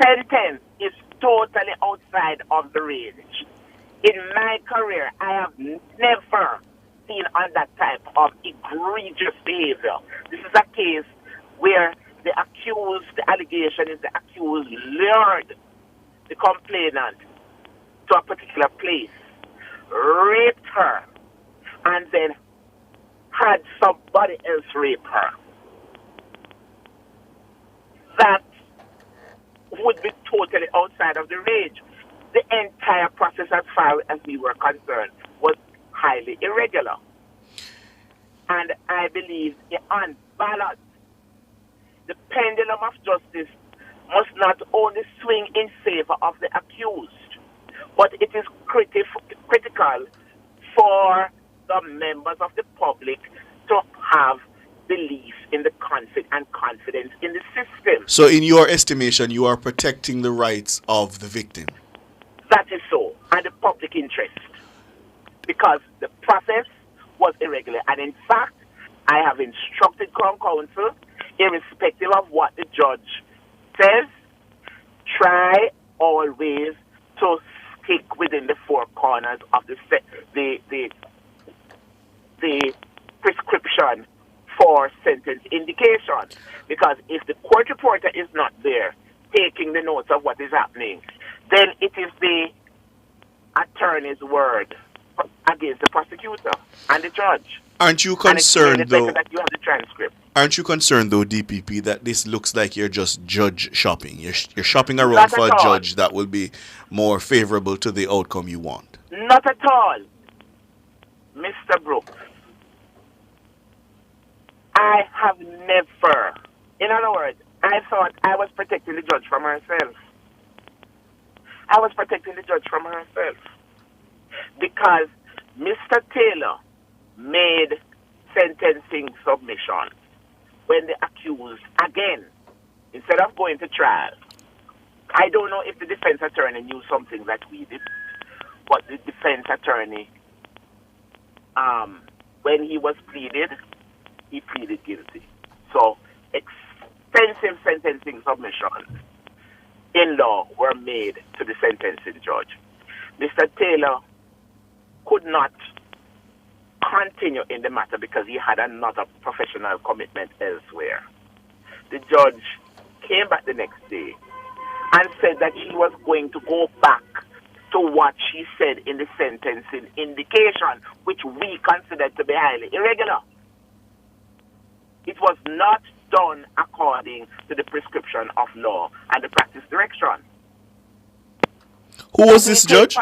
J: sentence is totally outside of the range. In my career, I have never seen on that type of egregious behavior. This is a case where the accused, the allegation is the accused lured the complainant to a particular place, raped her, and then had somebody else rape her. That would be totally outside of the range. The entire process, as far as we were concerned, was highly irregular. And I believe on balance, the pendulum of justice must not only swing in favor of the accused, but it is critical for the members of the public to have belief in the confidence in the system.
V: So in your estimation, you are protecting the rights of the victim?
J: That is so, and the public interest. Because the process was irregular. And in fact, I have instructed Crown Counsel, irrespective of what the judge says, try always to stick within the four corners of the prescription for sentence indication. Because if the court reporter is not there taking the notes of what is happening, then it is the attorney's word against the prosecutor and the judge.
V: Aren't you concerned, though?
J: That you have the transcript.
V: Aren't you concerned, though, DPP, that this looks like you're just judge shopping? You're shopping around for a judge that will be more favorable to the outcome you want.
J: Not at all, Mr. Brooks. I have never, in other words, I thought I was protecting the judge from herself. I was protecting the judge from herself. Because Mr. Taylor made sentencing submissions when the accused, again, instead of going to trial, I don't know if the defense attorney knew something that we did, but the defense attorney, when he was pleaded, he pleaded guilty. So extensive sentencing submissions in law were made to the sentencing judge. Mr. Taylor could not continue in the matter because he had another professional commitment elsewhere. The judge came back the next day and said that she was going to go back to what she said in the sentencing indication, which we considered to be highly irregular. It was not done according to the prescription of law and the practice direction.
V: Who was this judge?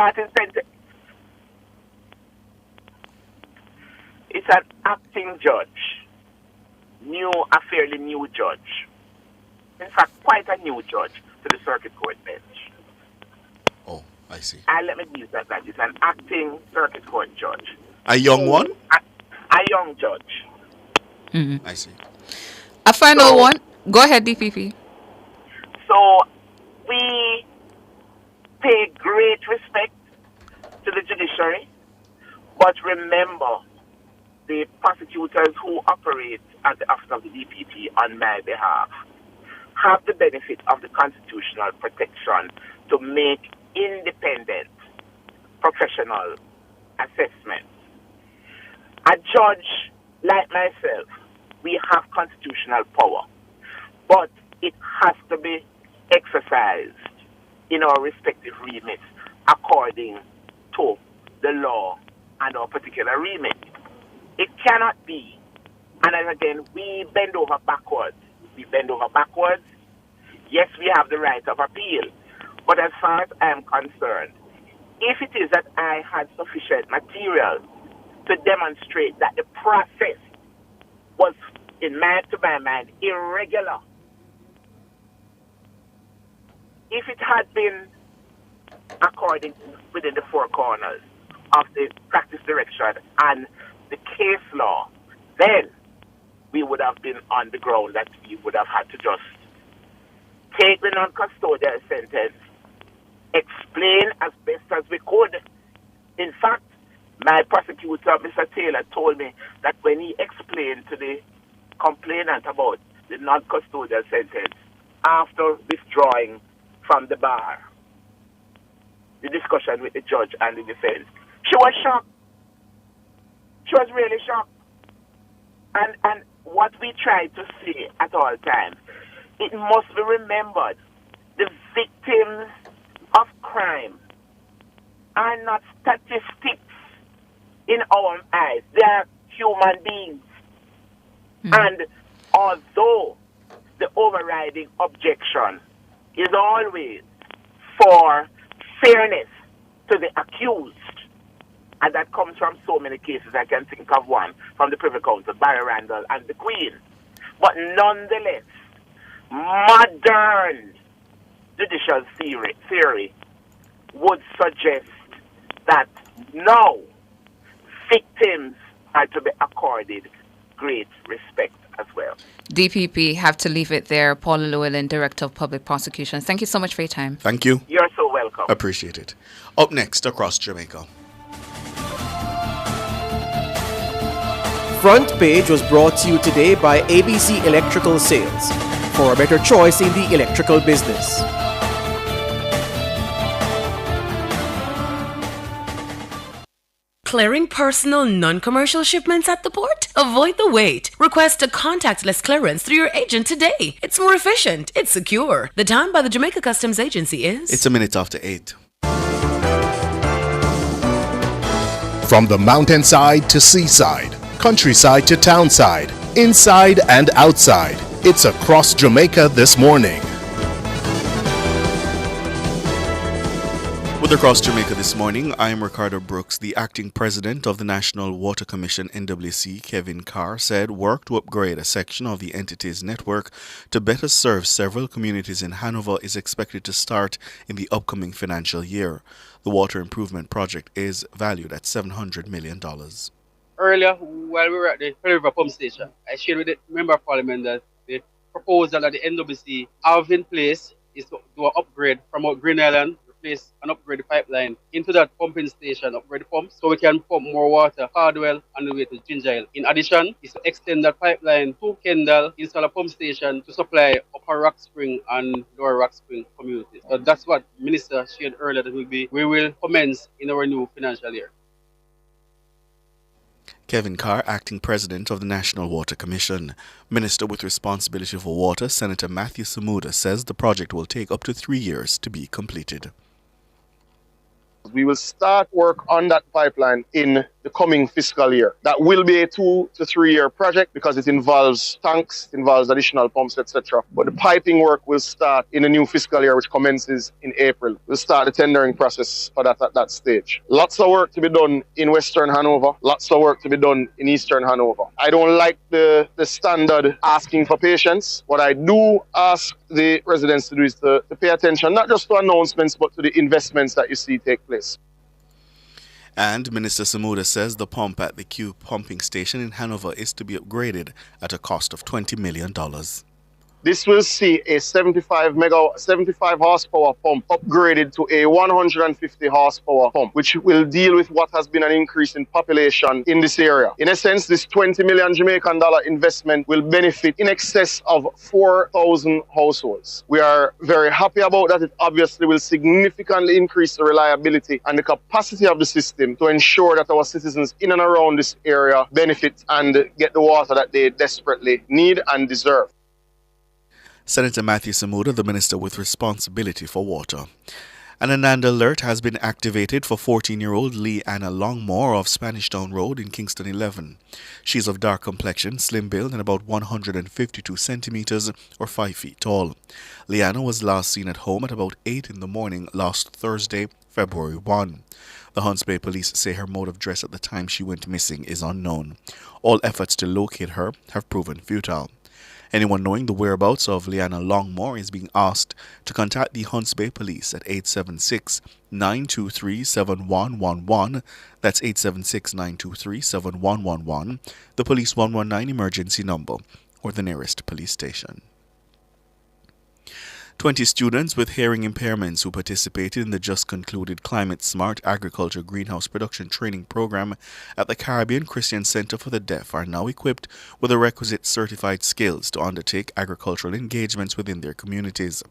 J: It's an acting judge, a fairly new judge. In fact, quite a new judge to the circuit court bench.
V: Oh, I see.
J: And let me use that. It's an acting circuit court judge.
V: A young one?
J: A young judge.
B: Mm-hmm.
V: I see.
B: A final one. Go ahead, DPP.
J: So we pay great respect to the judiciary, but remember, the prosecutors who operate at the office of the DPP on my behalf have the benefit of the constitutional protection to make independent professional assessments. A judge like myself, we have constitutional power, but it has to be exercised in our respective remits according to the law and our particular remit. It cannot be, and then again, we bend over backwards. Yes, we have the right of appeal, but as far as I am concerned, if it is that I had sufficient material to demonstrate that the process was, to my mind, irregular, if it had been according within the four corners of the practice direction and the case law, then we would have been on the ground that we would have had to just take the non-custodial sentence, explain as best as we could. In fact, my prosecutor, Mr. Taylor, told me that when he explained to the complainant about the non-custodial sentence after withdrawing from the bar, the discussion with the judge and the defense, she was shocked. She was really shocked. And what we try to say at all times, it must be remembered, the victims of crime are not statistics in our eyes. They are human beings. And although the overriding objection is always for fairness to the accused, and that comes from so many cases. I can think of one from the Privy Council, Barry Randall and the Queen. But nonetheless, modern judicial theory would suggest that now victims are to be accorded great respect as well.
B: DPP, have to leave it there. Paula Llewellyn, Director of Public Prosecutions. Thank you so much for your time.
V: Thank you.
J: You're so welcome.
V: Appreciate it. Up next, across Jamaica.
C: Front Page was brought to you today by ABC Electrical Sales, for a better choice in the electrical business.
K: Clearing personal, non-commercial shipments at the port? Avoid the wait. Request a contactless clearance through your agent today. It's more efficient. It's secure. The time by the Jamaica Customs Agency is...
V: It's a minute after 8.
N: From the mountainside to seaside, countryside to townside, inside and outside, it's across Jamaica this morning.
V: With Across Jamaica this morning, I am Ricardo Brooks. The acting president of the National Water Commission, NWC, Kevin Carr, said work to upgrade a section of the entity's network to better serve several communities in Hanover is expected to start in the upcoming financial year. The water improvement project is valued at $700 million.
O: Earlier, while we were at the Hanover pump station, I shared with the Member of Parliament that the proposal that the NWC have in place is to do an upgrade from out Green Island, replace and upgrade the pipeline into that pumping station, upgrade the pumps, so we can pump more water Cardwell on the way to Ginger Hill. In addition, is to extend that pipeline to Kendall, install a pump station to supply Upper Rock Spring and Lower Rock Spring communities. So that's what Minister shared earlier that we will commence in our new financial year.
V: Kevin Carr, acting president of the National Water Commission. Minister with responsibility for water, Senator Matthew Samuda, says the project will take up to 3 years to be completed.
U: We will start work on that pipeline in the coming fiscal year. That will be a 2 to 3 year project because it involves tanks, it involves additional pumps, etc. But the piping work will start in the new fiscal year, which commences in April. We'll start the tendering process for that at that stage. Lots of work to be done in Western Hanover, lots of work to be done in Eastern Hanover. I don't like the standard asking for patience. What I do ask the residents to do is to pay attention, not just to announcements, but to the investments that you see take place.
V: And Minister Samuda says the pump at the Q pumping station in Hanover is to be upgraded at a cost of $20 million.
U: This will see a 75 horsepower pump upgraded to a 150 horsepower pump, which will deal with what has been an increase in population in this area. In a sense, this 20 million Jamaican dollar investment will benefit in excess of 4,000 households. We are very happy about that. It obviously will significantly increase the reliability and the capacity of the system to ensure that our citizens in and around this area benefit and get the water that they desperately need and deserve.
V: Senator Matthew Samuda, the minister with responsibility for water. An Ananda alert has been activated for 14-year-old Leanna Longmore of Spanish Town Road in Kingston 11. She is of dark complexion, slim build, and about 152 centimeters or 5 feet tall. Leanna was last seen at home at about 8 in the morning last Thursday, February 1. The Hunts Bay police say her mode of dress at the time she went missing is unknown. All efforts to locate her have proven futile. Anyone knowing the whereabouts of Leanna Longmore is being asked to contact the Hunts Bay Police at 876-923-7111. That's 876-923-7111, the Police 119 emergency number, or the nearest police station. 20 students with hearing impairments who participated in the just concluded Climate Smart Agriculture Greenhouse Production Training Program at the Caribbean Christian Center for the Deaf are now equipped with the requisite certified skills to undertake agricultural engagements within their communities.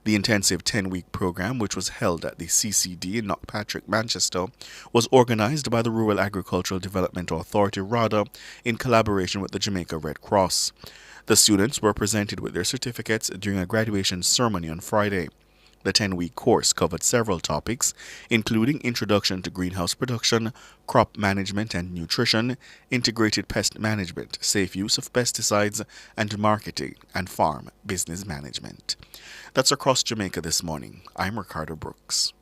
V: The intensive 10-week program, which was held at the CCD in Knockpatrick, Manchester, was organized by the Rural Agricultural Development Authority, RADA, in collaboration with the Jamaica Red Cross. The students were presented with their certificates during a graduation ceremony on Friday. The 10-week course covered several topics, including introduction to greenhouse production, crop management and nutrition, integrated pest management, safe use of pesticides, and marketing and farm business management. That's across Jamaica this morning. I'm Ricardo Brooks.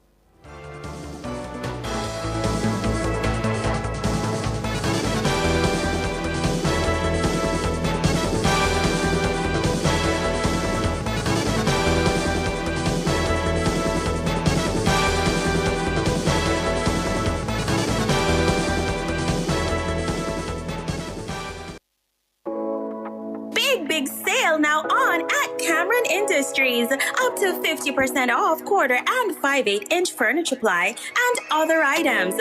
F: Big sale now on at Cameron Industries. Up to 50% off quarter and 5/8-inch furniture ply and other items.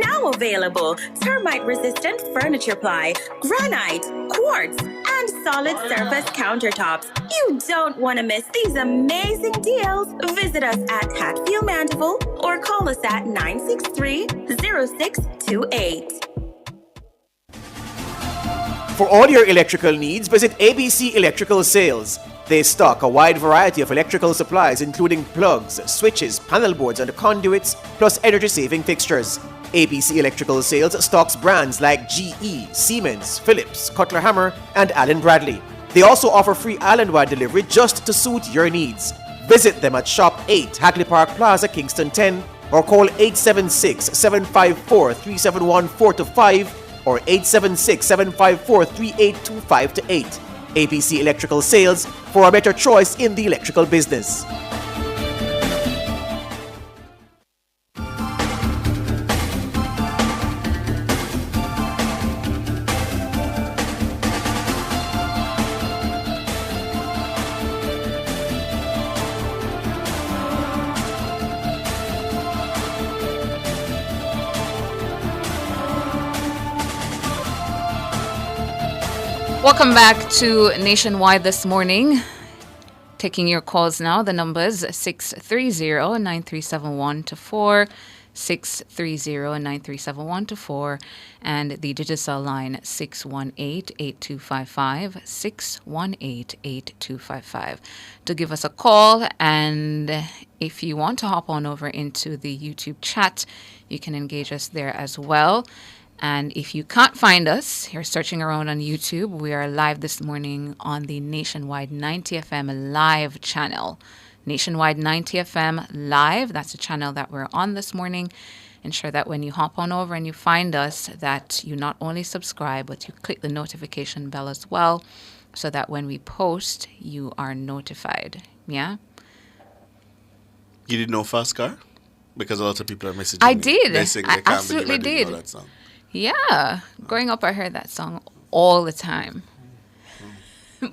F: Now available. Termite-resistant furniture ply, granite, quartz, and solid surface countertops. You don't want to miss these amazing deals. Visit us at Hatfield Mandeville or call us at 963-0628.
C: For all your electrical needs, visit ABC Electrical Sales. They stock a wide variety of electrical supplies including plugs, switches, panel boards, and conduits, plus energy-saving fixtures. ABC Electrical Sales stocks brands like GE, Siemens, Phillips, Cutler Hammer, and Allen Bradley. They also offer free island-wide delivery just to suit your needs. Visit them at Shop 8, Hagley Park Plaza, Kingston 10, or call 876-754-3714-5 or 876-754-3825-8. ABC Electrical Sales, for a better choice in the electrical business.
B: Welcome back to Nationwide this morning. Taking your calls now. The numbers 630-9371-4, 630-9371-4, and the digital line 618-8255, 618-8255 to give us a call. And if you want to hop on over into the YouTube chat, you can engage us there as well. And if you can't find us, you're searching around on YouTube, we are live this morning on the Nationwide 90 FM live channel. Nationwide 90 FM live, that's the channel that we're on this morning. Ensure that when you hop on over and you find us, that you not only subscribe, but you click the notification bell as well, so that when we post, you are notified. Yeah?
V: You didn't know Fast Car? Because a lot of people are messaging
B: I
V: me.
B: did.
V: They sing,
B: I absolutely did.
V: Know that song.
B: Yeah. Growing up, I heard that song all the time.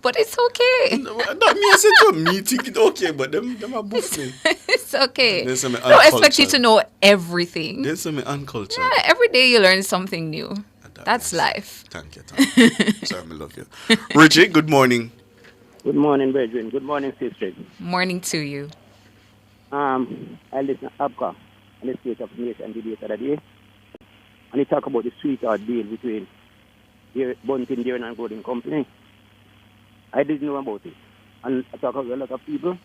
B: But it's okay.
V: That means it's a me think it okay, but them are both me.
B: It's okay.
V: I
B: don't expect you to know everything.
V: There's some uncultured.
B: Yeah, every day you learn something new. That's life.
V: Thank you. Sorry, I love you. Richie, good morning.
L: Good morning, brethren. Good morning, sisters.
B: Morning to you.
L: I listen to Abka and the State of Nation debate the other day. And he talk about the sweetheart deal between Bunting Dairy and Golden Company. I didn't know about it. And I talk to a lot of people.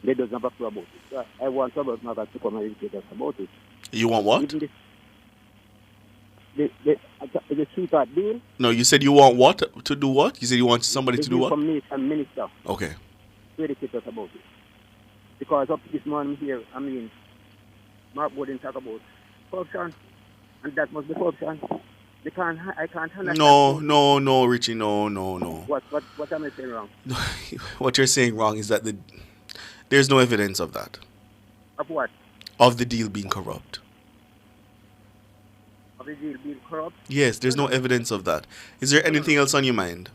L: they don't have a clue about it. So I want suburban matters to come and educate us about it.
V: You want what?
L: Even the sweetheart deal.
V: No, you said you want what? To do what? You said you want somebody
L: the
V: to do what?
L: From minister.
V: Okay.
L: To educate us about it. Because up to this morning here, I mean, Mark Borden talk about corruption, and that must be corruption. I can't understand.
V: No, Richie, no.
L: What am I saying wrong?
V: What you're saying wrong is that there's no evidence of that.
L: Of what?
V: Of the deal being corrupt.
L: Of the deal being corrupt?
V: Yes, there's no evidence of that. Is there anything else on your mind?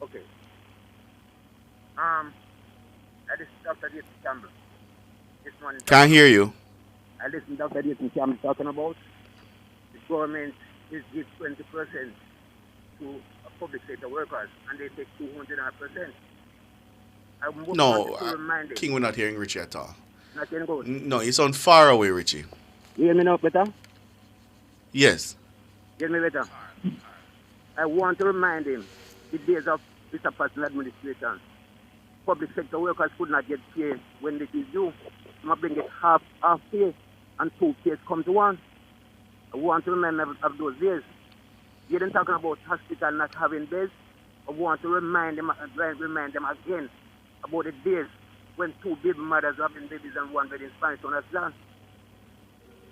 L: Okay. I listened to Dr. Dayton Campbell this morning.
V: Can't hear you.
L: I listened to Dr. Dayton Campbell talking about the government is give 20% to public sector workers, and they take 200%.
V: No, King, we're not hearing Richie at all.
L: Not hearing good?
V: No, you sound far away, Richie.
L: You hear me now better?
V: Yes.
L: Hear me better? I want to remind him the days of Mr. Patton administration. Public sector workers could not get paid when it is due. I'm bring it half pay and 2 pays come to 1. I want to remember of those days. You didn't talking about hospital not having beds. I want to remind them again about the days when 2 baby mothers having babies and 1 bed in Spanish understand.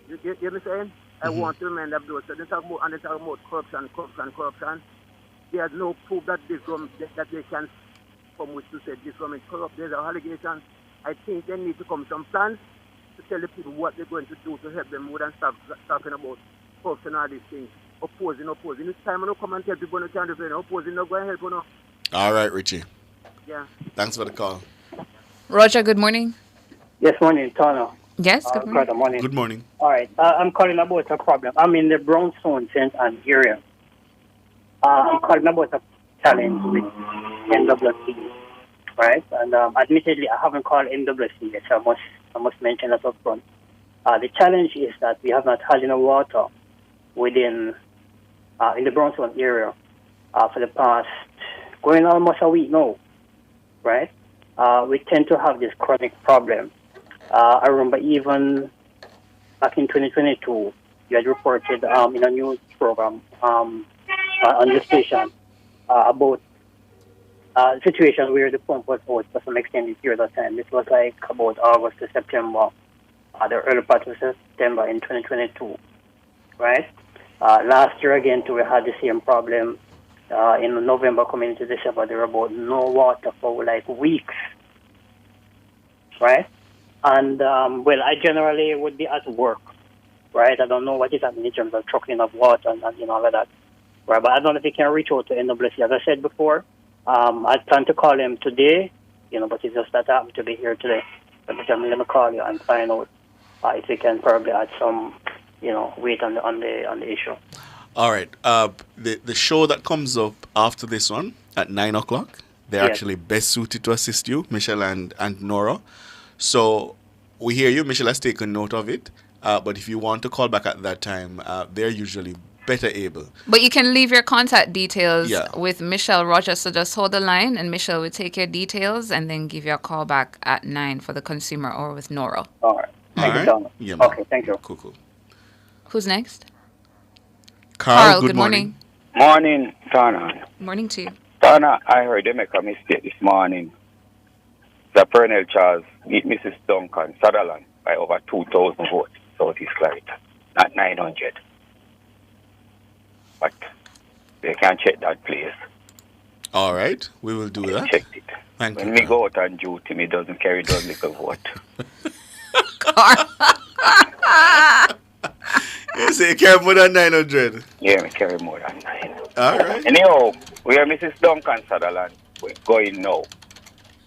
L: You hear me saying? I want to remind of those. So they talk about corruption. There's no proof that that they can come with to say this government corrupt. There's an allegation. I think they need to come some plans to tell the people what they're going to do to help them more than stop talking about corruption and all these things. Opposing. This time I don't come and tell people no can't do it. Opposing, no go and help no.
V: All right, Richie.
L: Yeah.
V: Thanks for the call.
B: Roger, good morning.
E: Yes, morning, Tana.
B: Yes, good morning.
V: Good morning.
E: All right, I'm calling about a problem. I'm in the Brownstone St. Anne area. I'm calling about a challenge with NWC, right? And admittedly, I haven't called NWC yet, so I must mention that up front. The challenge is that we have not had enough water within in the Brownstone area for the past going almost a week now, right? We tend to have this chronic problem. I remember even back in 2022, you had reported in a news program on the station about a situation where the pump was out for some extended period of time. This was like about August to September, the early part of September in 2022, right? Last year again, too, we had the same problem. In November coming into December, there were about no water for like weeks, right? And, well, I generally would be at work, right? I don't know what is happening in terms of trucking of water and all of that, right? But I don't know if you can reach out to NWC. As I said before, I plan to call him today, but it's just that I happen to be here today. Let me call you and find out if we can probably add some, weight on the issue.
V: All right. The show that comes up after this one at 9 o'clock, they're actually best suited to assist you, Michelle and Nora. So we hear you. Michelle has taken note of it. But if you want to call back at that time, they're usually better able.
B: But you can leave your contact details with Michelle Rogers. So just hold the line and Michelle will take your details and then give you a call back at 9 for the consumer or with Nora.
E: All right. Thank you, Donna.
V: Yeah,
E: okay, thank you.
V: Cool.
B: Who's next?
V: Carl,
B: good morning.
M: Morning, Donna.
B: Morning to you.
M: Donna, I heard they make a mistake this morning. The Pernell Charles beat Mrs. Duncan Sutherland by over 2,000 votes, Southeast Clarita, not 900. But they can check that place.
V: All right, we will do that.
M: Check it.
V: Thank you.
M: When me go out on duty, me doesn't carry those little vote.
V: You say you carry more than 900?
M: Yeah, me carry more than 9.
V: All right.
M: Anyhow, where Mrs. Duncan Sutherland going now,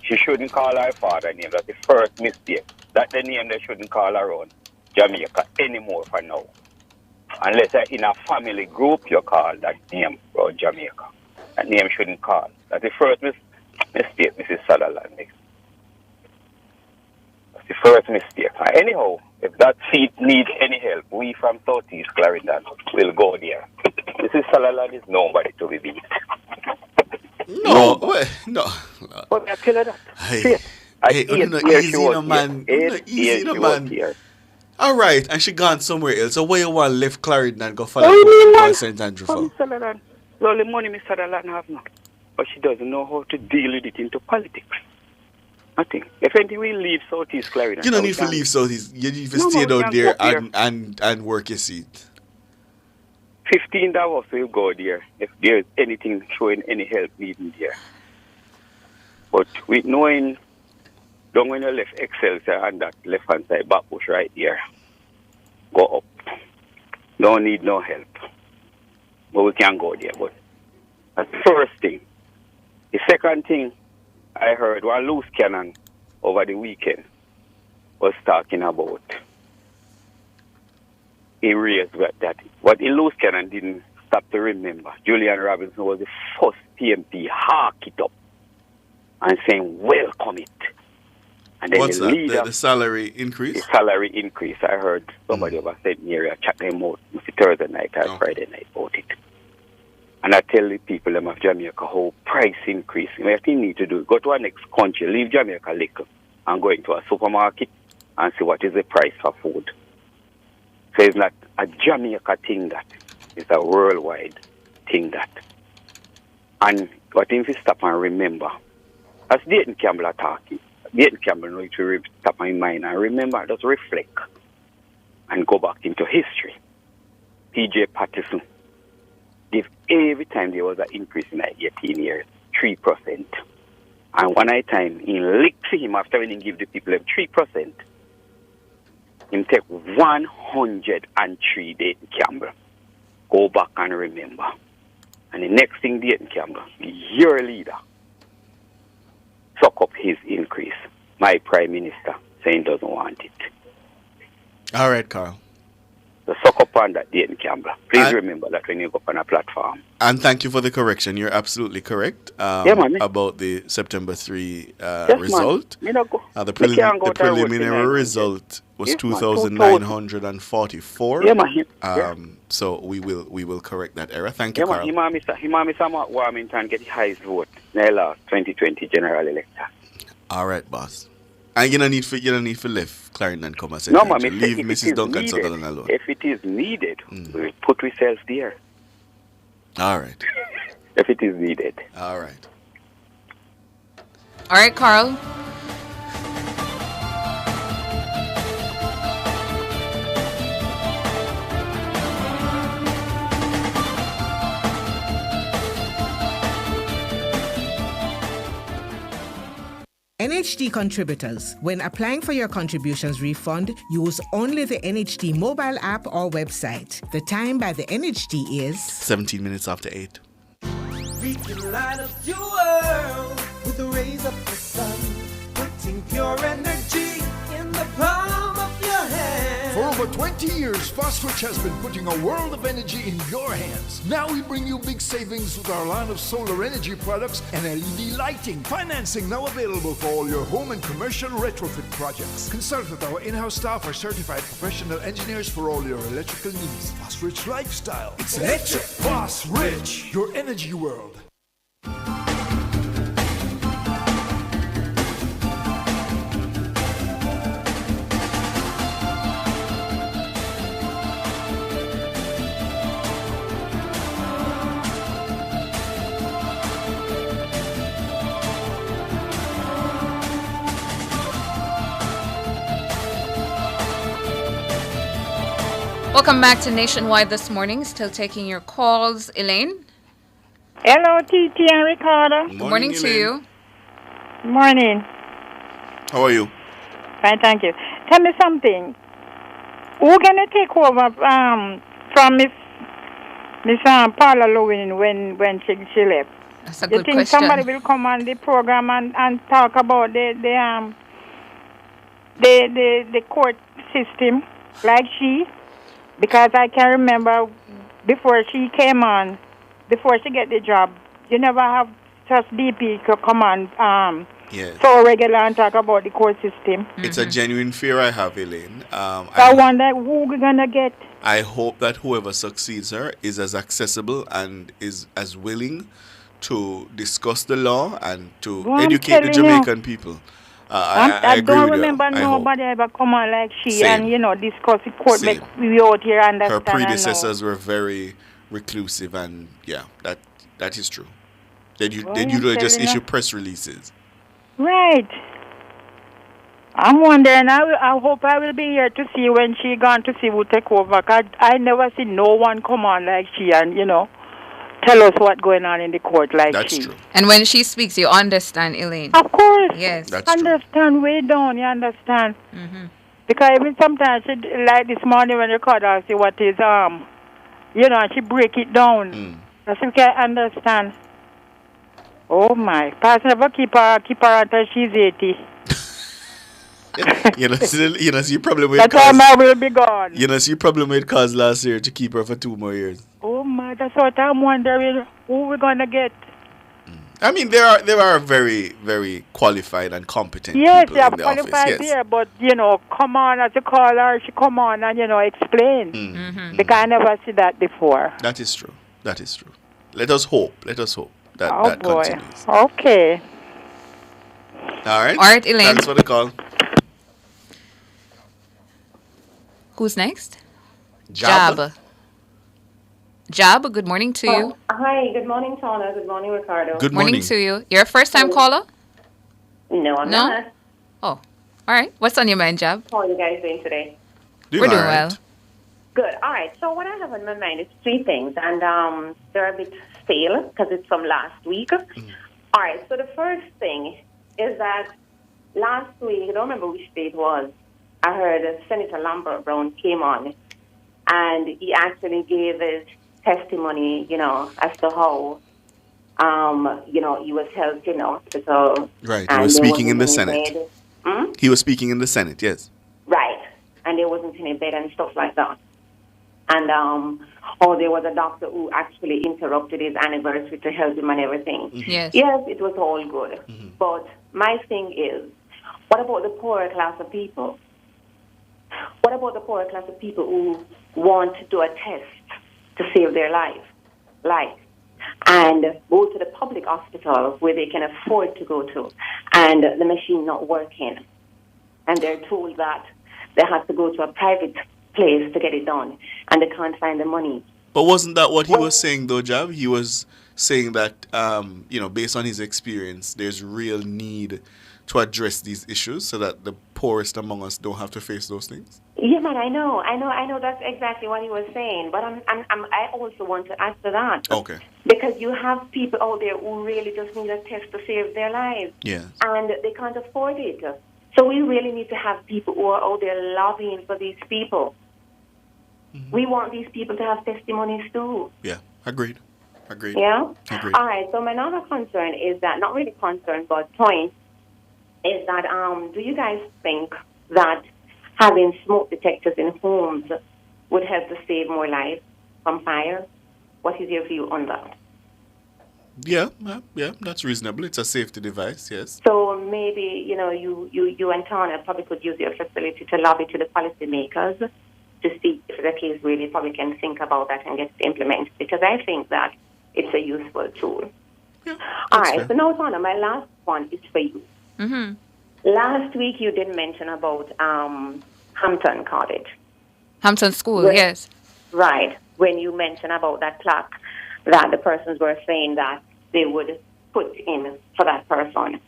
M: she shouldn't call her father name. That's the first mistake. That's the name they shouldn't call around Jamaica anymore for now. Unless you're in a family group, you call that name around Jamaica. That name shouldn't call. That's the first mistake Mrs. Sutherland makes. That's the first mistake. Anyhow, if that seat needs any help, we from Southeast Clarendon will go there. Mrs. Sutherland is nobody to be beat.
V: No.
E: But I tell her that.
V: Hey, Hey, you know, easy, no man. Easy, no man. All right, and she gone somewhere else. So where you want left Clarendon and go follow up St. Andrew for?
G: The only money Mr. Sutherland have now. But she doesn't know how to deal with it into politics. Nothing. If anything, we leave Southeast Clarendon.
V: You don't need to leave Southeast. You need to stay down there and work your seat.
G: $15 will go there if there's anything showing any help needed there. But with knowing, don't when you left Excelsior and that left hand side back push right there, go up. Don't need no help. But we can go there. But that's the first thing. The second thing I heard one loose cannon over the weekend was talking about areas that what the loose cannon didn't stop to remember. Julian Robinson was the first PMP hark it up and saying welcome it. And then
V: what's that? The salary increase?
G: The salary increase. I heard somebody over St. Mary chat them out Thursday night and Friday night about it. And I tell the people of Jamaica how price increase. What you need to do, go to our next country, leave Jamaica little, and go into a supermarket and see what is the price for food. So it's not a Jamaica thing that. It's a worldwide thing that. And what if you stop and remember, as Dayton Campbell are talking, Dayton Campbell need to stop in mind and remember, just reflect and go back into history. P.J. Patterson. Every time there was an increase in 18 years, 3%. And one time, in licked to him after when he give the people 3%, him take 103 Dayton Campbell. Go back and remember. And the next thing Dayton Campbell, your leader, suck up his increase. My Prime Minister saying doesn't want it.
V: All right, Carl.
G: So suck up on that Dayton Campbell. Please remember that when you go up on a platform.
V: And thank you for the correction. You're absolutely correct about the September 3 result. The preliminary result was 2,944. So we will correct that error. Thank you, Carl.
G: Mr. Warmington get the highest vote in the last 2020 general election.
V: All right, boss. And you don't need for left Clarendon come and say leave Mrs. Duncan Sutherland alone.
G: If it is needed, we'll put ourselves there.
V: All right.
G: If it is needed.
V: All right.
B: All right, Carl.
I: NHD contributors, when applying for your contributions refund, use only the NHD mobile app or website. The time by the NHD is
V: 17 minutes after 8.
P: We can light up your world with the rays of the sun, putting pure energy in the palm of your hand.
W: For over 20 years, Fast-Switch has been putting a world of energy in your hands. Now we bring you big savings with our line of solar energy products and LED lighting. Financing now available for all your home and commercial retrofit projects. Consult with our in-house staff or certified professional engineers for all your electrical needs. Fast-Rich lifestyle. It's electric. Fast-Rich, your energy world.
B: Welcome back to Nationwide this morning. Still taking your calls. Elaine?
Y: Hello, TT and Ricardo.
V: Good
B: morning to you.
Y: Morning.
V: How are you?
Y: Fine, thank you. Tell me something. Who gonna take over from Miss Paula Lewin when she left?
B: That's a
Y: you
B: good
Y: think
B: question.
Y: somebody will come on the program and talk about the court system like she? Because I can remember before she came on, before she get the job, you never have just DP come on so regular and talk about the court system.
V: It's a genuine fear I have, Elaine.
Y: I wonder who we're going to get.
V: I hope that whoever succeeds her is as accessible and is as willing to discuss the law and to educate the Jamaican people. I agree
Y: don't
V: with you.
Y: remember
V: I hope.
Y: nobody ever come on like she
V: Same.
Y: and discuss the court.
V: Same.
Y: Make we out here understand.
V: Her
Y: and know.
V: predecessors were very reclusive, and yeah, that is true. They
Y: Well,
V: usually
Y: I'm
V: just
Y: telling
V: issue
Y: you.
V: press releases.
Y: Right. I'm wondering. I hope I will be here to see when she gone to see who take over. 'Cause I never see no one come on like she and tell us what's going on in the court like
V: That's
Y: she.
V: true.
B: And when she speaks, you understand, Elaine.
Y: Of course.
B: Yes.
V: That's true.
Y: Understand way down. You understand?
B: Mm-hmm.
Y: Because even sometimes she like this morning when you call her, see what is she break it down. So she can understand. Oh my! Pastor never keep her until she's 80.
V: See problem with
Y: That time I will be gone.
V: see problem with cause last year to keep her for 2 more years.
Y: Oh my! That's what I'm wondering. Who we gonna get?
V: I mean, there are very, very qualified and competent
Y: Yes,
V: people
Y: they are
V: in the office.
Y: qualified
V: Yes.
Y: there, but come on, as you call her, she come on and explain. Because I never see that before.
V: That is true. That is true. Let us hope that
Y: Oh
V: that
Y: boy.
V: continues.
Y: Okay.
V: All right.
B: All right, Elaine.
V: Thanks for the call.
B: Who's next?
V: Jab.
B: Jab, good morning to you.
D: Hi, good morning, Tona. Good morning, Ricardo.
V: Good
B: morning to you. You're a first-time caller?
D: No, I'm not.
B: Oh, all right. What's on your mind, Jab?
D: How are you guys doing today?
B: We're doing well.
D: Good. All right. So what I have on my mind is 3 things, and they're a bit stale because it's from last week. All right. So the first thing is that last week, I don't remember which day it was, I heard Senator Lambert Brown came on, and he actually gave his testimony, as to how, he was held in hospital.
V: Right. He
D: and
V: was
D: there
V: speaking in the
D: wasn't any
V: Senate.
D: bed.
V: He was speaking in the Senate, yes.
D: Right. And there wasn't any bed and stuff like that. And there was a doctor who actually interrupted his anniversary to help him and everything.
B: Yes.
D: Yes, it was all good. But my thing is, what about the poorer class of people? What about the poorer class of people who want to do a test to save their life, and go to the public hospital where they can afford to go to, and the machine not working, and they're told that they have to go to a private place to get it done, and they can't find the money.
V: But wasn't that what he was saying, though, Jab? He was saying that, based on his experience, there's real need to address these issues so that the poorest among us don't have to face those things.
D: Yeah, man, I know. That's exactly what he was saying. But I also want to add to that.
V: Okay.
D: Because you have people out there who really just need a test to save their lives.
V: Yeah.
D: And they can't afford it. So we really need to have people who are out there lobbying for these people. We want these people to have testimonies too.
V: Yeah, agreed.
D: Yeah?
V: Agreed.
D: All right, so my other concern is that, not really concern, but point, is that do you guys think that having smoke detectors in homes would help to save more lives from fire? What is your view on that?
V: Yeah, that's reasonable. It's a safety device, yes.
D: So maybe, you and Tana probably could use your facility to lobby to the policymakers to see if the case really probably can think about that and get it implemented, because I think that it's a useful tool. All right, so now, Tana, my last one is for you.
B: Mm-hmm.
D: Last week you did mention about Hampton College.
B: Hampton School, yes.
D: Right. When you mentioned about that plaque that the persons were saying that they would put in for that person.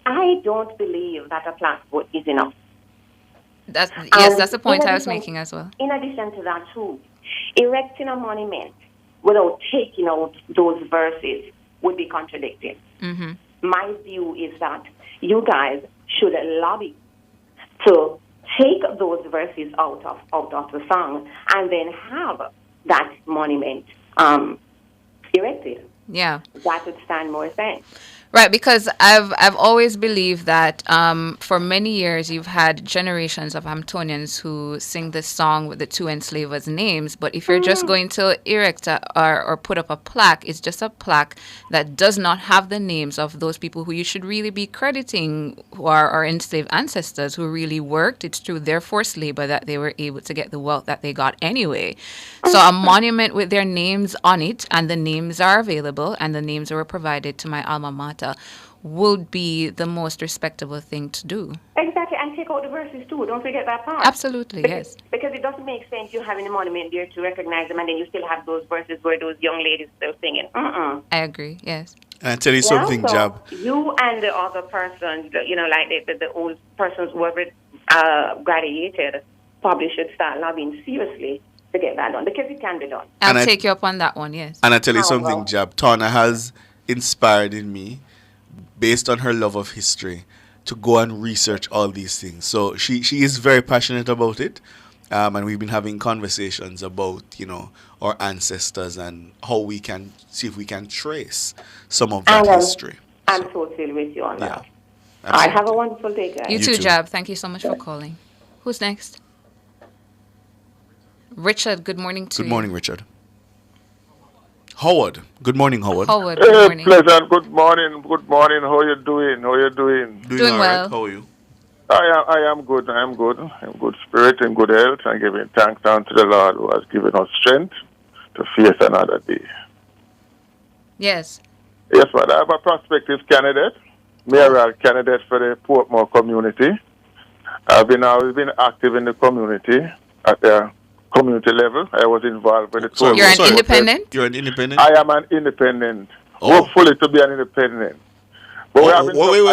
D: I don't believe that a plaque is enough.
B: That's the point I was making as well.
D: In addition to that, too, erecting a monument without taking out those verses would be contradicting.
B: Mm-hmm.
D: My view is that you guys should lobby to take those verses out of the song and then have that monument erected.
B: Yeah.
D: That would stand more sense.
B: Right, because I've always believed that for many years you've had generations of Hamptonians who sing this song with the two enslavers' names, but if you're just going to erect or put up a plaque, it's just a plaque that does not have the names of those people who you should really be crediting, who are our enslaved ancestors who really worked. It's through their forced labor that they were able to get the wealth that they got anyway. So a monument with their names on it, and the names are available, and the names were provided to my alma mater, would be the most respectable thing to do.
D: Exactly, and take out the verses too. Don't forget that part.
B: Absolutely, yes.
D: Because it doesn't make sense you having a monument there to recognize them, and then you still have those verses where those young ladies still singing.
B: I agree, yes.
V: And I tell you something,
D: so
V: Jab.
D: You and the other person, like the old persons who have graduated, probably should start lobbying seriously to get that done, because it can be done.
B: I'll take you up on that one, yes.
V: And I tell you something, Jab. Tana has inspired in me, based on her love of history, to go and research all these things. So she is very passionate about it. And we've been having conversations about, our ancestors and how we can see if we can trace some of that history.
D: I'm totally with you on that.
V: Yeah,
D: all right, have a wonderful day, guys.
B: You too, Jab. Thank you so much for calling. Who's next? Richard, good morning to you.
V: Good morning, Richard. Howard. Good morning, Howard.
B: Howard, good morning.
A: Pleasant. Good morning. Good morning. How you doing?
V: Doing all
B: well.
V: right. How are you?
A: I am good. I am good. I'm good spirit and good health, and giving thanks unto the Lord who has given us strength to face another day.
B: Yes.
A: Yes, but I have a prospective candidate, mayoral candidate for the Portmore community. I've always been active in the community at the community level. I was involved with the tour.
B: You're an independent?
V: You're an independent?
A: I am an independent. Hopefully to be an independent. But
V: wait,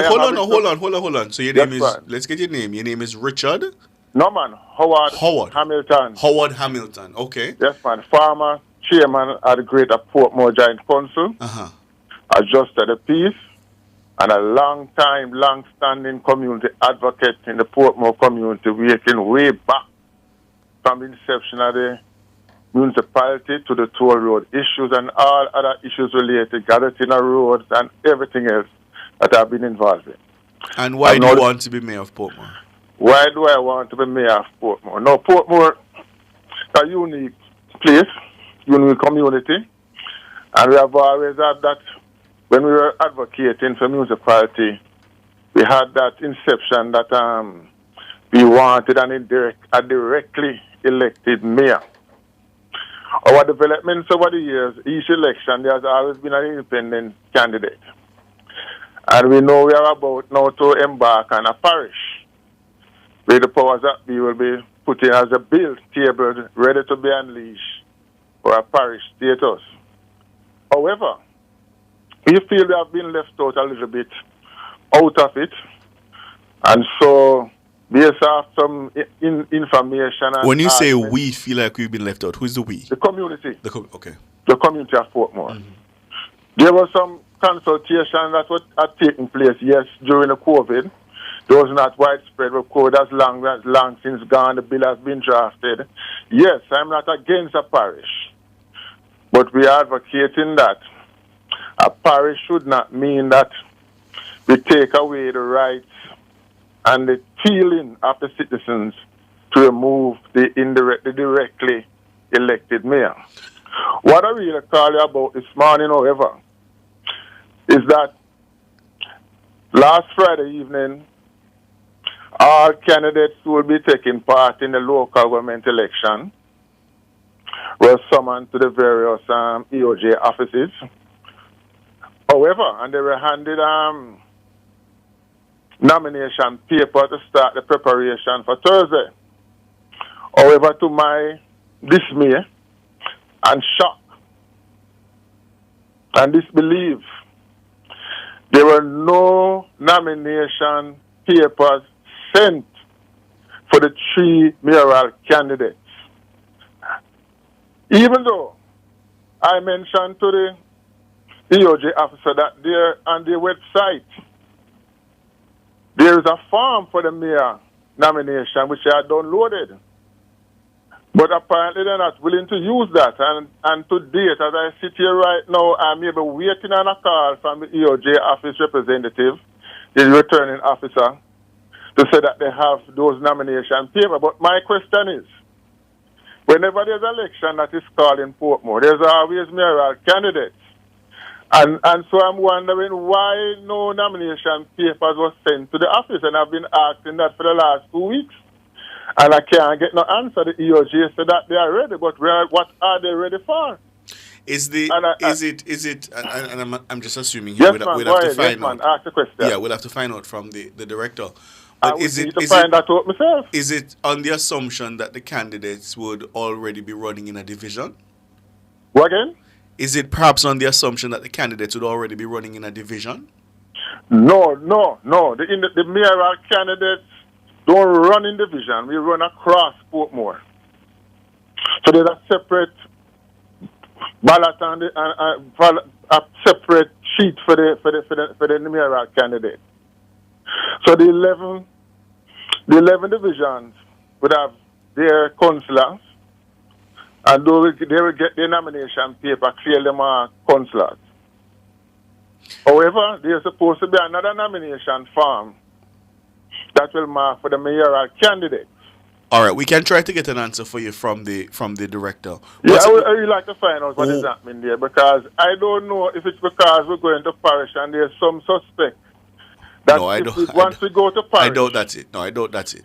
V: hold on. So your name is, let's get your name. Your name is Richard?
A: No, man. Howard Hamilton.
V: Howard Hamilton, okay.
A: Yes, man. Former chairman at the Greater Portmore Giant Council. Adjuster the peace. And a long-standing community advocate in the Portmore community, working way back from the inception of the municipality to the toll road issues and all other issues related, Gadatina roads and everything else that I've been involved in.
V: And why do you want to be mayor of Portmore?
A: Why do I want to be mayor of Portmore? No, Portmore is a unique place, unique community, and we have always had that. When we were advocating for municipality, we had that inception that we wanted a directly elected mayor. Our developments over the years, each election, there has always been an independent candidate. And we know we are about now to embark on a parish, where the powers that be will be put in as a bill tabled, ready to be unleashed for a parish status. However, we feel we have been left out a little bit out of it. And so, based on some information...
V: When you say we feel like we've been left out, who is the we?
A: The community.
V: Okay.
A: The community of Portmore. There was some consultation that had taken place, yes, during the COVID. It was not widespread, but COVID has long since gone. The bill has been drafted. Yes, I'm not against a parish, but we are advocating that a parish should not mean that we take away the rights and the feeling of the citizens to remove the directly elected mayor. What I really call you about this morning, however, is that last Friday evening, all candidates who will be taking part in the local government election were summoned to the various EOJ offices. However, and they were handed nomination paper to start the preparation for Thursday. However, to my dismay and shock and disbelief, there were no nomination papers sent for the 3 mayoral candidates. Even though I mentioned to the EOJ officer that there on their website there is a form for the mayor nomination which I downloaded. But apparently they're not willing to use that. And to date, as I sit here right now, I'm maybe waiting on a call from the EOJ office representative, the returning officer, to say that they have those nomination papers. But my question is, whenever there's an election that is called in Portmore, there's always mayoral candidates. And so I'm wondering why no nomination papers were sent to the office. And I've been asking that for the last 2 weeks. And I can't get no answer. The EOJ said that they are ready, but what are they ready for?
V: Is the
A: And
V: is it? And I'm just assuming
A: yes,
V: here.
A: man,
V: We'll
A: go
V: have to
A: ahead.
V: find
A: Yes, man,
V: out.
A: ask the question.
V: Yeah, we'll have to find out from the director.
A: I
V: But
A: would need to find that out myself.
V: Is it on the assumption that the candidates would already be running in a division?
A: What again?
V: Is it perhaps on the assumption that the candidates would already be running in a division?
A: No. The mayoral candidates don't run in division. We run across Portmore. So there's a separate ballot and a separate sheet for the mayoral candidate. So the 11 divisions would have their councillors, and they will get their nomination paper, clear them as councillors. However, there's supposed to be another nomination form that will mark for the mayoral candidate.
V: All right, we can try to get an answer for you from the director.
A: Yeah, I would like to find out what is happening there, because I don't know if it's because we're going to parish and there's some suspect.
V: No, I don't.
A: Once we go to parish,
V: I doubt that's it. No, I doubt that's it.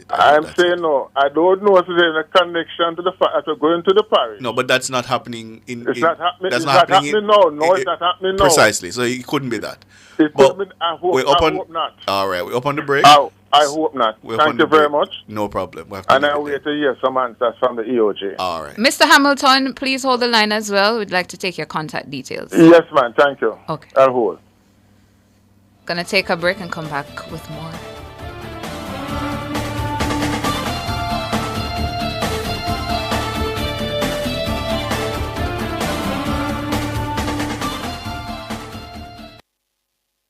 A: I'm saying no. I don't know if there's a connection to the fact that we're going to the parish.
V: No, but that's not happening
A: It's not happening.
V: That's
A: It's
V: not
A: happening now. No, it's not happening now.
V: Precisely. So it couldn't be that.
A: It
V: But
A: could be. I hope not.
V: All right, we're up on the break.
A: I hope not. Thank you very much.
V: No problem. We'll have to
A: And
V: leave
A: I
V: it
A: wait to hear some answers from the EOJ.
V: All right.
B: Mr. Hamilton, please hold the line as well. We'd like to take your contact details.
A: Yes, man. Thank you.
B: Okay.
A: I'll hold.
B: Gonna take a break and come back with more.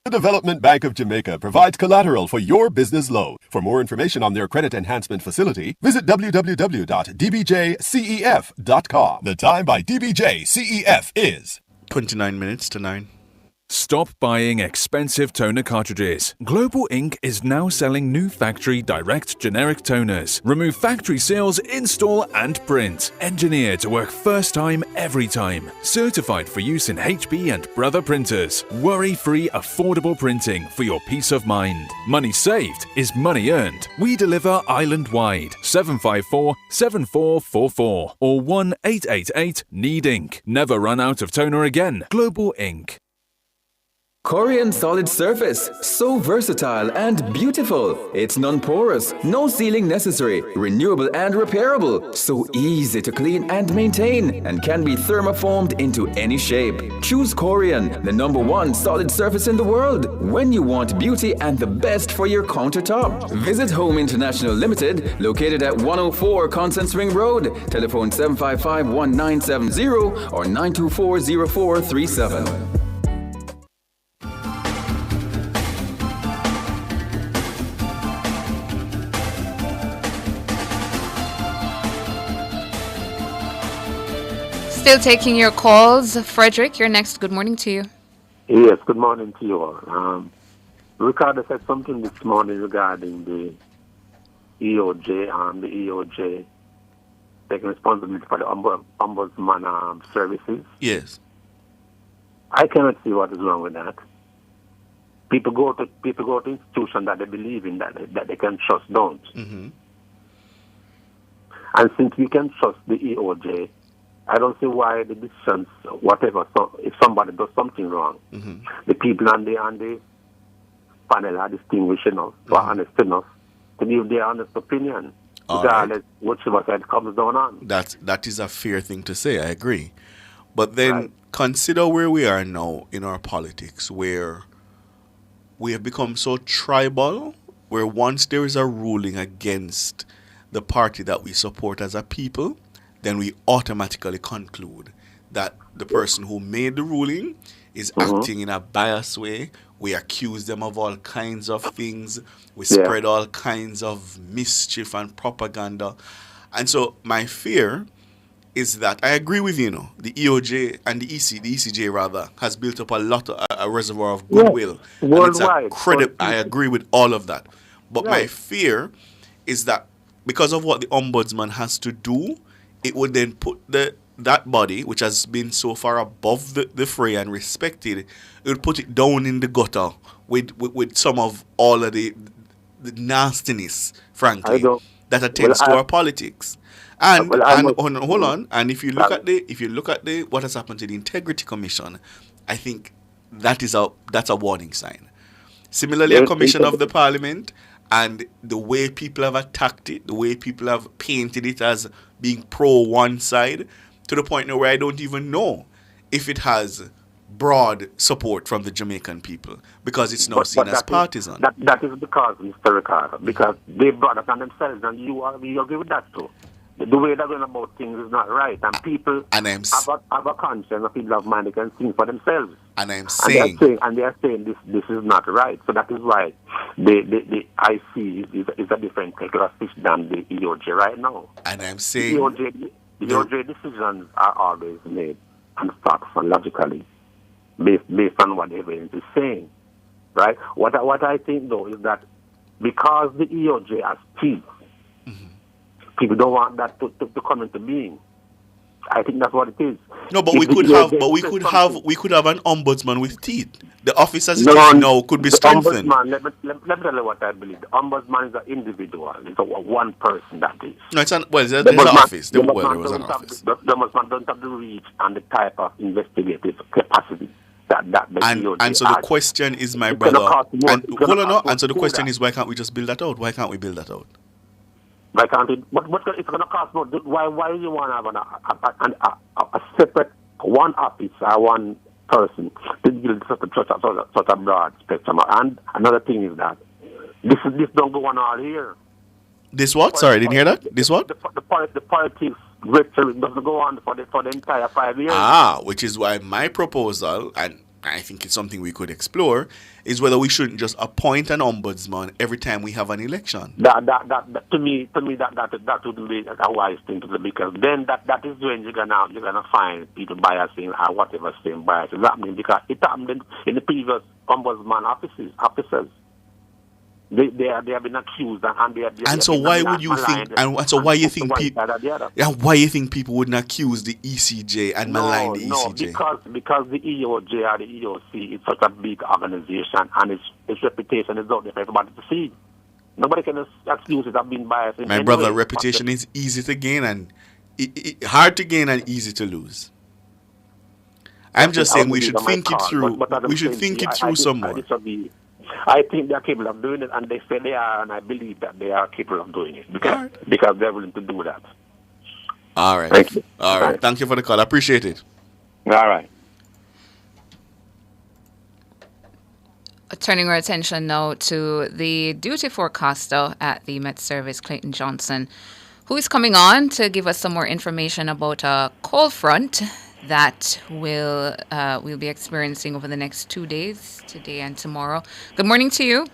H: The Development Bank of Jamaica provides collateral for your business loan. For more information on their credit enhancement facility, visit www.dbjcef.com. The time by DBJCEF is
V: 29 minutes to 9.
R: Stop buying expensive toner cartridges. Global Ink is now selling new factory direct generic toners. Remove factory seals, install and print. Engineered to work first time, every time. Certified for use in HP and Brother printers. Worry-free, affordable printing for your peace of mind. Money saved is money earned. We deliver island-wide. 754-7444 or 1-888-NEED-INK. Never run out of toner again. Global Ink.
S: Corian Solid Surface, so versatile and beautiful. It's non-porous, no sealing necessary, renewable and repairable, so easy to clean and maintain, and can be thermoformed into any shape. Choose Corian, the #1 solid surface in the world, when you want beauty and the best for your countertop. Visit Home International Limited, located at 104 Constance Ring Road. Telephone 755-1970 or 924-0437.
B: Still taking your calls. Frederick, you're next. Good morning to you.
T: Yes, good morning to you all. Ricardo said something this morning regarding the EOJ and the EOJ taking responsibility for the Ombudsman services.
V: Yes.
T: I cannot see what is wrong with that. People go to institutions that they believe in, that they can trust, don't.
V: Mm-hmm.
T: And since we can trust the EOJ, I don't see why the decisions, whatever, so if somebody does something wrong, the people on the panel are distinguished enough, are honest enough to give their honest opinion, regardless whichever side comes down on.
V: That is a fair thing to say, I agree. But then consider where we are now in our politics, where we have become so tribal, where once there is a ruling against the party that we support as a people, then we automatically conclude that the person who made the ruling is acting in a biased way. We accuse them of all kinds of things. We spread all kinds of mischief and propaganda. And so my fear is that I agree with you, the EOJ and the ECJ rather, has built up a reservoir of goodwill. And
T: worldwide.
V: it's a credit. I agree with all of that. But my fear is that because of what the Ombudsman has to do, it would then put that body, which has been so far above the fray and respected, it would put it down in the gutter with some of all of the nastiness, frankly, that attends to our politics. And
T: Well,
V: hold on. And if you look at the what has happened to the Integrity Commission, I think that's a warning sign. Similarly, a commission of the Parliament, and the way people have attacked it, the way people have painted it as being pro one side, to the point now where I don't even know if it has broad support from the Jamaican people, because it's now seen as partisan.
T: That is because, Mr. Ricardo, because they brought it on themselves, and you agree with that too. The way they're going about things is not right, and people have a conscience, and people of mind, they can think for themselves.
V: And I'm saying,
T: and they are saying this is not right. So that is why the IC is a different kettle of fish than the EOJ right now.
V: And I'm saying,
T: the EOJ decisions are always made on facts and logically, based on what the evidence is saying, right? What I think though is that because the EOJ has teeth, people don't want that to come into being. I think that's what it is.
V: No, but we could have an ombudsman with teeth. The office as it is now could be strengthened.
T: Let me tell you what I believe. The ombudsman is an individual. It's one person that is.
V: No, it's there's an office. There was an office.
T: The ombudsman don't have the reach and the type of investigative capacity that the EOJ
V: and so the question is, my brother, and so the question is, why can't we just build that out? Why can't we build that out?
T: Why can't it? But it's going to cost more. Why do you want to have a separate one office or one person to deal with such a broad spectrum? And another thing is that this don't go on all here.
V: This what? Sorry, I didn't hear that. This what?
T: The politics rhetoric doesn't go on for the entire 5 years.
V: Which is why my proposal, and I think it's something we could explore, is whether we shouldn't just appoint an ombudsman every time we have an election.
T: That to me that would be a wise thing to do, because then that is when you're gonna find people biasing or whatever same bias is happening, because it happened in the previous ombudsman officers. They have been accused, and
V: so why would you think? And so why you think people? Yeah, why you think people wouldn't accuse the ECJ and malign the ECJ?
T: Because the EOJ or the EOC is such a big organization, and its reputation is out there for everybody to see. Nobody can accuse it of being biased.
V: My brother, reputation is easy to gain and hard to gain and easy to lose. I'm just saying we should think it through. We should think it through some more.
T: I think they are capable of doing it, and they say they are, and I believe that they are capable of doing it because they're willing to do that.
V: All right.
T: Thank you.
V: All right. Thank you for the call. I appreciate it.
T: All right.
B: Turning our attention now to the duty forecaster at the Met Service, Clayton Johnson, who is coming on to give us some more information about a cold front that we'll be experiencing over the next 2 days, today and tomorrow. Good morning to you.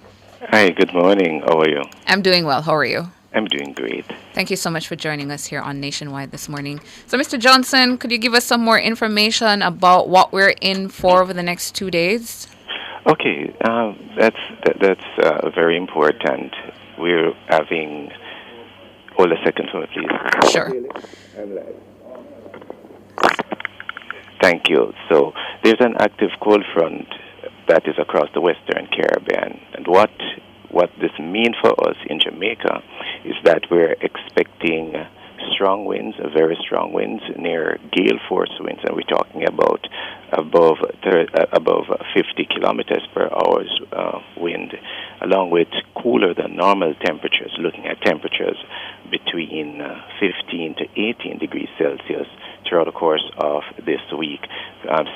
J: Hi, good morning. How are you?
B: I'm doing well. How are you?
J: I'm doing great.
B: Thank you so much for joining us here on Nationwide this morning. So, Mr. Johnson, could you give us some more information about what we're in for over the next 2 days?
J: Okay, that's very important. We're having... Hold a second for me, please.
B: Sure.
J: Thank you. So there's an active cold front that is across the Western Caribbean. And what this means for us in Jamaica is that we're expecting strong winds, very strong winds, near gale force winds, and we're talking about above 50 kilometers per hour wind, along with cooler than normal temperatures, looking at temperatures between 15 to 18 degrees Celsius throughout the course of this week,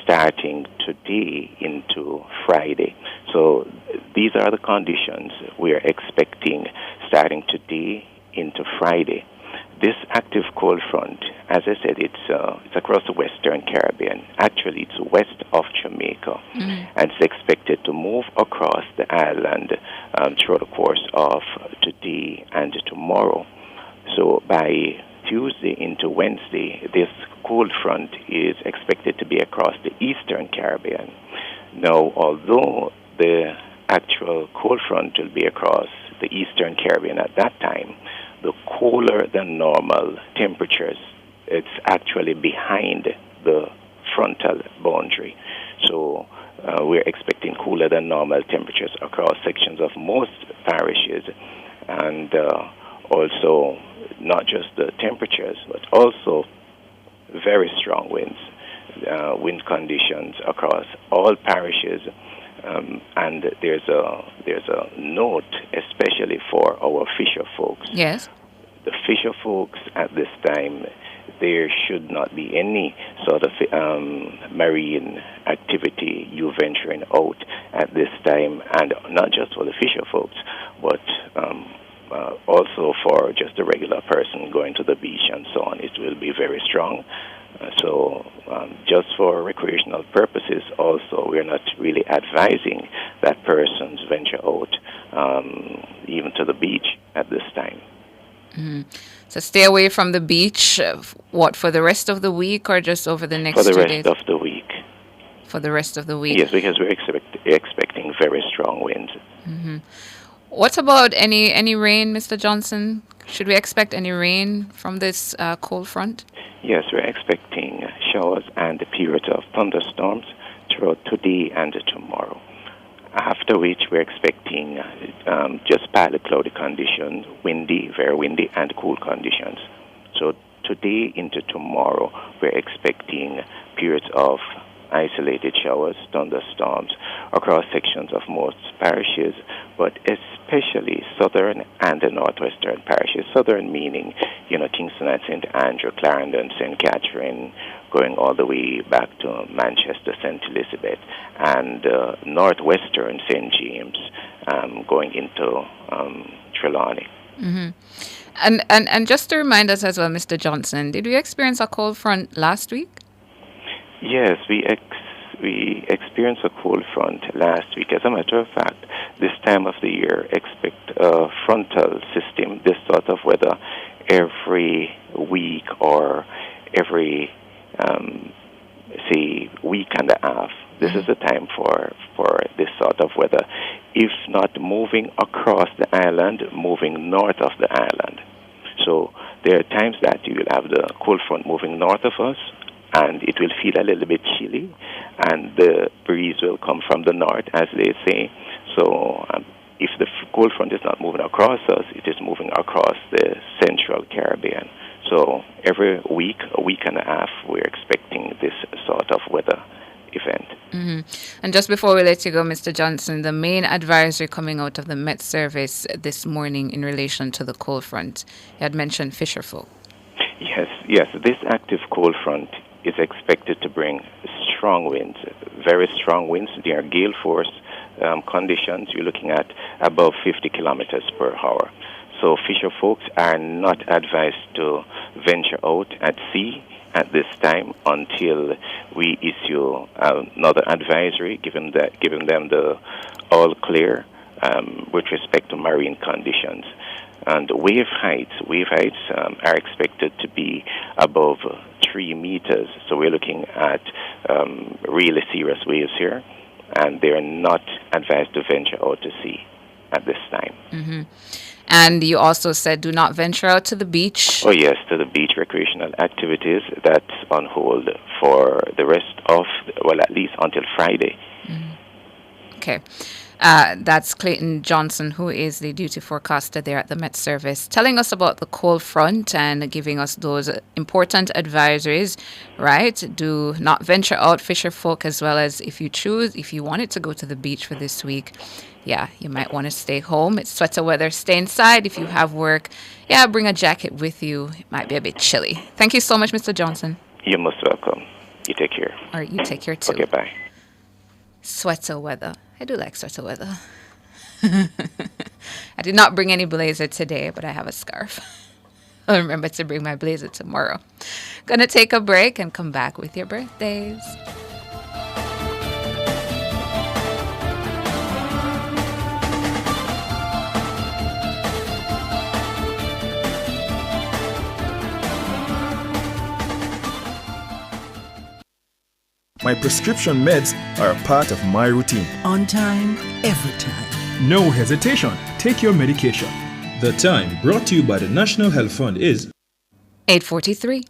J: starting today into Friday. So these are the conditions we are expecting starting today into Friday. This active cold front, as I said, it's across the Western Caribbean. Actually, it's west of Jamaica, and it's expected to move across the island throughout the course of today and tomorrow. So by Tuesday into Wednesday, this cold front is expected to be across the Eastern Caribbean. Now, although the actual cold front will be across the Eastern Caribbean at that time, the cooler than normal temperatures, it's actually behind the frontal boundary. So we're expecting cooler than normal temperatures across sections of most parishes, and also not just the temperatures, but also very strong winds, wind conditions across all parishes. And there's a note, especially for our fisher folks.
B: Yes.
J: The fisher folks at this time, there should not be any sort of marine activity you venturing out at this time, and not just for the fisher folks, but also for just a regular person going to the beach and so on. It will be very strong. So just for recreational purposes also, we're not really advising that persons venture out even to the beach at this time.
B: Mm-hmm. So stay away from the beach, for the rest of the week or just over the next 2 days?
J: For the rest of the week.
B: For the rest of the week?
J: Yes, because we're expecting very strong winds.
B: Mm-hmm. What about any rain, Mr. Johnson? Should we expect any rain from this cold front?
J: Yes, we're expecting showers and a period of thunderstorms throughout today and tomorrow. After which we're expecting just partly cloudy conditions, windy, very windy, and cool conditions. So today into tomorrow, we're expecting periods of isolated showers, thunderstorms across sections of most parishes, but especially southern and the northwestern parishes. Southern meaning, Kingston and St. Andrew, Clarendon, St. Catherine, going all the way back to Manchester, St. Elizabeth, and northwestern St. James, going into Trelawney.
B: Mm-hmm. And just to remind us as well, Mr. Johnson, did we experience a cold front last week?
J: Yes, we experienced a cold front last week. As a matter of fact, this time of the year, expect a frontal system, this sort of weather, every week or every, week and a half. This is the time for this sort of weather. If not moving across the island, moving north of the island. So there are times that you will have the cold front moving north of us, and it will feel a little bit chilly, and the breeze will come from the north, as they say. So if the cold front is not moving across us, it is moving across the central Caribbean. So every week, a week and a half, we're expecting this sort of weather event.
B: Mm-hmm. And just before we let you go, Mr. Johnson, the main advisory coming out of the Met Service this morning in relation to the cold front, you had mentioned fisherfolk.
J: Yes, this active cold front is expected to bring strong winds, very strong winds. They are gale force conditions. You're looking at above 50 kilometers per hour. So fisher folks are not advised to venture out at sea at this time until we issue another advisory, giving them the all clear with respect to marine conditions. And wave heights are expected to be above 3 meters. So we're looking at really serious waves here, and they're not advised to venture out to sea at this time.
B: Mm-hmm. And you also said do not venture out to the beach.
J: Oh, yes, to the beach recreational activities. That's on hold for the rest of, at least until Friday.
B: Mm-hmm. Okay. That's Clayton Johnson, who is the duty forecaster there at the Met Service, telling us about the cold front and giving us those important advisories, right? Do not venture out, fisher folk, as well as if you wanted to go to the beach for this week, you might want to stay home. It's sweater weather. Stay inside. If you have work, bring a jacket with you. It might be a bit chilly. Thank you so much, Mr. Johnson.
J: You're most welcome. You take care.
B: All right, you take care too.
J: Okay, bye.
B: Sweater weather. I do like sweater weather. I did not bring any blazer today, but I have a scarf. I'll remember to bring my blazer tomorrow. Gonna take a break and come back with your birthdays.
K: My prescription meds are a part of my routine.
N: On time, every time.
O: No hesitation. Take your medication. The time brought to you by the National Health Fund is
B: 8:43.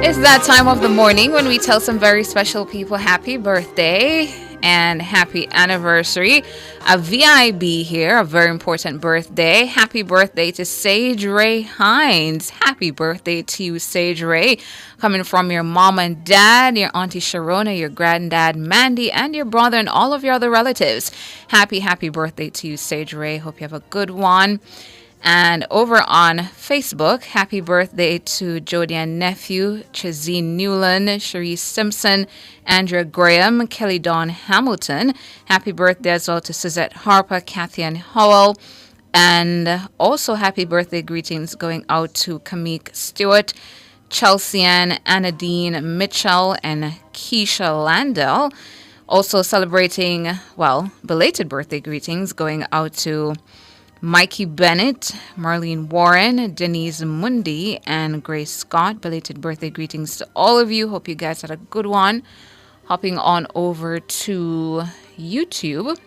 B: It's that time of the morning when we tell some very special people happy birthday and happy anniversary. A VIB here, a very important birthday. Happy birthday to Sage Ray Hines. Happy birthday to you, Sage Ray. Coming from your mom and dad, your auntie Sharona, your granddad Mandy, and your brother and all of your other relatives. Happy birthday to you, Sage Ray. Hope you have a good one. And over on Facebook, happy birthday to Jody and nephew, Chazine Newland, Cherise Simpson, Andrea Graham, Kelly Dawn Hamilton. Happy birthday as well to Suzette Harper, Kathy Ann Howell. And also happy birthday greetings going out to Kamik Stewart, Chelsea Ann, Anadine Mitchell, and Keisha Landell. Also celebrating, belated birthday greetings going out to Mikey Bennett, Marlene Warren, Denise Mundi, and Grace Scott. Belated birthday greetings to all of you. Hope you guys had a good one. Hopping on over to YouTube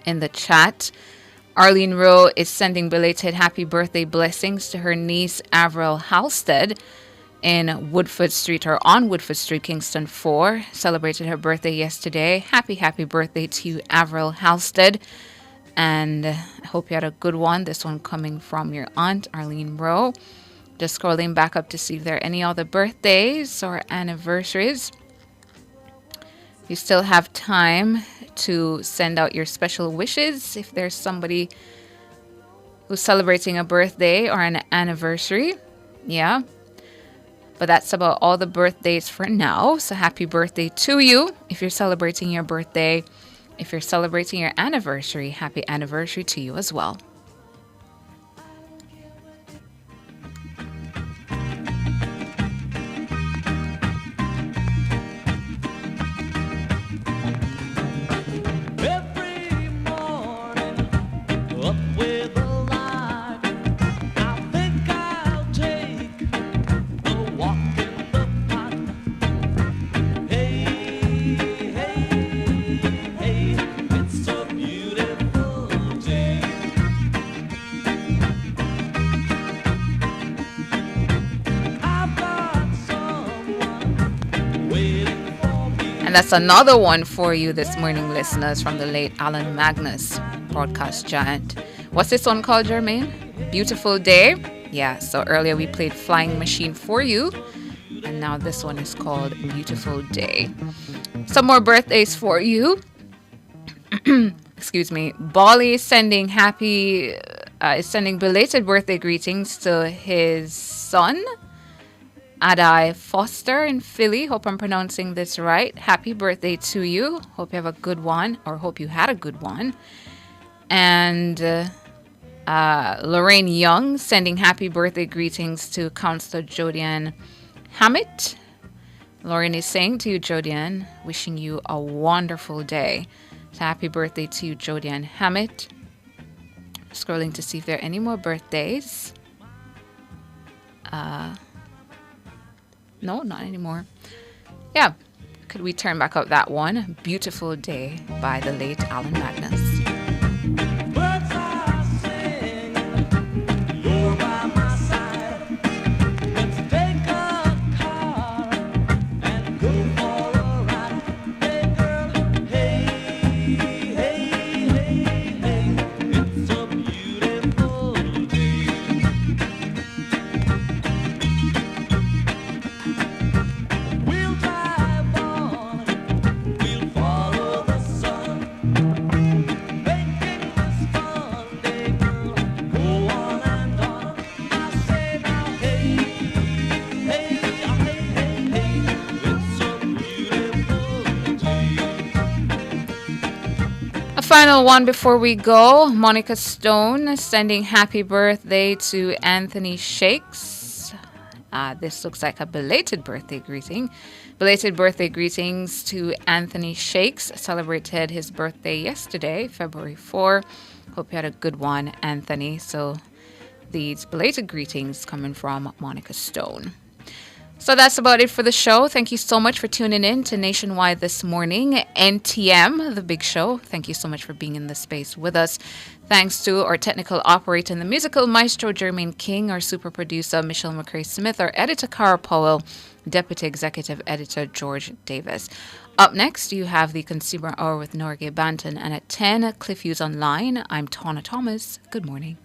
B: in the chat. Arlene Rowe is sending belated happy birthday blessings to her niece Avril Halstead in Woodford Street or on Woodford Street, Kingston 4. Celebrated her birthday yesterday. Happy birthday to you, Avril Halstead. And I hope you had a good one. This one coming from your aunt, Arlene Rowe. Just scrolling back up to see if there are any other birthdays or anniversaries. You still have time to send out your special wishes if there's somebody who's celebrating a birthday or an anniversary. Yeah. But that's about all the birthdays for now. So happy birthday to you if you're celebrating your birthday. If you're celebrating your anniversary, happy anniversary to you as well. That's another one for you this morning, listeners, from the late Alan Magnus, broadcast giant. What's this one called, Jermaine? Beautiful Day? Yeah, so earlier we played Flying Machine for you, and now this one is called Beautiful Day. Some more birthdays for you. Excuse me. Bali is sending belated birthday greetings to his son, Adai Foster in Philly. Hope I'm pronouncing this right. Happy birthday to you. Hope you have a good one, or hope you had a good one. And Lorraine Young sending happy birthday greetings to Councillor Jodian Hammett. Lorraine is saying to you, Jodian, wishing you a wonderful day. So happy birthday to you, Jodian Hammett. Scrolling to see if there are any more birthdays. No, not anymore. Yeah, could we turn back up that one? Beautiful Day by the late Alan Magnus. Final one before we go. Monica Stone sending happy birthday to Anthony Shakes. This looks like a belated birthday greeting. Belated birthday greetings to Anthony Shakes. Celebrated his birthday yesterday, February 4. Hope you had a good one, Anthony. So these belated greetings coming from Monica Stone. So that's about it for the show. Thank you so much for tuning in to Nationwide this morning. NTM, the big show. Thank you so much for being in this space with us. Thanks to our technical operator and the musical maestro, Jermaine King, our super producer, Michelle McCrae-Smith, our editor, Cara Powell, deputy executive editor, George Davis. Up next, you have the Consumer Hour with Norgay Banton. And at 10, Cliff Hughes Online, I'm Tawna Thomas. Good morning.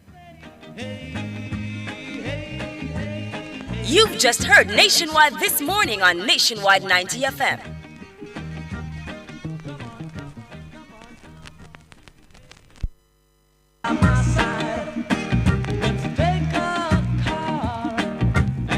C: You've just heard Nationwide this morning on Nationwide 90 FM.